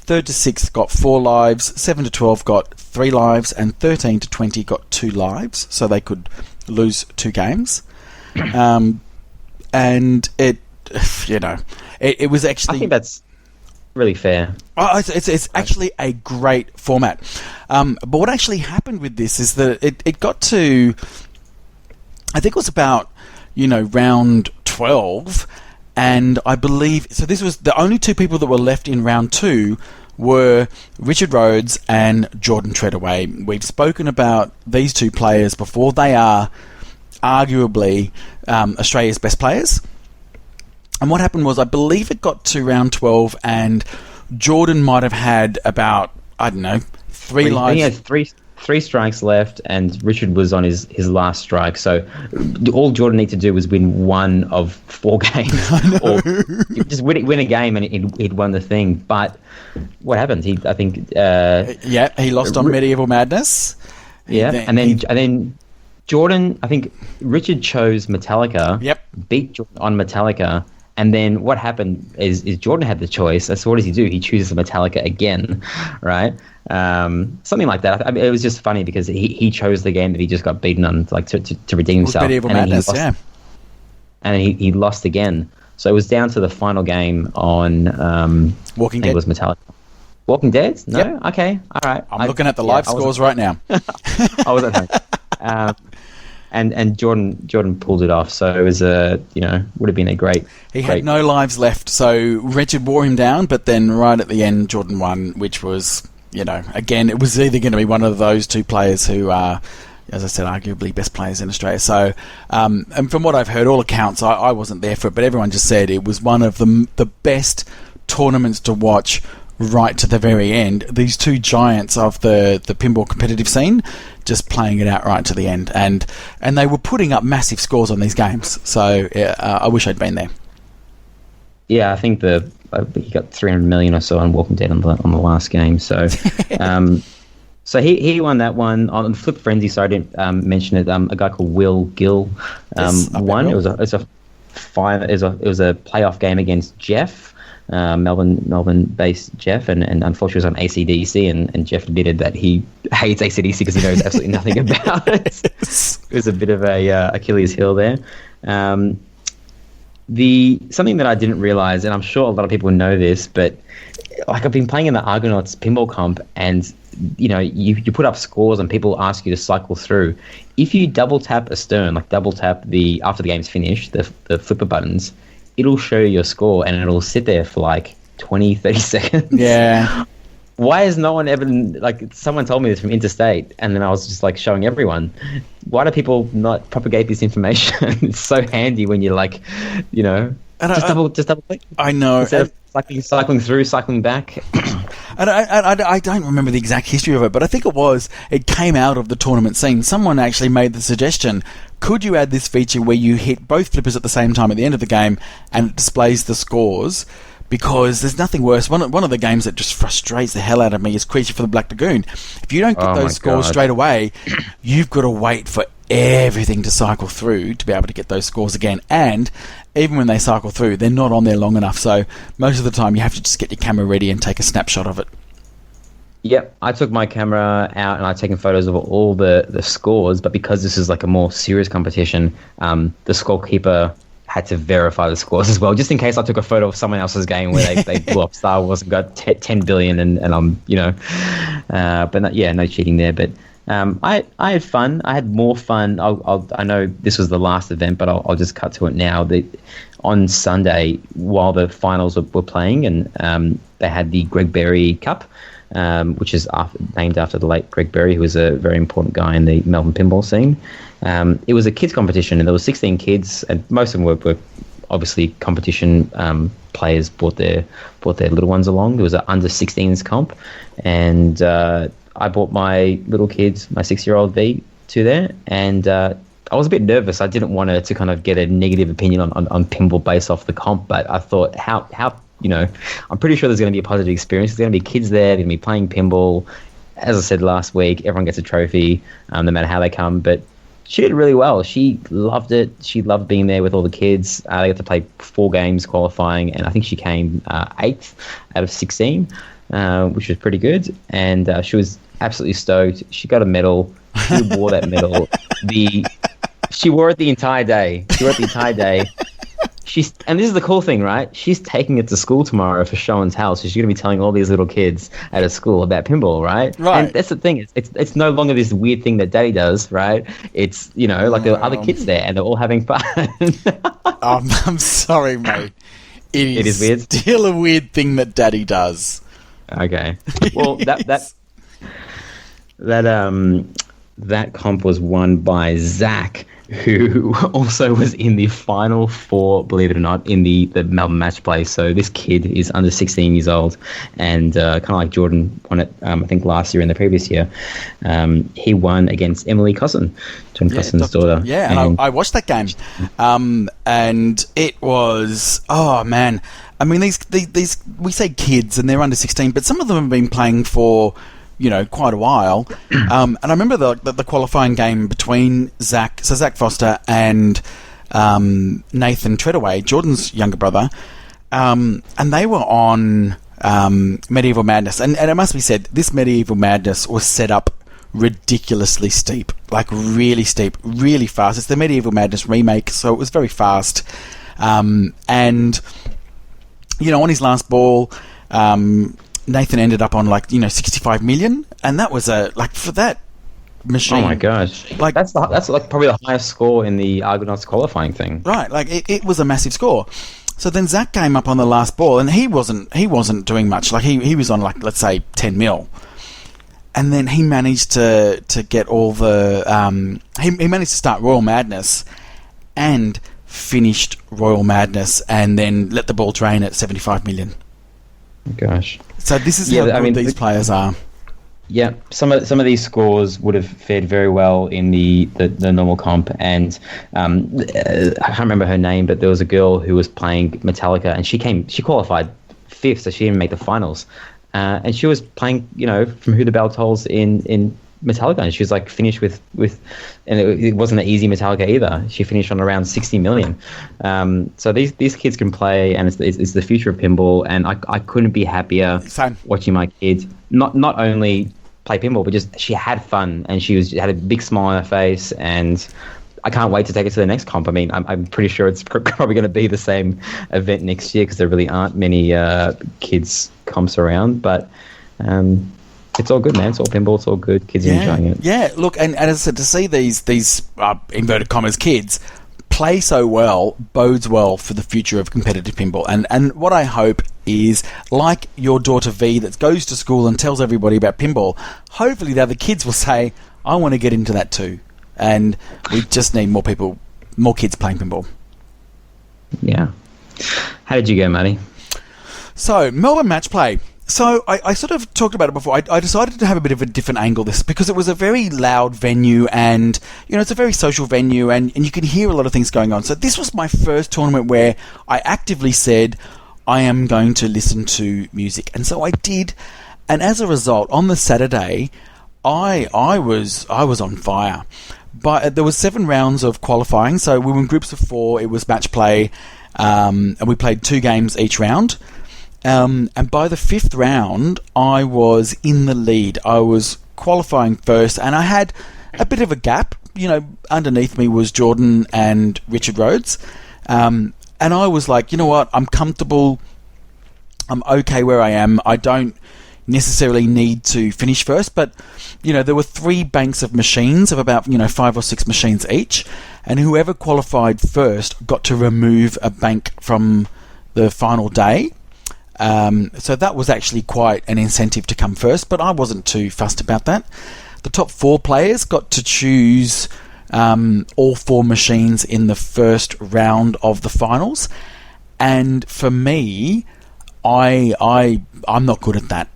[SPEAKER 2] 3rd to 6th got 4 lives. 7 to 12 got 3 lives. And 13 to 20 got 2 lives. So they could lose 2 games. And it was actually...
[SPEAKER 3] I think that's really fair.
[SPEAKER 2] Oh, it's actually a great format. But what actually happened with this is that it got to... I think it was about, round 12, and I believe... So this was the only 2 people that were left in round 2 were Richard Rhodes and Jordan Treadaway. We've spoken about these 2 players before. They are arguably Australia's best players. And what happened was, I believe it got to round 12, and Jordan might have had about, 3 lives.
[SPEAKER 3] He had three strikes left, and Richard was on his last strike. So all Jordan needed to do was win 1 of 4 games, or just win a game, and he'd won the thing. But what happened? He
[SPEAKER 2] lost on Medieval Madness.
[SPEAKER 3] Yeah, and then Jordan. I think Richard chose Metallica.
[SPEAKER 2] Yep,
[SPEAKER 3] beat Jordan on Metallica. And then what happened is Jordan had the choice. So what does he do? He chooses Metallica again, right? Something like that. I mean, it was just funny because he chose the game that he just got beaten on, to redeem himself.
[SPEAKER 2] Medieval Madness, yeah.
[SPEAKER 3] And he lost again. So it was down to the final game on
[SPEAKER 2] Walking Dead.
[SPEAKER 3] It was Metallica. Walking Dead? No?
[SPEAKER 2] Yep.
[SPEAKER 3] Okay. All right.
[SPEAKER 2] I'm looking at the live scores right now.
[SPEAKER 3] I was at home. And Jordan pulled it off, so it was would have been a great.
[SPEAKER 2] He had no lives left, so Richard wore him down, but then right at the end, Jordan won, which was, again, it was either going to be one of those 2 players who are, as I said, arguably best players in Australia. So, and from what I've heard, all accounts, I wasn't there for it, but everyone just said it was one of the best tournaments to watch. Right to the very end, these 2 giants of the pinball competitive scene just playing it out right to the end, and they were putting up massive scores on these games. So I wish I'd been there.
[SPEAKER 3] Yeah, I think he got 300 million or so on Walking Dead on the last game. So, so he won that one on Flip Frenzy. Sorry, I didn't mention it. A guy called Will Gill won. It was a playoff game against Jeff. Melbourne-based Jeff, and unfortunately was on AC/DC, and Jeff admitted that he hates AC/DC because he knows absolutely nothing about it. It was a bit of a Achilles heel there. Something that I didn't realize, and I'm sure a lot of people know this, but I've been playing in the Argonauts pinball comp, and you put up scores and people ask you to cycle through. If you double tap a stern, double tap after the game's finished, the flipper buttons, it'll show you your score and it'll sit there for 20, 30 seconds.
[SPEAKER 2] Yeah.
[SPEAKER 3] Why has no one ever, someone told me this from Interstate, and then I was just showing everyone. Why do people not propagate this information? It's so handy when you're double click.
[SPEAKER 2] I know.
[SPEAKER 3] Instead of cycling through, cycling back.
[SPEAKER 2] And I don't remember the exact history of it, but I think it came out of the tournament scene. Someone actually made the suggestion, could you add this feature where you hit both flippers at the same time at the end of the game and it displays the scores? Because there's nothing worse. One of the games that just frustrates the hell out of me is Creature for the Black Lagoon. If you don't get those scores straight away, you've got to wait for everything to cycle through to be able to get those scores again. And even when they cycle through, they're not on there long enough. So most of the time, you have to just get your camera ready and take a snapshot of it.
[SPEAKER 3] Yep, I took my camera out and I've taken photos of all the scores, but because this is a more serious competition, the scorekeeper had to verify the scores as well, just in case I took a photo of someone else's game where they blew up Star Wars and got 10 billion and I'm, but no cheating there. But I had fun. I had more fun. I know this was the last event, but I'll just cut to it now. On Sunday, while the finals were playing, and they had the Greg Berry Cup, which is named after the late Greg Berry, who was a very important guy in the Melbourne pinball scene. It was a kids competition, and there were 16 kids, and most of them were obviously competition players. Brought their little ones along. There was an under 16s comp, and I brought my little kids, my 6-year-old V, to there, and I was a bit nervous. I didn't want to kind of get a negative opinion on pinball based off the comp, but I thought how I'm pretty sure there's going to be a positive experience. There's going to be kids there, they're going to be playing pinball, as I said last week, everyone gets a trophy, no matter how they come. But she did really well. She loved it. She loved being there with all the kids. They got to play 4 games qualifying, and I think she came 8th out of 16, which was pretty good. And she was absolutely stoked. She got a medal. She wore that medal. She wore it the entire day. And this is the cool thing, right? She's taking it to school tomorrow for show and tell. So she's going to be telling all these little kids at a school about pinball, right?
[SPEAKER 2] Right.
[SPEAKER 3] And that's the thing. It's no longer this weird thing that Daddy does, right? It's, there are other kids there and they're all having fun.
[SPEAKER 2] I'm sorry, mate. It is
[SPEAKER 3] weird.
[SPEAKER 2] Still a weird thing that Daddy does.
[SPEAKER 3] Okay. Well, that comp was won by Zach, who also was in the final 4, believe it or not, in the Melbourne match play. So this kid is under 16 years old, and kind of like Jordan won it, I think last year and the previous year. He won against Emily Cosson, John Cosson's daughter.
[SPEAKER 2] Yeah, and I watched that game, and it was, oh man, I mean these we say kids and they're under 16, but some of them have been playing for quite a while. And I remember the qualifying game between Zach Foster and Nathan Treadaway, Jordan's younger brother, and they were on Medieval Madness. And it must be said, this Medieval Madness was set up ridiculously steep, like really steep, really fast. It's the Medieval Madness remake, so it was very fast. And, on his last ball, Nathan ended up on 65 million, and that was for that machine.
[SPEAKER 3] Oh my gosh! That's probably the highest score in the Argonauts qualifying thing.
[SPEAKER 2] Right, it was a massive score. So then Zach came up on the last ball, and he wasn't doing much. He was on let's say 10 mil, and then he managed to get all the he managed to start Royal Madness, and finished Royal Madness, and then let the ball drain at 75 million.
[SPEAKER 3] Gosh.
[SPEAKER 2] So this is how good these players are.
[SPEAKER 3] Yeah, some of these scores would have fared very well in the normal comp, and I can't remember her name, but there was a girl who was playing Metallica, and she qualified 5th, so she didn't make the finals, and she was playing from Who the Bell Tolls in Metallica, and she was finished with and it wasn't an easy Metallica either. She finished on around 60 million. So these kids can play, and it's the future of pinball, and I couldn't be happier watching my kids not only play pinball, but just she had fun, and she had a big smile on her face, and I can't wait to take it to the next comp. I mean, I'm pretty sure it's probably going to be the same event next year, because there really aren't many kids comps around, but it's all good, man. It's all pinball. It's all good. Kids are enjoying it.
[SPEAKER 2] Yeah, look, and as I said, to see these inverted commas kids play so well bodes well for the future of competitive pinball. And what I hope is, like your daughter V that goes to school and tells everybody about pinball, hopefully the other kids will say, I want to get into that too. And we just need more kids playing pinball.
[SPEAKER 3] Yeah. How did you go, Matty?
[SPEAKER 2] So, Melbourne Match Play. So I sort of talked about it before. I decided to have a bit of a different angle this, because it was a very loud venue, and it's a very social venue, and you can hear a lot of things going on. So this was my first tournament where I actively said I am going to listen to music, and so I did. And as a result, on the Saturday, I was on fire. But there was 7 rounds of qualifying, so we were in groups of 4. It was match play, and we played 2 games each round. And by the 5th round, I was in the lead. I was qualifying first, and I had a bit of a gap. Underneath me was Jordan and Richard Rhodes. And I was like, you know what? I'm comfortable. I'm okay where I am. I don't necessarily need to finish first, but there were 3 banks of machines of about 5 or 6 machines each, and whoever qualified first got to remove a bank from the final day. So that was actually quite an incentive to come first, but I wasn't too fussed about that. The top 4 players got to choose all 4 machines in the first round of the finals, and for me, I'm not good at that.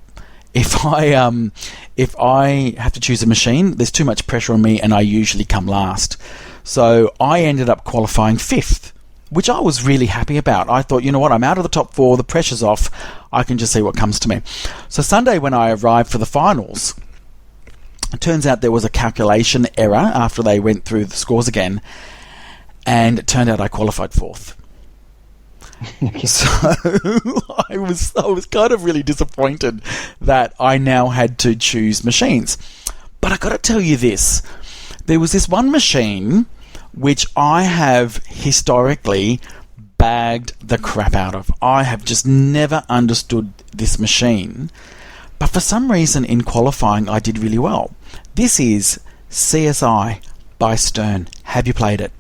[SPEAKER 2] If I have to choose a machine, there's too much pressure on me, and I usually come last. So I ended up qualifying 5th, which I was really happy about. I thought, you know what, I'm out of the top 4, the pressure's off, I can just see what comes to me. So Sunday when I arrived for the finals, It turns out there was a calculation error after they went through the scores again, and it turned out I qualified fourth. So I was kind of really disappointed that I now had to choose machines. But I got to tell you this. There was this one machine which I have historically bagged the crap out of. I have just never understood this machine. But for some reason in qualifying I did really well. This is CSI by Stern. Have you played it?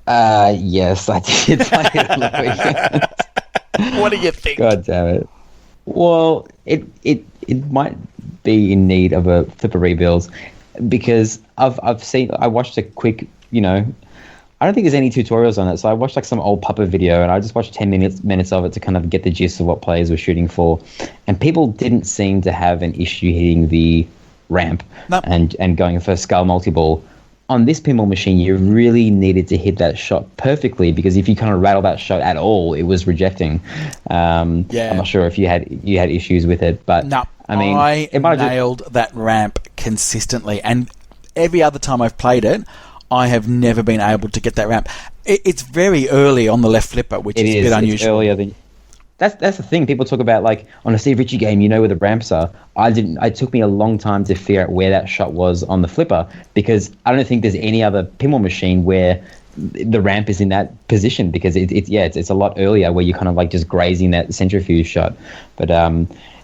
[SPEAKER 3] Yes, I did play it on the weekend.
[SPEAKER 2] What do you think?
[SPEAKER 3] God damn it. Well, it might be in need of a flipper rebuild because I watched a quick, I don't think there's any tutorials on it, so I watched like some old Pupper video and I just watched 10 minutes of it to kind of get the gist of what players were shooting for, and people didn't seem to have an issue hitting the ramp and going for skull multi-ball. On this pinball machine, you really needed to hit that shot perfectly because if you kind of rattle that shot at all, it was rejecting. I'm not sure if you had issues with it, but
[SPEAKER 2] no,
[SPEAKER 3] I mean,
[SPEAKER 2] I nailed that ramp consistently, and every other time I've played it, I have never been able to get that ramp. It's very early on the left flipper, which is a bit unusual.
[SPEAKER 3] It's earlier than. That's the thing. People talk about, like, on a Steve Ritchie game, where the ramps are. It took me a long time to figure out where that shot was on the flipper because I don't think there's any other pinball machine where the ramp is in that position because it's a lot earlier where you're kind of like just grazing that centrifuge shot. But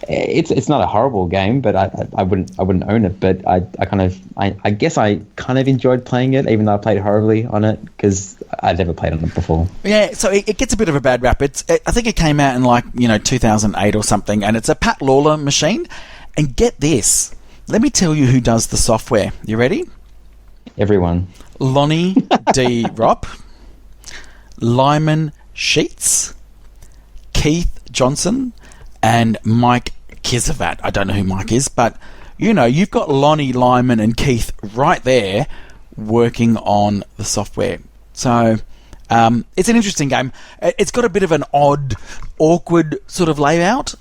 [SPEAKER 3] it's not a horrible game, but I wouldn't own it. But I guess I kind of enjoyed playing it, even though I played horribly on it because I'd never played on it before.
[SPEAKER 2] Yeah, so it gets a bit of a bad rap. I think it came out in 2008 or something, and it's a Pat Lawler machine. And get this, let me tell you who does the software. You ready?
[SPEAKER 3] Everyone.
[SPEAKER 2] Lonnie D. Ropp, Lyman Sheets, Keith Johnson, and Mike Kizavat. I don't know who Mike is, but you've got Lonnie, Lyman, and Keith right there working on the software. So it's an interesting game. It's got a bit of an odd, awkward sort of layout.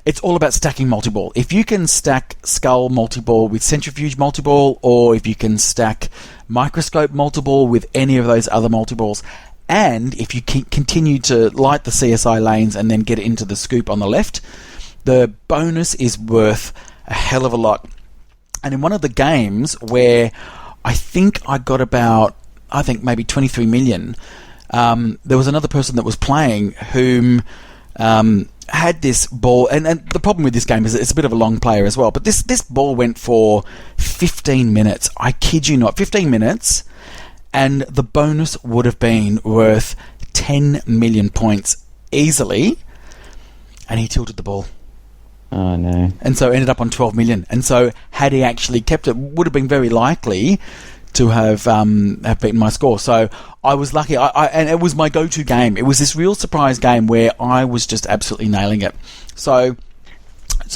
[SPEAKER 2] It's all about stacking multi-ball. If you can stack skull multi-ball with centrifuge multi-ball, or if you can stack microscope multi-ball with any of those other multi-balls, and if you continue to light the CSI lanes and then get into the scoop on the left, the bonus is worth a hell of a lot. And in one of the games where I think I got about, maybe 23 million, there was another person that was playing whom had this ball, and the problem with this game is it's a bit of a long player as well, but this ball went for 15 minutes. I kid you not, 15 minutes, and the bonus would have been worth 10 million points easily, and he tilted the ball.
[SPEAKER 3] Oh, no.
[SPEAKER 2] And so ended up on 12 million. And so had he actually kept it, would have been very likely to have beaten my score. So I was lucky. And it was my go-to game. It was this real surprise game where I was just absolutely nailing it. So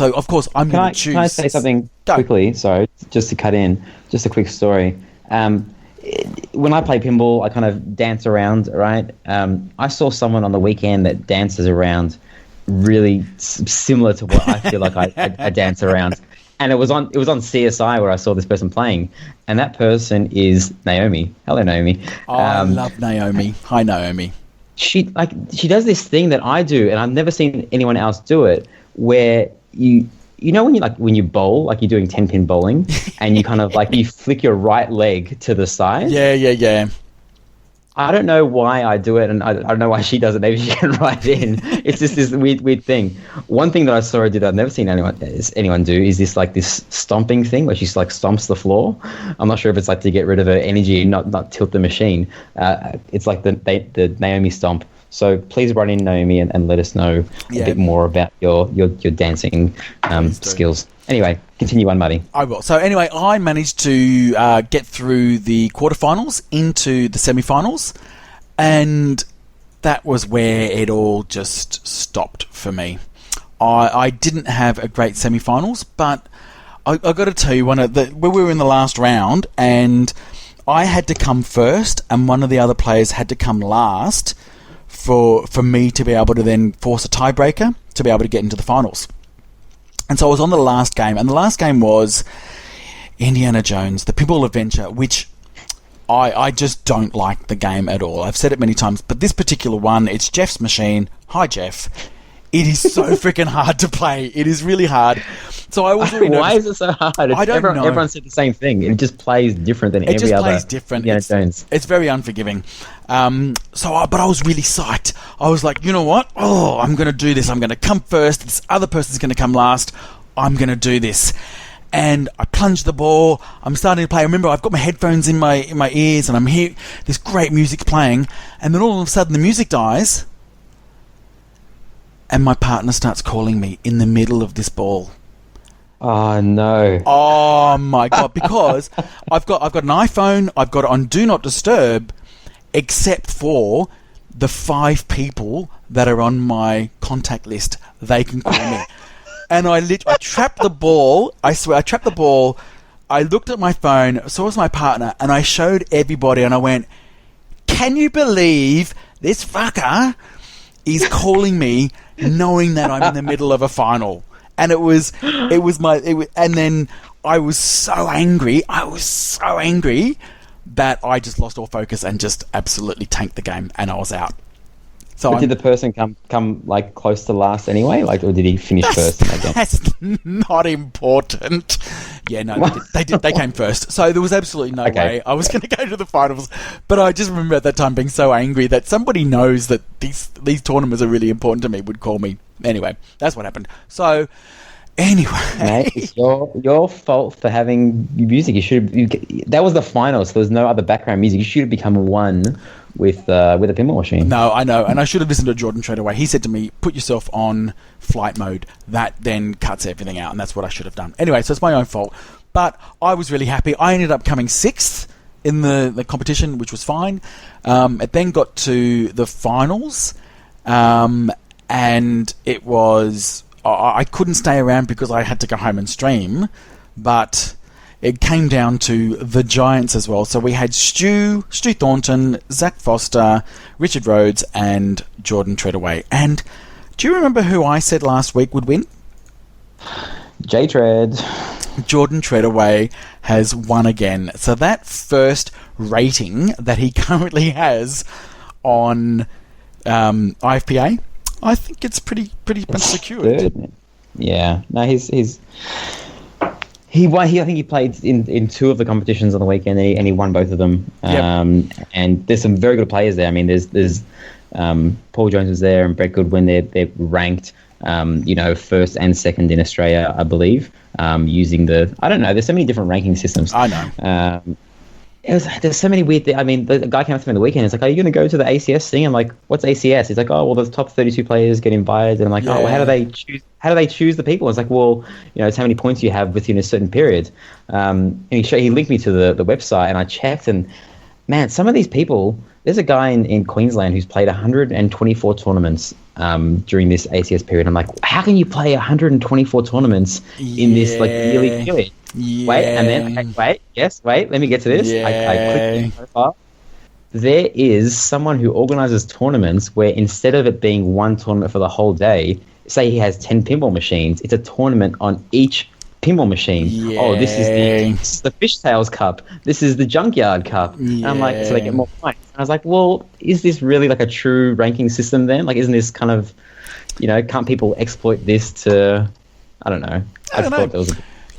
[SPEAKER 2] of course, I'm going to choose...
[SPEAKER 3] Can I say something quickly? Sorry, just to cut in. Just a quick story. When I play pinball, I kind of dance around, right? I saw someone on the weekend that dances around really similar to what I feel like I dance around. And it was on CSI where I saw this person playing, and that person is Naomi. Hello, Naomi.
[SPEAKER 2] Oh, I love Naomi. Hi, Naomi.
[SPEAKER 3] She does this thing that I do, and I've never seen anyone else do it, where when you bowl, like you're doing 10-pin bowling, and you kind of you flick your right leg to the side.
[SPEAKER 2] Yeah.
[SPEAKER 3] I don't know why I do it, and I don't know why she does it. Maybe she can write in. It's just this weird thing. One thing that I saw her do that I've never seen anyone do is this stomping thing where she stomps the floor. I'm not sure if it's to get rid of her energy and not tilt the machine. It's like the Naomi stomp. So please write in, Naomi, and let us know a bit more about your dancing skills. Anyway, continue on, Muddy.
[SPEAKER 2] I will. So anyway, I managed to get through the quarterfinals into the semi-finals, and that was where it all just stopped for me. I didn't have a great semi-finals, but I got to tell you, when we were in the last round, and I had to come first, and one of the other players had to come last for me to be able to then force a tiebreaker to be able to get into the finals. And so I was on the last game, and the last game was Indiana Jones, the Pinball Adventure, which I just don't like the game at all. I've said it many times, but this particular one, it's Jeff's machine. Hi, Jeff. It is so freaking hard to play. It is really hard. So I was really
[SPEAKER 3] Why is it so hard?
[SPEAKER 2] I don't know.
[SPEAKER 3] Everyone said the same thing. It just plays different than every other. It just plays different.
[SPEAKER 2] It's very unforgiving. But I was really psyched. I was like, you know what? Oh, I'm going to do this. I'm going to come first. This other person's going to come last. I'm going to do this. And I plunged the ball. I'm starting to play. I remember I've got my headphones in my ears, and I'm hearing this great music playing. And then all of a sudden, the music dies, and my partner starts calling me in the middle of this ball.
[SPEAKER 3] Oh no!
[SPEAKER 2] Oh my god! Because I've got an iPhone. I've got it on Do Not Disturb, except for the 5 people that are on my contact list. They can call me. And I trapped the ball. I swear, I trapped the ball. I looked at my phone, so was my partner, and I showed everybody, and I went, "Can you believe this fucker is calling me, knowing that I'm in the middle of a final?" And and then I was so angry. That I just lost all focus and just absolutely tanked the game, and I was out. So
[SPEAKER 3] did the person come like close to last anyway? Like, or did he finish first?
[SPEAKER 2] That's not important. Yeah, no, they did. They came first. So there was absolutely no way I was going to go to the finals. But I just remember at that time being so angry that somebody knows that these tournaments are really important to me would call me. Anyway, that's what happened. So anyway,
[SPEAKER 3] mate, it's your fault for having music. That was the final, so there was no other background music. You should have become one with a pinball machine.
[SPEAKER 2] No, I know, and I should have listened to Jordan straight away. He said to me, "Put yourself on flight mode." That then cuts everything out, and that's what I should have done. Anyway, so it's my own fault. But I was really happy. I ended up coming 6th in the competition, which was fine. It then got to the finals, and it was... I couldn't stay around because I had to go home and stream, but it came down to the Giants as well. So we had Stu Thornton, Zach Foster, Richard Rhodes, and Jordan Treadaway. And do you remember who I said last week would win?
[SPEAKER 3] J-Tread.
[SPEAKER 2] Jordan Treadaway has won again. So that first rating that he currently has on IFPA, I think it's pretty much secured.
[SPEAKER 3] Yeah. No, he won. I think he played in 2 of the competitions on the weekend, and he won both of them.
[SPEAKER 2] Yep.
[SPEAKER 3] And there's some very good players there. I mean, there's Paul Jones was there, and Brett Goodwin. They're ranked, first and second in Australia, I believe. Using I don't know. There's so many different ranking systems.
[SPEAKER 2] I know.
[SPEAKER 3] There's so many weird things. I mean, the guy came up to me on the weekend. He's like, "Are you going to go to the ACS thing?" I'm like, "What's ACS?" He's like, "Oh, well, the top 32 players get invited." And I'm like, "Oh, well, how do they choose? How do they choose the people?" It's like, "Well, it's how many points you have within a certain period." And he linked me to the website, and I checked. And man, some of these people. There's a guy in Queensland who's played 124 tournaments during this ACS period. I'm like, how can you play 124 tournaments in this yearly period?
[SPEAKER 2] Yeah.
[SPEAKER 3] Wait, and then wait. Let me get to this.
[SPEAKER 2] Yeah.
[SPEAKER 3] I clicked the profile. There is someone who organizes tournaments where instead of it being one tournament for the whole day, say he has 10 pinball machines, it's a tournament on each pinball machine.
[SPEAKER 2] Yeah.
[SPEAKER 3] Oh, this is the Fishtails Cup. This is the Junkyard Cup. Yeah. And I'm like, so they get more points. And I was like, well, is this really like a true ranking system then? Like, isn't this kind of, can't people exploit this to, I don't know.
[SPEAKER 2] I don't know.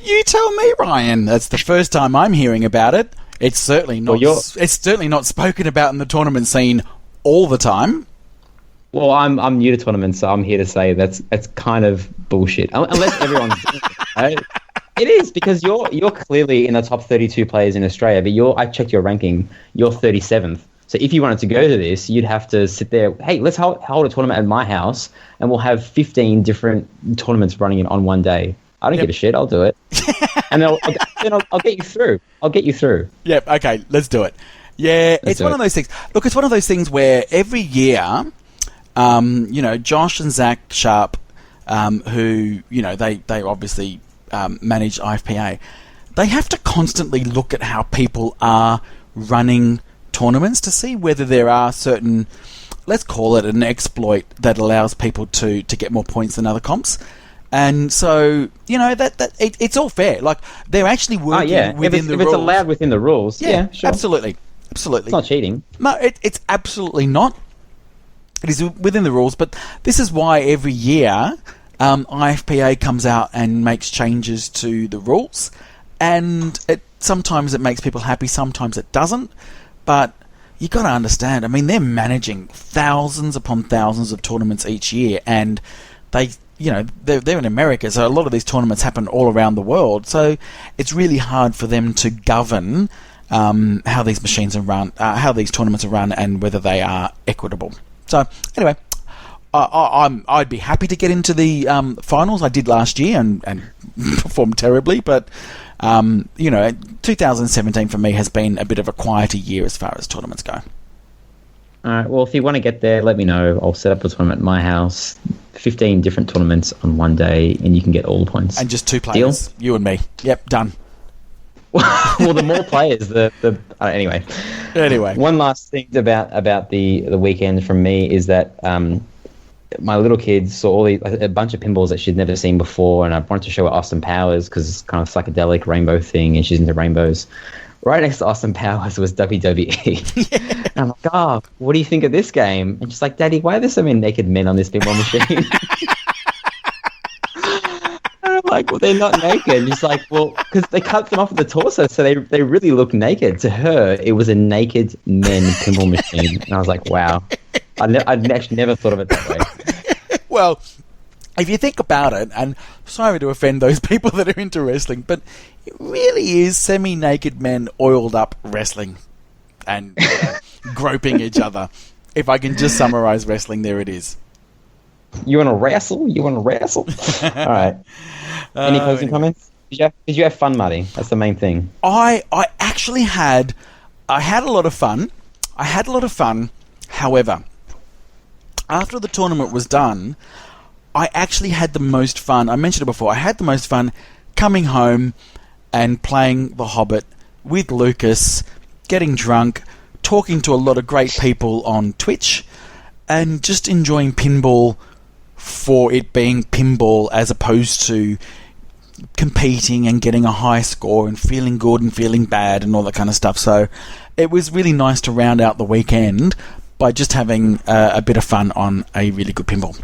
[SPEAKER 2] You tell me, Ryan. That's the first time I'm hearing about it. It's certainly not. It's certainly not spoken about in the tournament scene all the time.
[SPEAKER 3] Well, I'm new to tournaments, so I'm here to say that's kind of bullshit. Unless everyone's doing it, right? It is, because you're clearly in the top 32 players in Australia, but I checked your ranking. You're 37th. So if you wanted to go to this, you'd have to sit there. Hey, let's hold a tournament at my house, and we'll have 15 different tournaments running on one day. I don't give a shit. I'll do it, and then I'll get you through. I'll get you through.
[SPEAKER 2] Yep. Okay. Let's do it. Yeah, it's one of those things. Look, it's one of those things where every year, Josh and Zach Sharp, who they obviously manage IFPA, they have to constantly look at how people are running tournaments to see whether there are certain, let's call it an exploit that allows people to get more points than other comps. And so, it's all fair. Like, they're actually working within the rules.
[SPEAKER 3] If it's allowed within the rules, yeah, sure.
[SPEAKER 2] Absolutely.
[SPEAKER 3] It's not cheating.
[SPEAKER 2] No, it's absolutely not. It is within the rules, but this is why every year IFPA comes out and makes changes to the rules. And sometimes it makes people happy, sometimes it doesn't. But you got to understand, I mean, they're managing thousands upon thousands of tournaments each year, and they're in America, so a lot of these tournaments happen all around the world. So it's really hard for them to govern how these machines are run, how these tournaments are run, and whether they are equitable. So anyway, I'd be happy to get into the finals. I did last year and performed terribly, but 2017 for me has been a bit of a quieter year as far as tournaments go.
[SPEAKER 3] All right. Well, if you want to get there, let me know. I'll set up a tournament at my house. 15 different tournaments on one day, and you can get all the points.
[SPEAKER 2] And just 2 players,
[SPEAKER 3] Deal?
[SPEAKER 2] you and me. Yep, done.
[SPEAKER 3] Well, the more players, anyway.
[SPEAKER 2] Anyway,
[SPEAKER 3] one last thing about the weekend from me is that my little kids saw a bunch of pinballs that she'd never seen before, and I wanted to show her Austin Powers because it's kind of psychedelic rainbow thing, and she's into rainbows. Right next to Austin Powers was WWE. Yeah. And I'm like, oh, what do you think of this game? And she's like, Daddy, why are there so many naked men on this pinball machine? And I'm like, well, they're not naked. And she's like, well, because they cut them off at the torso, so they really look naked. To her, it was a naked men pinball machine. And I was like, wow. I'd actually never thought of it that way.
[SPEAKER 2] Well, if you think about it, and sorry to offend those people that are into wrestling, but it really is semi-naked men oiled up wrestling and groping each other. If I can just summarize wrestling, there it is.
[SPEAKER 3] You want to wrestle? All right. Any closing comments? Did you have fun, Marty? That's the main thing.
[SPEAKER 2] I actually had a lot of fun. However, after the tournament was done, I actually had the most fun. I mentioned it before. I had the most fun coming home and playing The Hobbit with Lucas, getting drunk, talking to a lot of great people on Twitch, and just enjoying pinball for it being pinball as opposed to competing and getting a high score and feeling good and feeling bad and all that kind of stuff. So it was really nice to round out the weekend by just having a bit of fun on a really good pinball.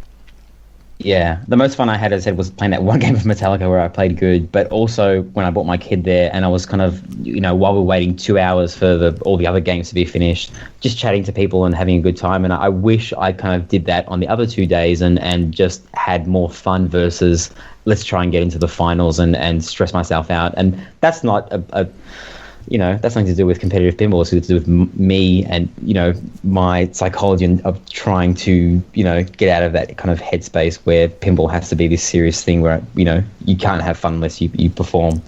[SPEAKER 3] Yeah, the most fun I had, as I said, was playing that one game of Metallica where I played good, but also when I brought my kid there and I was kind of, while we were waiting 2 hours for all the other games to be finished, just chatting to people and having a good time. And I wish I kind of did that on the other 2 days and just had more fun versus let's try and get into the finals and stress myself out. And that's not that's nothing to do with competitive pinball. It's to do with me and, my psychology of trying to, get out of that kind of headspace where pinball has to be this serious thing where, you can't have fun unless you perform.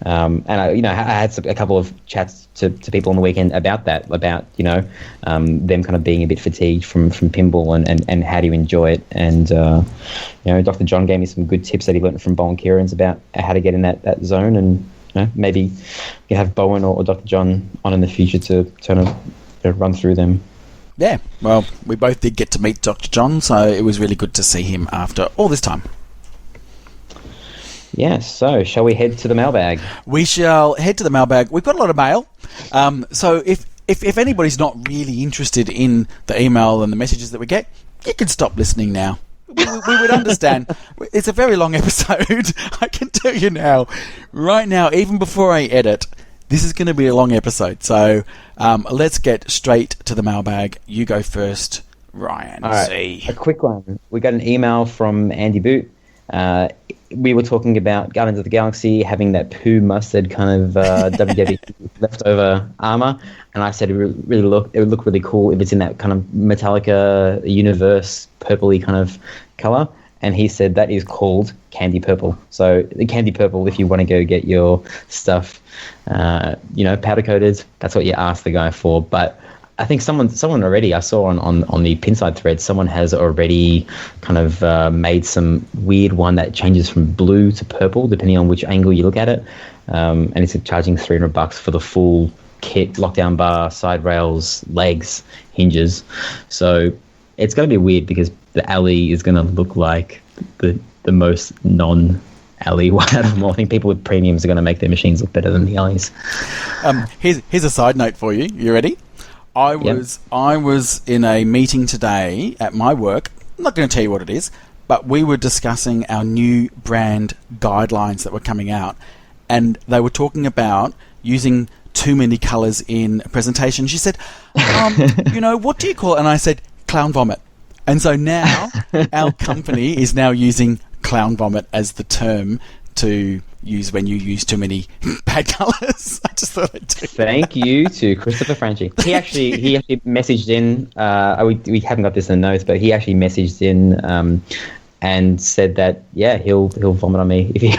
[SPEAKER 3] And I had a couple of chats to people on the weekend about that, about, them kind of being a bit fatigued from pinball and how do you enjoy it. And, Dr. John gave me some good tips that he learned from Bowen Kieran's about how to get in that zone. And, maybe you have Bowen or Dr. John on in the future to run through them.
[SPEAKER 2] Yeah, well, we both did get to meet Dr. John, so it was really good to see him after all this time.
[SPEAKER 3] Yeah, so shall we head to the mailbag?
[SPEAKER 2] We shall head to the mailbag. We've got a lot of mail, so if anybody's not really interested in the email and the messages that we get, you can stop listening now. We would understand. It's a very long episode. I can tell you now, right now, even before I edit, this is going to be a long episode. So let's get straight to the mailbag. You go first, Ryan.
[SPEAKER 3] All right, a quick one. We got an email from Andy Boot. We were talking about Guardians of the Galaxy having that poo mustard kind of WWE leftover armor, and I said it would look really cool if it's in that kind of Metallica universe purpley kind of color. And he said that is called Candy Purple. So the Candy Purple, if you want to go get your stuff, powder coated, that's what you ask the guy for. But I think someone already, I saw on the Pinside thread, someone has already kind of made some weird one that changes from blue to purple depending on which angle you look at it, and it's charging $300 for the full kit: lockdown bar, side rails, legs, hinges. So it's going to be weird because the alley is going to look like the most non-alley one out of them all. I think people with premiums are going to make their machines look better than the alleys.
[SPEAKER 2] Here's a side note for you. You ready? I was in a meeting today at my work. I'm not going to tell you what it is, but we were discussing our new brand guidelines that were coming out, and they were talking about using too many colours in a presentation. She said, what do you call it? And I said, clown vomit. And so now our company is now using clown vomit as the term to use when you use too many bad colours. I just thought I'd do
[SPEAKER 3] Thank you to Christopher Franchi. He actually messaged in. We haven't got this in the notes, but he actually messaged in and said that he'll vomit on me if he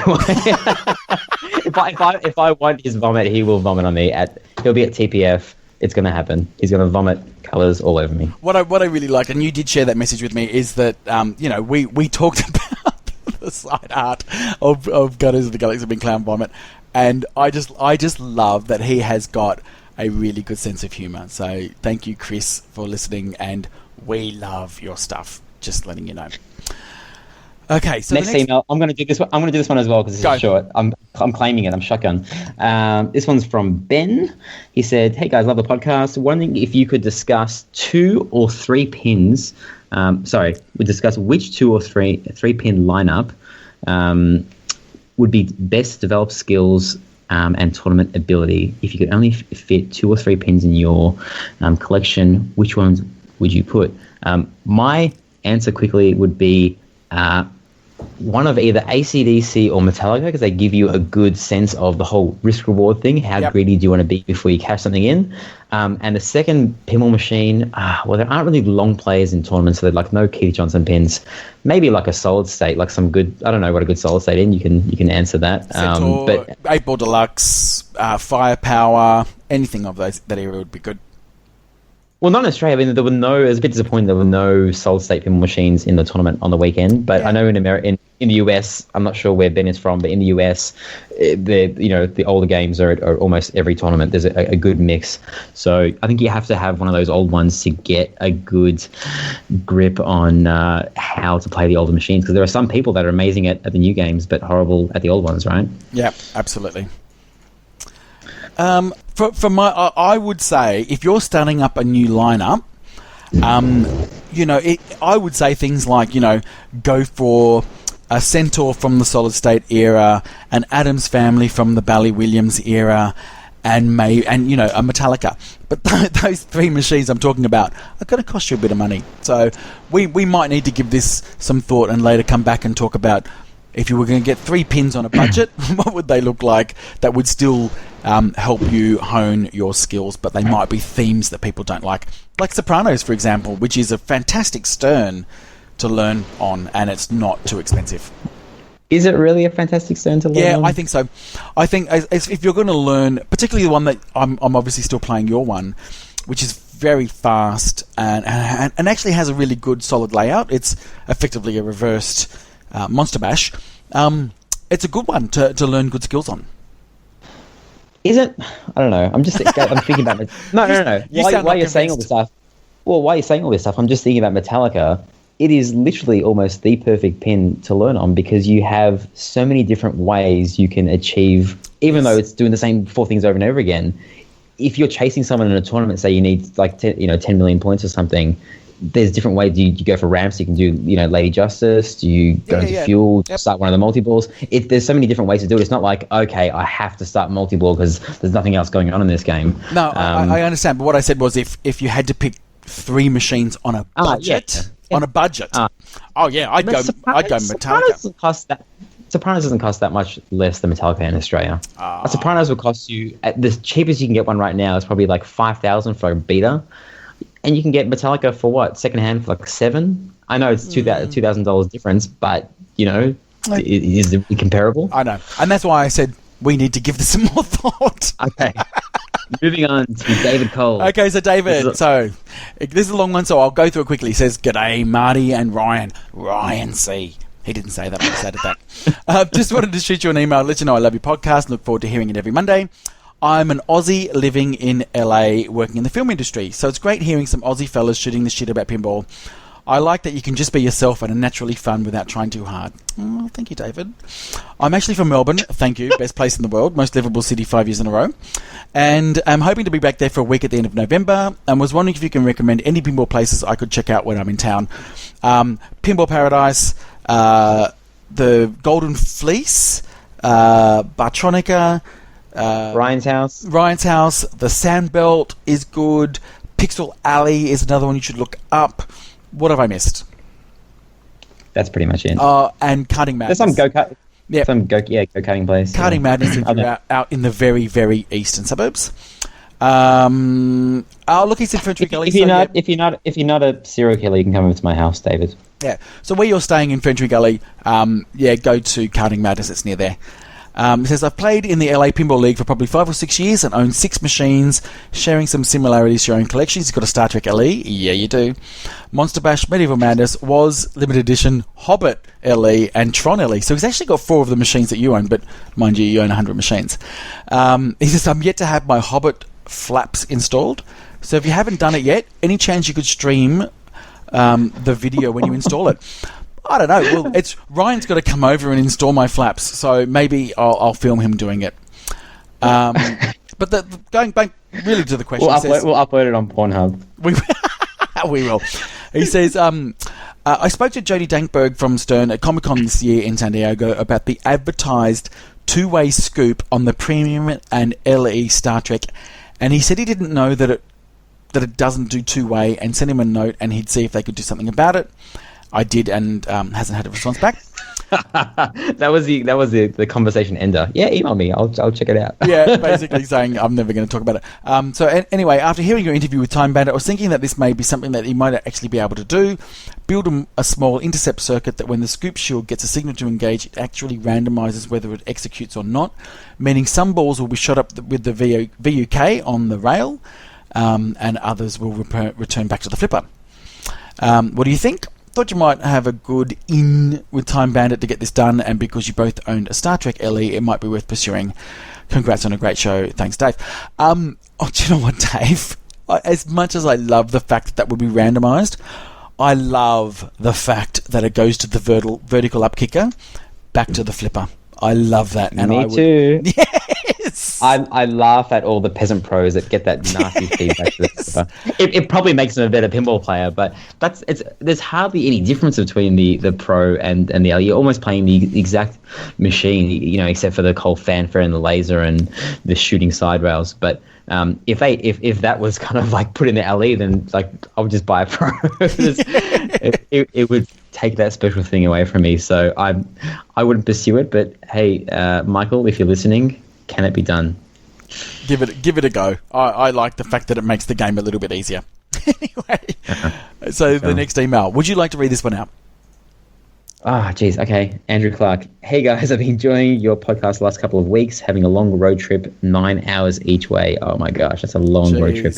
[SPEAKER 3] if I want his vomit, he will vomit on me. He'll be at TPF. It's going to happen. He's going to vomit colours all over me.
[SPEAKER 2] What I really like, and you did share that message with me, is that we talked about the side art of Gunners of the Galaxy being clown vomit, and I just love that he has got a really good sense of humour. So thank you, Chris, for listening, and we love your stuff. Just letting you know. Okay, so
[SPEAKER 3] next email. I'm going to do this one. I'm going to do this one as well because it's short. I'm claiming it. I'm shotgun. This one's from Ben. He said, "Hey guys, love the podcast. Wondering if you could discuss 2 or 3 pins. We discuss which 2 or 3 pin lineup would be best to develop skills and tournament ability. If you could only fit 2 or 3 pins in your collection, which ones would you put?" My answer quickly would be one of either AC/DC or Metallica, because they give you a good sense of the whole risk-reward thing. How greedy do you want to be before you cash something in? And the second pinball machine, there aren't really long players in tournaments, so they're like no Keith Johnson pins. Maybe like a solid state, like some good, I don't know what a good solid state in. You can answer that.
[SPEAKER 2] But 8-Ball Deluxe, Firepower, anything of that area would be good.
[SPEAKER 3] Well, not in Australia. I mean, it was a bit disappointing there were no solid state pinball machines in the tournament on the weekend. But I know in the US, I'm not sure where Ben is from, but in the US, the older games are at almost every tournament. There's a good mix. So I think you have to have one of those old ones to get a good grip on how to play the older machines. Because there are some people that are amazing at the new games, but horrible at the old ones, right? Yeah,
[SPEAKER 2] absolutely. I would say if you're starting up a new lineup, I would say things like, go for a Centaur from the solid state era, an Addams Family from the Bally Williams era, and a Metallica. But those 3 machines I'm talking about are going to cost you a bit of money. So we might need to give this some thought and later come back and talk about, if you were going to get 3 pins on a budget, what would they look like that would still help you hone your skills, but they might be themes that people don't like Sopranos, for example, which is a fantastic stern to learn on, and it's not too expensive.
[SPEAKER 3] Is it really a fantastic stern to learn on?
[SPEAKER 2] I think so. I think if you're going to learn, particularly the one that I'm obviously still playing your one, which is very fast and actually has a really good solid layout. It's effectively a reversed Monster Bash. It's a good one to learn good skills on.
[SPEAKER 3] Is it? I don't know. I'm thinking about it. No. Why you're saying all this stuff? Well, why you're saying all this stuff? I'm just thinking about Metallica. It is literally almost the perfect pin to learn on because you have so many different ways you can achieve, even though it's doing the same 4 things over and over again. If you're chasing someone in a tournament, say you need like 10 million points or something, there's different ways. Do you go for ramps? You can do, Lady Justice. Do you go into fuel? Start one of the multi-balls? There's so many different ways to do it. It's not like, okay, I have to start multi-ball because there's nothing else going on in this game.
[SPEAKER 2] No, I understand. But what I said was if you had to pick 3 machines on a budget, I'd go Metallica.
[SPEAKER 3] Sopranos doesn't cost that much less than Metallica in Australia. Sopranos will cost you, at the cheapest you can get one right now is probably like $5,000 for a beta. And you can get Metallica for what? Secondhand for like $7,000? I know it's $2,000 difference, but, is it comparable?
[SPEAKER 2] I know. And that's why I said we need to give this some more thought.
[SPEAKER 3] Okay. Moving on to David Cole.
[SPEAKER 2] Okay, so David, this is a long one, so I'll go through it quickly. He says, "G'day, Marty and Ryan." Ryan C. He didn't say that, I'm sad at that. Just wanted to shoot you an email, let you know I love your podcast. Look forward to hearing it every Monday. I'm an Aussie living in LA working in the film industry, so it's great hearing some Aussie fellas shooting the shit about pinball. I like that you can just be yourself and are naturally fun without trying too hard. Oh, thank you, David. I'm actually from Melbourne. Thank you. Best place in the world. Most livable city 5 years in a row. And I'm hoping to be back there for a week at the end of November. And was wondering if you can recommend any pinball places I could check out when I'm in town. Pinball Paradise, the Golden Fleece, Bartronica,
[SPEAKER 3] Ryan's house.
[SPEAKER 2] The Sandbelt is good. Pixel Alley is another one you should look up. What have I missed?
[SPEAKER 3] That's pretty much it.
[SPEAKER 2] And Karting Madness.
[SPEAKER 3] There's some go-kart.
[SPEAKER 2] Yeah,
[SPEAKER 3] go-karting place.
[SPEAKER 2] Karting Madness if you're out in the very, very eastern suburbs. Look, he's in Ferntree Gully.
[SPEAKER 3] If you're not a serial killer, you can come over to my house, David.
[SPEAKER 2] Yeah. So where you're staying in Ferntree Gully, go to Karting Madness. It's near there. It says, I've played in the LA Pinball League for probably 5 or 6 years and own 6 machines, sharing some similarities to your own collections. You've got a Star Trek LE. Yeah, you do. Monster Bash, Medieval Madness, was limited edition, Hobbit LE, and Tron LE. So he's actually got 4 of the machines that you own, but mind you own 100 machines. He says, I'm yet to have my Hobbit flaps installed. So if you haven't done it yet, any chance you could stream the video when you install it? I don't know. Well, Ryan's got to come over and install my flaps, so maybe I'll film him doing it. But going back really to the question,
[SPEAKER 3] we'll upload it on Pornhub.
[SPEAKER 2] We will. He says, I spoke to Jody Dankberg from Stern at Comic-Con this year in San Diego about the advertised 2-way scoop on the Premium and LE Star Trek, and he said he didn't know that it doesn't do 2-way, and sent him a note and he'd see if they could do something about it. I did, and hasn't had a response back.
[SPEAKER 3] That was the conversation ender. Yeah, email me. I'll check it out.
[SPEAKER 2] Yeah, basically saying I'm never going to talk about it. Anyway, after hearing your interview with Time Bandit, I was thinking that this may be something that you might actually be able to do. Build a small intercept circuit that when the scoop shield gets a signal to engage, it actually randomizes whether it executes or not, meaning some balls will be shot up with the VUK on the rail, and others will return back to the flipper. What do you think? Thought you might have a good in with Time Bandit to get this done, and because you both owned a Star Trek LE, it might be worth pursuing. Congrats on a great show. Thanks, Dave. Do you know what, Dave? As much as I love the fact that would be randomised, I love the fact that it goes to the vertical up kicker, back to the flipper. I love that. And
[SPEAKER 3] Me too.
[SPEAKER 2] Yes.
[SPEAKER 3] I laugh at all the peasant pros that get that nasty feedback to the flipper. It probably makes them a better pinball player, but there's hardly any difference between the pro and the LE. You're almost playing the exact machine, except for the whole fanfare and the laser and the shooting side rails. But if that was kind of like put in the LE, then like I would just buy a pro. it would take that special thing away from me. So I wouldn't pursue it. But hey, Michael, if you're listening, can it be done?
[SPEAKER 2] Give it a go. I like the fact that it makes the game a little bit easier. Anyway, so the next email. Would you like to read this one out?
[SPEAKER 3] Geez. Okay. Andrew Clark. Hey, guys. I've been enjoying your podcast the last couple of weeks, having a long road trip, 9 hours each way. Oh, my gosh. That's a long road trip.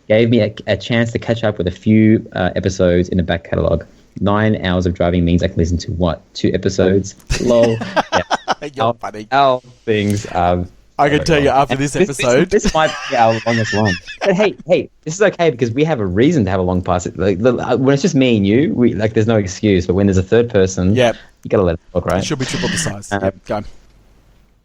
[SPEAKER 3] Gave me a chance to catch up with a few episodes in the back catalogue. 9 hours of driving means I can listen to, 2 episodes? Lol. Yeah.
[SPEAKER 2] You're funny.
[SPEAKER 3] Our things
[SPEAKER 2] I can tell you after this episode.
[SPEAKER 3] This might be our longest one. But hey, this is okay because we have a reason to have a long pass. Like, when it's just me and you, there's no excuse. But when there's a third person, you got to let it talk, right?
[SPEAKER 2] It should be triple the size. Go.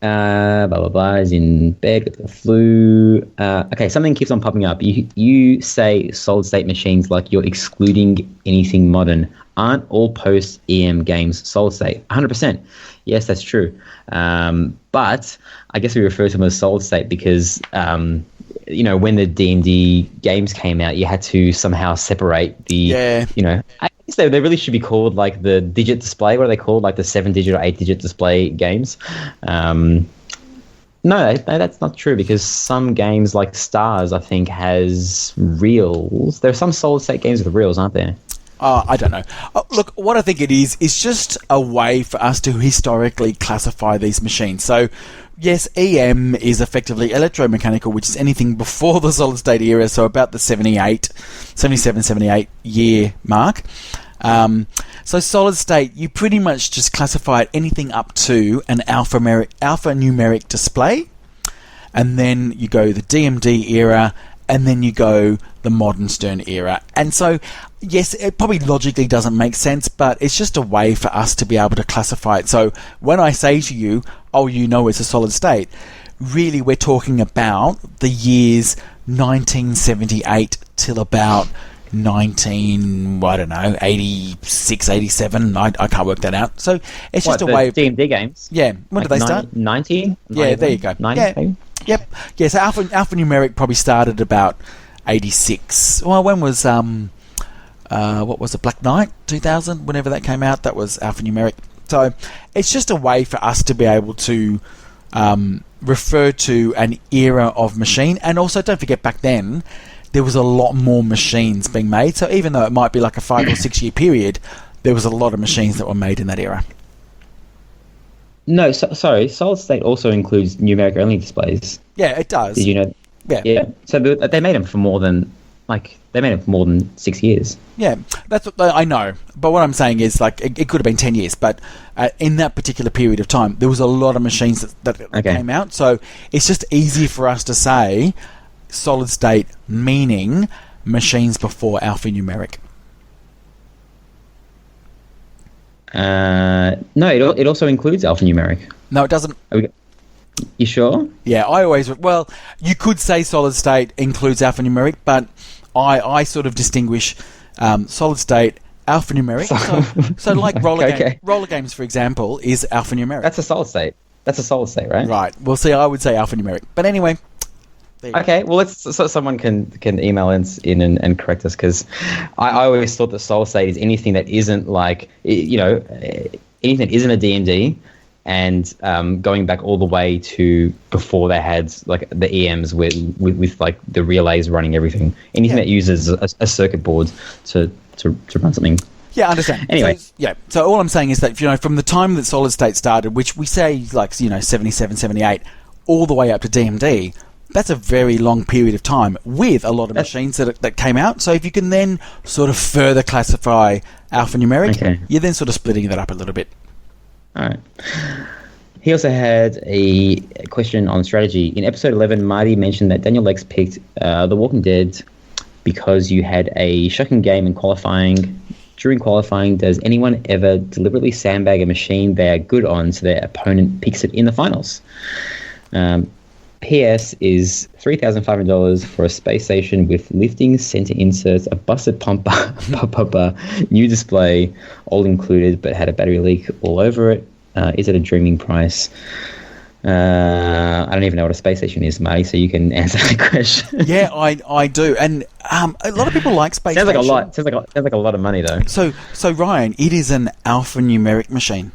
[SPEAKER 3] Blah, blah, blah. Is in bed with the flu. Okay, something keeps on popping up. You say solid state machines like you're excluding anything modern. Aren't all post-EM games solid state? 100%. Yes, that's true. But I guess we refer to them as solid state because, when the D&D games came out, you had to somehow separate the, I guess they really should be called like the digit display. What are they called? Like the 7-digit or 8-digit display games? No, that's not true because some games like Stars, I think, has reels. There are some solid state games with reels, aren't there?
[SPEAKER 2] I don't know. Look, what I think it is just a way for us to historically classify these machines. So, yes, EM is effectively electromechanical, which is anything before the solid state era, so about the 77, 78 year mark. So solid state, you pretty much just classify it anything up to an alphanumeric display. And then you go the DMD era, and then you go the modern Stern era. And so, yes, it probably logically doesn't make sense, but it's just a way for us to be able to classify it. So when I say to you, oh, you know it's a solid state, really we're talking about the years 1978 till about 86, 87. I can't work that out. So it's just a way of
[SPEAKER 3] DMD games.
[SPEAKER 2] Yeah. When did they start?
[SPEAKER 3] 90?
[SPEAKER 2] Yeah, there you go.
[SPEAKER 3] 90,
[SPEAKER 2] yeah.
[SPEAKER 3] maybe?
[SPEAKER 2] Yep. Yeah, so alphanumeric probably started about 86. Well, when was what was it, Black Knight 2000, whenever that came out, that was alphanumeric. So it's just a way for us to be able to refer to an era of machine. And also, don't forget, back then there was a lot more machines being made. So even though it might be like a 5 or 6 year period, there was a lot of machines that were made in that era.
[SPEAKER 3] No, sorry. Solid state also includes numeric only displays.
[SPEAKER 2] Yeah, it does.
[SPEAKER 3] Did you know?
[SPEAKER 2] Yeah.
[SPEAKER 3] So they made them for more than 6 years.
[SPEAKER 2] Yeah, that's what I know. But what I'm saying is, like, it could have been 10 years, but in that particular period of time, there was a lot of machines that came out. So it's just easy for us to say solid state, meaning machines before alphanumeric.
[SPEAKER 3] No, it also includes alphanumeric.
[SPEAKER 2] No, it doesn't.
[SPEAKER 3] You sure?
[SPEAKER 2] Yeah, well, you could say solid state includes alphanumeric, but I sort of distinguish solid state, alphanumeric. So like roller games, for example, is alphanumeric.
[SPEAKER 3] That's a solid state. That's a solid state, right?
[SPEAKER 2] Right. Well, see, I would say alphanumeric. But anyway.
[SPEAKER 3] Okay, well, so someone can email us in and correct us, because I always thought that solid state is anything that isn't like, anything that isn't a DMD, and going back all the way to before they had like the EMs with like the relays running everything. Anything that uses a circuit board to run something.
[SPEAKER 2] Yeah, I understand.
[SPEAKER 3] Anyway.
[SPEAKER 2] So all I'm saying is that, from the time that solid state started, which we say like, 77, 78, all the way up to DMD, that's a very long period of time with a lot of machines that came out. So if you can then sort of further classify alphanumeric, you're then sort of splitting that up a little bit.
[SPEAKER 3] All right. He also had a question on strategy. In episode 11, Marty mentioned that Daniel Lex picked The Walking Dead because you had a shocking game in qualifying. During qualifying, does anyone ever deliberately sandbag a machine they are good on so their opponent picks it in the finals? PS is $3,500 for a space station with lifting center inserts, a busted pumper, new display, all included, but had a battery leak all over it. Is it a dreaming price? I don't even know what a space station is, Marty, so you can answer that question.
[SPEAKER 2] Yeah, I do, and a lot of people like space
[SPEAKER 3] sounds
[SPEAKER 2] station.
[SPEAKER 3] Sounds like a lot of money, though.
[SPEAKER 2] So Ryan, it is an alphanumeric machine.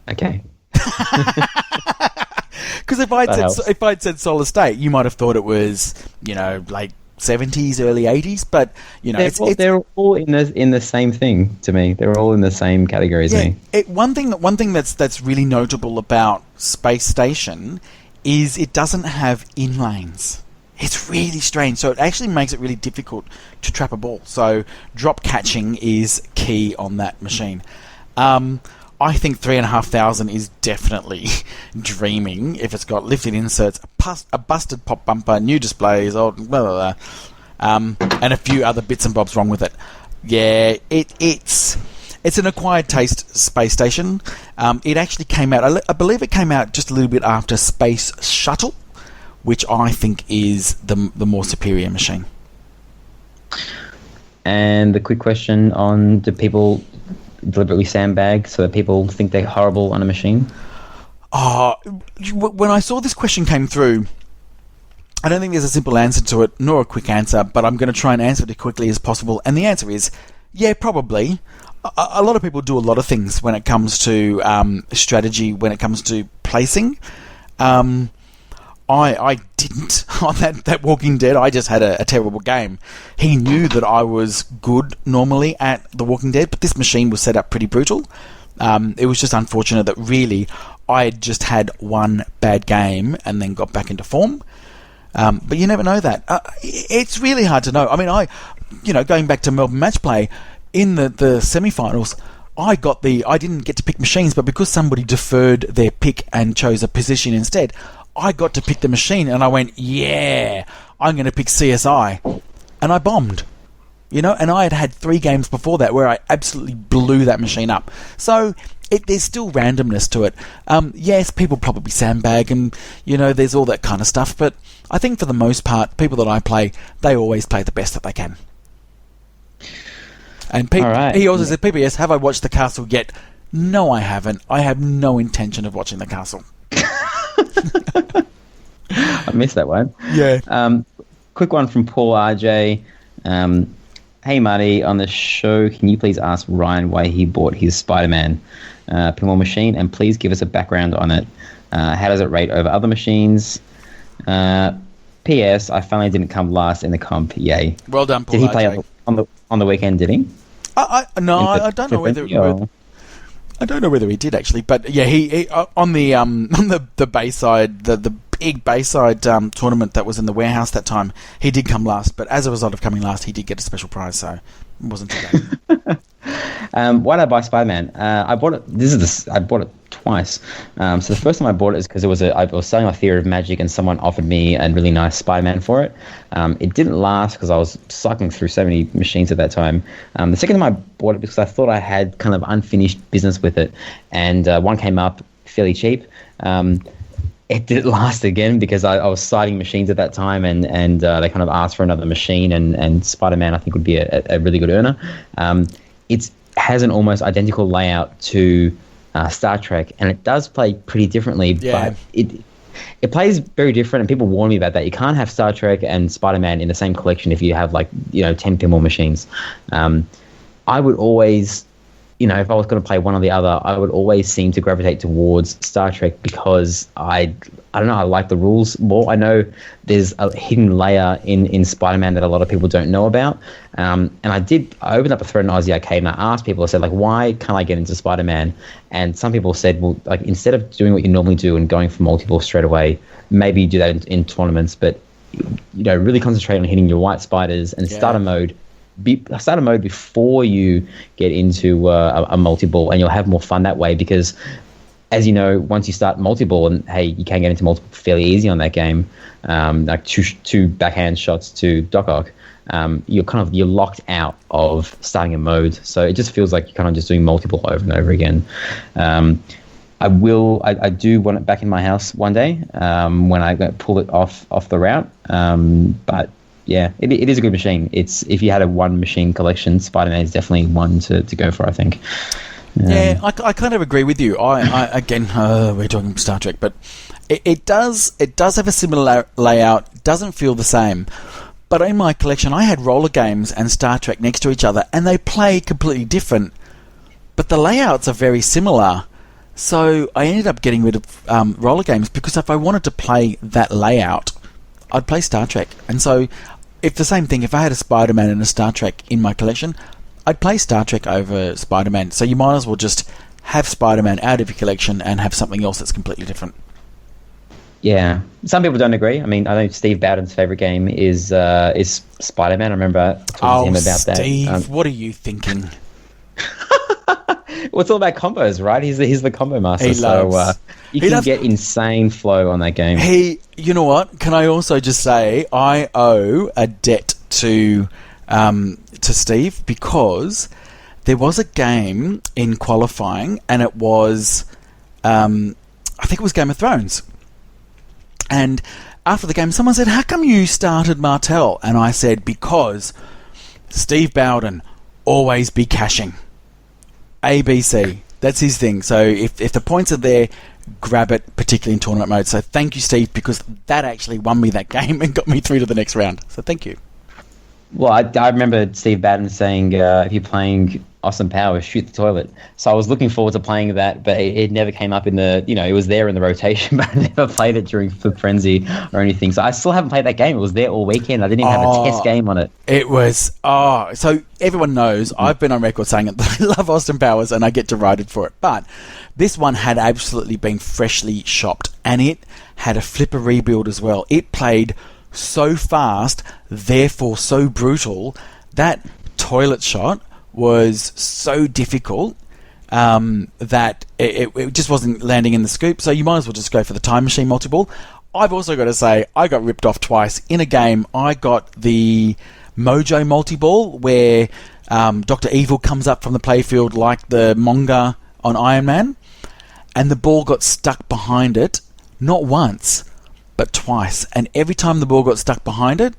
[SPEAKER 3] Okay.
[SPEAKER 2] Because if I'd said solid state, you might have thought it was, like 70s, early 80s, but
[SPEAKER 3] they're all in the same thing to me. They're all in the same category as me.
[SPEAKER 2] One thing that's really notable about Space Station is it doesn't have in-lanes. It's really strange, so it actually makes it really difficult to trap a ball. So drop catching is key on that machine. I think $3,500 is definitely dreaming if it's got lifted inserts, a busted pop bumper, new displays, or blah, blah, blah, and a few other bits and bobs wrong with it. Yeah, it's an acquired taste space station. It actually came out, I believe it came out just a little bit after Space Shuttle, which I think is the more superior machine. And
[SPEAKER 3] the quick question on, do people deliberately sandbag so that people think they're horrible on a machine?
[SPEAKER 2] When I saw this question came through, I don't think there's a simple answer to it, nor a quick answer, but I'm going to try and answer it as quickly as possible. And the answer is, yeah, probably. A lot of people do a lot of things when it comes to strategy, when it comes to placing. I didn't on that Walking Dead. I just had a terrible game. He knew that I was good normally at The Walking Dead, but this machine was set up pretty brutal. It was just unfortunate that really I had just had one bad game and then got back into form. But you never know that. It's really hard to know. I mean, going back to Melbourne Match Play, in the semi-finals, I didn't get to pick machines, but because somebody deferred their pick and chose a position instead, I got to pick the machine, and I went, yeah, I'm going to pick CSI, and I bombed. You know, and I had 3 games before that where I absolutely blew that machine up. So there's still randomness to it. Yes, people probably sandbag, and you know, there's all that kind of stuff. But I think for the most part, people that I play, they always play the best that they can. And he also said, PBS, have I watched The Castle yet? No, I haven't. I have no intention of watching The Castle.
[SPEAKER 3] I missed that one.
[SPEAKER 2] Yeah.
[SPEAKER 3] Quick one from Paul RJ. Hey Marty, on the show, can you please ask Ryan why he bought his Spider-Man pinball machine, and please give us a background on it. How does it rate over other machines? P.S. I finally didn't come last in the comp. Yay!
[SPEAKER 2] Well done, Paul.
[SPEAKER 3] Did he play on the weekend? Did he?
[SPEAKER 2] I don't know whether. I don't know whether he did actually, but yeah, he on the Bayside, the big Bayside tournament that was in the warehouse that time, he did come last. But as a result of coming last, he did get a special prize, so it wasn't too bad.
[SPEAKER 3] Why did I buy Spider-Man? I bought it. I bought it twice. So the first time I bought it is because I was selling my Theory of Magic, and someone offered me a really nice Spider-Man for it. It didn't last because I was cycling through so many machines at that time. The second time I bought it because I thought I had kind of unfinished business with it, and one came up fairly cheap. It didn't last again because I was siding machines at that time, and they kind of asked for another machine, and Spider-Man I think would be a really good earner. It has an almost identical layout to Star Trek, and it does play pretty differently, but it plays very different, and people warn me about that. You can't have Star Trek and Spider-Man in the same collection if you have 10 pinball machines. I would always, if I was going to play one or the other, I would always seem to gravitate towards Star Trek because I don't know, I like the rules more. I know there's a hidden layer in Spider-Man that a lot of people don't know about. And I opened up a thread in Aussie Arcade, and I asked people, I said, why can't I get into Spider-Man? And some people said, well, instead of doing what you normally do and going for multiple straight away, maybe you do that in tournaments, but really concentrate on hitting your white spiders and start a mode before you get into a multi-ball, and you'll have more fun that way because, as you know, once you start multi-ball, and hey, you can get into multiple fairly easy on that game, like two backhand shots to Doc-Ock, you're locked out of starting a mode. So it just feels like you're kind of just doing multiple over and over again. I do want it back in my house one day when I pull it off the route, but yeah, it is a good machine. If you had a one machine collection, Spider-Man is definitely one to go for, I think.
[SPEAKER 2] Yeah, I kind of agree with you. Again, we're talking Star Trek, but it does have a similar layout. Doesn't feel the same. But in my collection, I had roller games and Star Trek next to each other, and they play completely different. But the layouts are very similar. So I ended up getting rid of roller games because if I wanted to play that layout, I'd play Star Trek. And so if I had a Spider-Man and a Star Trek in my collection, I'd play Star Trek over Spider-Man. So you might as well just have Spider-Man out of your collection and have something else that's completely different.
[SPEAKER 3] Yeah. Some people don't agree. I mean, I know Steve Bowden's favorite game is Spider-Man. I remember talking to him about that.
[SPEAKER 2] Steve, what are you thinking?
[SPEAKER 3] Well, it's all about combos, right? He's the combo master. You can get insane flow on that game.
[SPEAKER 2] You know what? Can I also just say I owe a debt to Steve because there was a game in qualifying, and it was I think it was Game of Thrones. And after the game, someone said, "How come you started Martel?" And I said, "Because Steve Bowden always be cashing. ABC. That's his thing. So if the points are there, grab it, particularly in tournament mode." So thank you, Steve, because that actually won me that game and got me through to the next round. So thank you.
[SPEAKER 3] Well, I remember Steve Bowden saying, if you're playing Austin Powers, shoot the toilet. So I was looking forward to playing that, but it never came up in the, it was there in the rotation, but I never played it during Flip Frenzy or anything. So I still haven't played that game. It was there all weekend. I didn't even have a test game on it.
[SPEAKER 2] It was, so everyone knows I've been on record saying that I love Austin Powers and I get derided for it. But this one had absolutely been freshly shopped, and it had a flipper rebuild as well. It played so fast, therefore so brutal. That toilet shot was so difficult that it just wasn't landing in the scoop. So you might as well just go for the time machine multi-ball. I've also got to say, I got ripped off twice. In a game, I got the Mojo multi-ball, where Dr. Evil comes up from the playfield like the manga on Iron Man, and the ball got stuck behind it, not once, but twice. And every time the ball got stuck behind it,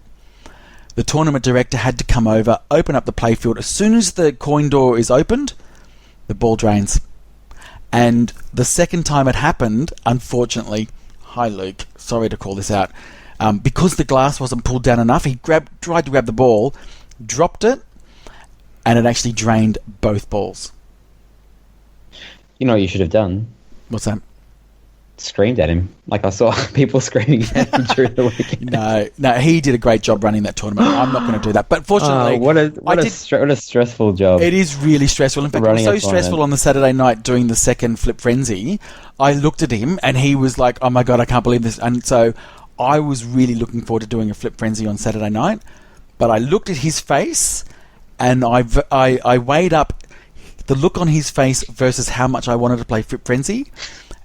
[SPEAKER 2] the tournament director had to come over, open up the playfield. As soon as the coin door is opened, the ball drains. And the second time it happened, unfortunately, hi Luke, sorry to call this out, because the glass wasn't pulled down enough, he tried to grab the ball, dropped it, and it actually drained both balls.
[SPEAKER 3] You know what you should have done?
[SPEAKER 2] What's that?
[SPEAKER 3] Screamed at him. Like I saw people screaming at him during the weekend.
[SPEAKER 2] No, he did a great job running that tournament. I'm not going to do that. But fortunately,
[SPEAKER 3] what a stressful job.
[SPEAKER 2] It is really stressful. In fact, it was so stressful on the Saturday night doing the second Flip Frenzy. I looked at him and he was like, "Oh my god, I can't believe this!" And so I was really looking forward to doing a Flip Frenzy on Saturday night. But I looked at his face and I weighed up the look on his face versus how much I wanted to play Flip Frenzy.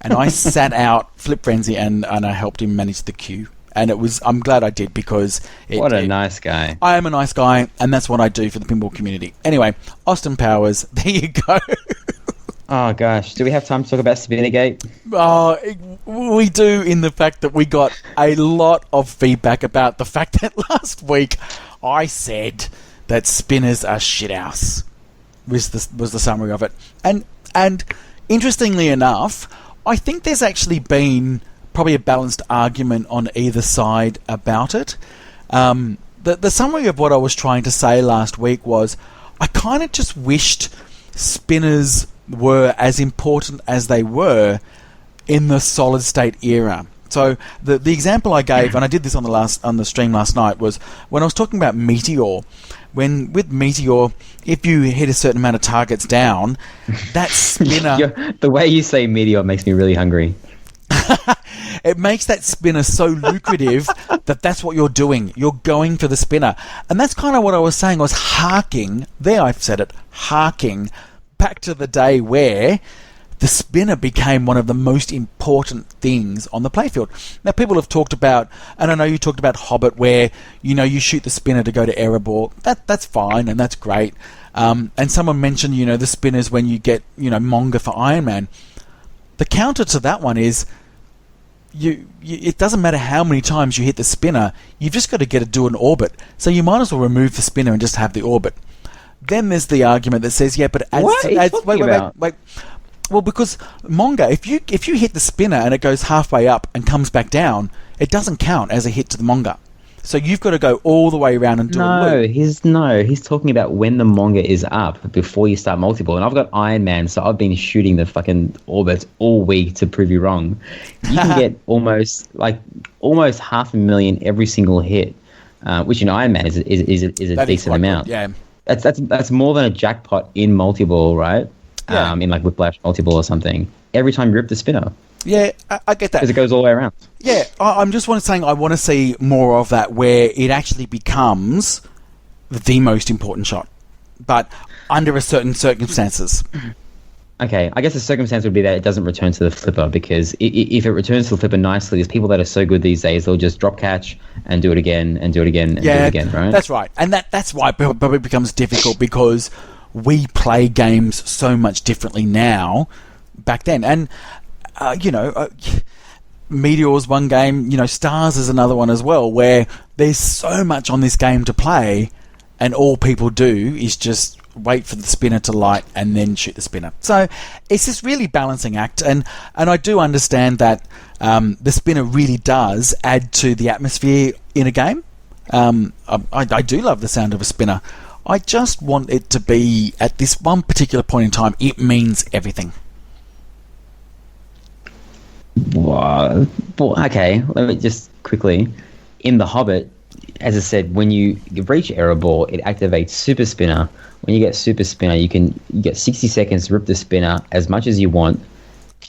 [SPEAKER 2] And I sat out Flip Frenzy and I helped him manage the queue. And I'm glad I did, because...
[SPEAKER 3] What a nice guy.
[SPEAKER 2] I am a nice guy, and that's what I do for the pinball community. Anyway, Austin Powers, there you go.
[SPEAKER 3] Oh, gosh. Do we have time to talk about Spinnergate?
[SPEAKER 2] We do, in the fact that we got a lot of feedback about the fact that last week I said that spinners are shithouse, was the summary of it. And interestingly enough... I think there's actually been probably a balanced argument on either side about it. The summary of what I was trying to say last week was I kind of just wished spinners were as important as they were in the solid state era. So the example I gave, and I did this on the stream last night, was when I was talking about Meteor. When with Meteor, if you hit a certain amount of targets down, that spinner...
[SPEAKER 3] The way you say Meteor makes me really hungry.
[SPEAKER 2] It makes that spinner so lucrative that's what you're doing. You're going for the spinner. And that's kind of what I was saying. I was harking, there I've said it, harking back to the day where the spinner became one of the most important things on the playfield. Now, people have talked about, and I know you talked about Hobbit, where, you shoot the spinner to go to error ball. That's fine, and that's great. And someone mentioned, the spinners when you get, manga for Iron Man. The counter to that one is, it doesn't matter how many times you hit the spinner, you've just got to get to do an orbit. So you might as well remove the spinner and just have the orbit. Then there's the argument that says, yeah, but wait. Well, because manga, if you hit the spinner and it goes halfway up and comes back down, it doesn't count as a hit to the manga. So you've got to go all the way around and do a loop.
[SPEAKER 3] He's talking about when the manga is up before you start multi-ball. And I've got Iron Man, so I've been shooting the fucking orbits all week to prove you wrong. You can get almost 500,000 every single hit, which in Iron Man is a decent amount.
[SPEAKER 2] Yeah,
[SPEAKER 3] that's more than a jackpot in multi-ball, right? Yeah. In like Whiplash multi-ball or something. Every time you rip the spinner.
[SPEAKER 2] Yeah, I get that.
[SPEAKER 3] Because it goes all the way around.
[SPEAKER 2] Yeah, I'm just saying I want to see more of that where it actually becomes the most important shot, but under a certain circumstances.
[SPEAKER 3] Okay, I guess the circumstance would be that it doesn't return to the flipper, because if it returns to the flipper nicely, there's people that are so good these days, they'll just drop catch and do it again and do it again and do it again, right?
[SPEAKER 2] That's right. And that's why it becomes difficult, because we play games so much differently now back then. And, Meteor's one game, Stars is another one as well, where there's so much on this game to play, and all people do is just wait for the spinner to light and then shoot the spinner. So it's this really balancing act, and I do understand that the spinner really does add to the atmosphere in a game. I do love the sound of a spinner. I just want it to be, at this one particular point in time, it means everything.
[SPEAKER 3] Well, okay, let me just quickly. In The Hobbit, as I said, when you reach error ball, it activates Super Spinner. When you get Super Spinner, you get 60 seconds to rip the spinner as much as you want,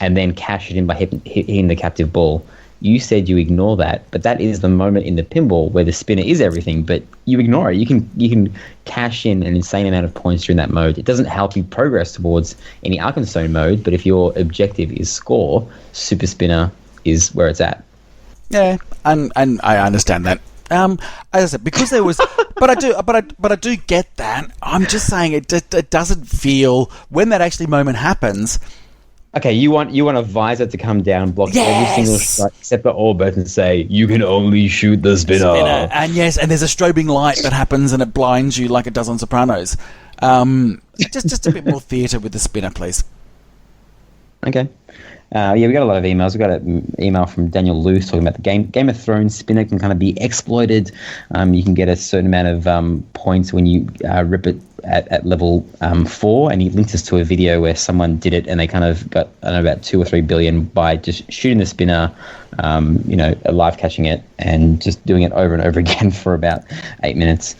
[SPEAKER 3] and then cash it in by hitting the captive ball. You said you ignore that, but that is the moment in the pinball where the spinner is everything, but you ignore it. You can cash in an insane amount of points during that mode. It doesn't help you progress towards any Arkenstone mode, but if your objective is score, Super Spinner is where it's at.
[SPEAKER 2] Yeah, and I understand that. As I said, because there was, but I do get that. I'm just saying it doesn't feel when that actually moment happens.
[SPEAKER 3] Okay, you want a visor to come down, block every single shot except for all birds, and say you can only shoot the spinner.
[SPEAKER 2] And yes, and there's a strobing light that happens and it blinds you like it does on Sopranos. Just a bit more theatre with the spinner, please.
[SPEAKER 3] Okay. We got a lot of emails. We got an email from Daniel Luce talking about the Game of Thrones spinner can kind of be exploited. You can get a certain amount of points when you rip it at level 4, and he linked us to a video where someone did it and they kind of got, I don't know, about 2 or 3 billion by just shooting the spinner, live catching it and just doing it over and over again for about 8 minutes.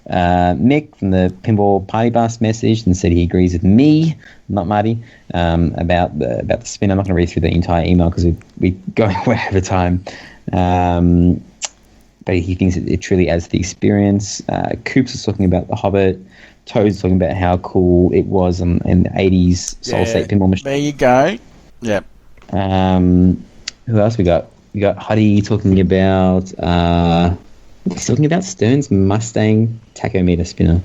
[SPEAKER 3] Mick from the Pinball Party Bus messaged and said he agrees with me, not Marty, about the spin. I'm not going to read through the entire email because we're going way over time. But he thinks it truly adds to the experience. Coops is talking about The Hobbit. Toad's talking about how cool it was in the 80s Solid State pinball machine.
[SPEAKER 2] There you go. Yep.
[SPEAKER 3] Who else we got? We got Huddy talking about... he's talking about Stern's Mustang tachometer spinner.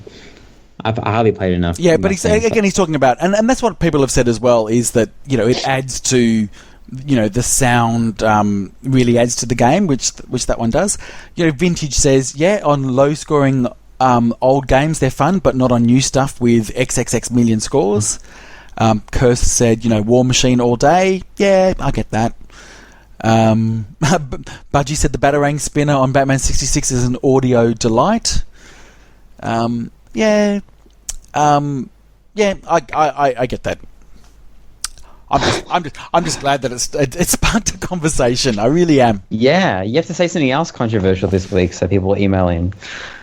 [SPEAKER 3] I hardly played enough.
[SPEAKER 2] Yeah, but he's talking about, and that's what people have said as well, is that, it adds to, the sound really adds to the game, which that one does. Vintage says, on low-scoring old games, they're fun, but not on new stuff with XXX million scores. Kirst said, War Machine all day. Yeah, I get that. Budgie said the Batarang spinner on Batman 66 is an audio delight. I get that. I'm just glad that it sparked a conversation. I really am.
[SPEAKER 3] Yeah, you have to say something else controversial this week so people email in.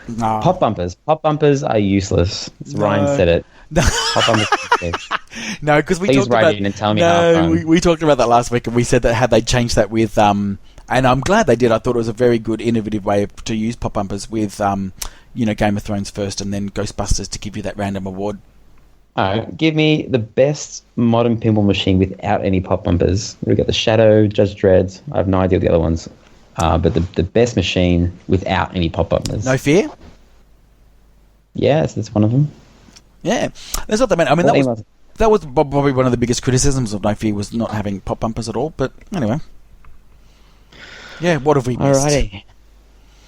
[SPEAKER 2] No.
[SPEAKER 3] Pop bumpers are useless. Ryan said it. Pop bumpers.
[SPEAKER 2] No, because we
[SPEAKER 3] Please
[SPEAKER 2] talked
[SPEAKER 3] write
[SPEAKER 2] about.
[SPEAKER 3] in and tell me how fun.
[SPEAKER 2] We talked about that last week, and we said that had they changed that with and I'm glad they did. I thought it was a very good, innovative way to use pop bumpers with Game of Thrones first, and then Ghostbusters to give you that random award.
[SPEAKER 3] Give me the best modern pinball machine without any pop bumpers. We've got the Shadow, Judge Dredd. I have no idea what the other ones are, but the best machine without any pop bumpers.
[SPEAKER 2] No Fear?
[SPEAKER 3] Yes, that's one of them.
[SPEAKER 2] Yeah, that's not that many. I mean, that was probably one of the biggest criticisms of No Fear was not having pop bumpers at all. But anyway, yeah, what have we missed?
[SPEAKER 3] Alrighty,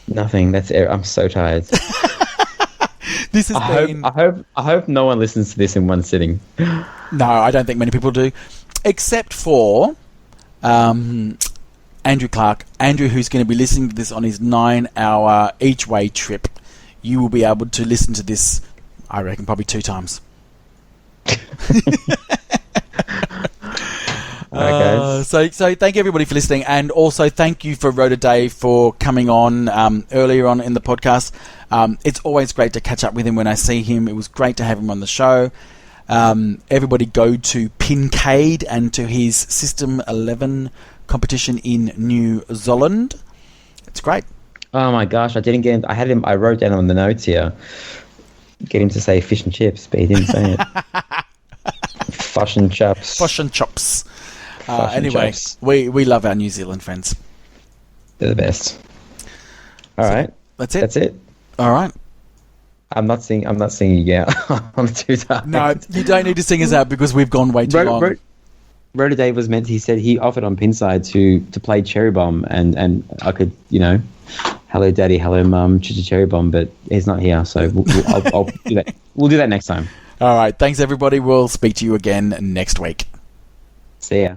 [SPEAKER 3] nothing. That's it. I'm so tired.
[SPEAKER 2] This has been.
[SPEAKER 3] I hope no one listens to this in one sitting.
[SPEAKER 2] No, I don't think many people do, except for Andrew Clark. Andrew, who's going to be listening to this on his 9-hour each-way trip. You will be able to listen to this, I reckon, probably 2 times. So thank you everybody for listening, and also thank you for RotorDave for coming on earlier on in the podcast. It's always great to catch up with him when I see him. It was great to have him on the show. Everybody go to Pincade and to his System 11 competition in New Zealand. It's great.
[SPEAKER 3] Oh my gosh, I didn't get him. I wrote down on the notes here, get him to say fish and chips, but he didn't say it. Fish and chops.
[SPEAKER 2] Fish and chops. Anyway, we love our New Zealand friends.
[SPEAKER 3] They're the best. All right.
[SPEAKER 2] That's it. All right.
[SPEAKER 3] I'm not singing you out. I'm too tired.
[SPEAKER 2] No, you don't need to sing us out because we've gone way too long.
[SPEAKER 3] RotorDave was meant. He said he offered on Pinside to play Cherry Bomb, and I could, hello daddy, hello mum, Cherry Bomb, but he's not here, so I'll do that. We'll do that next time.
[SPEAKER 2] All right. Thanks everybody. We'll speak to you again next week.
[SPEAKER 3] See ya.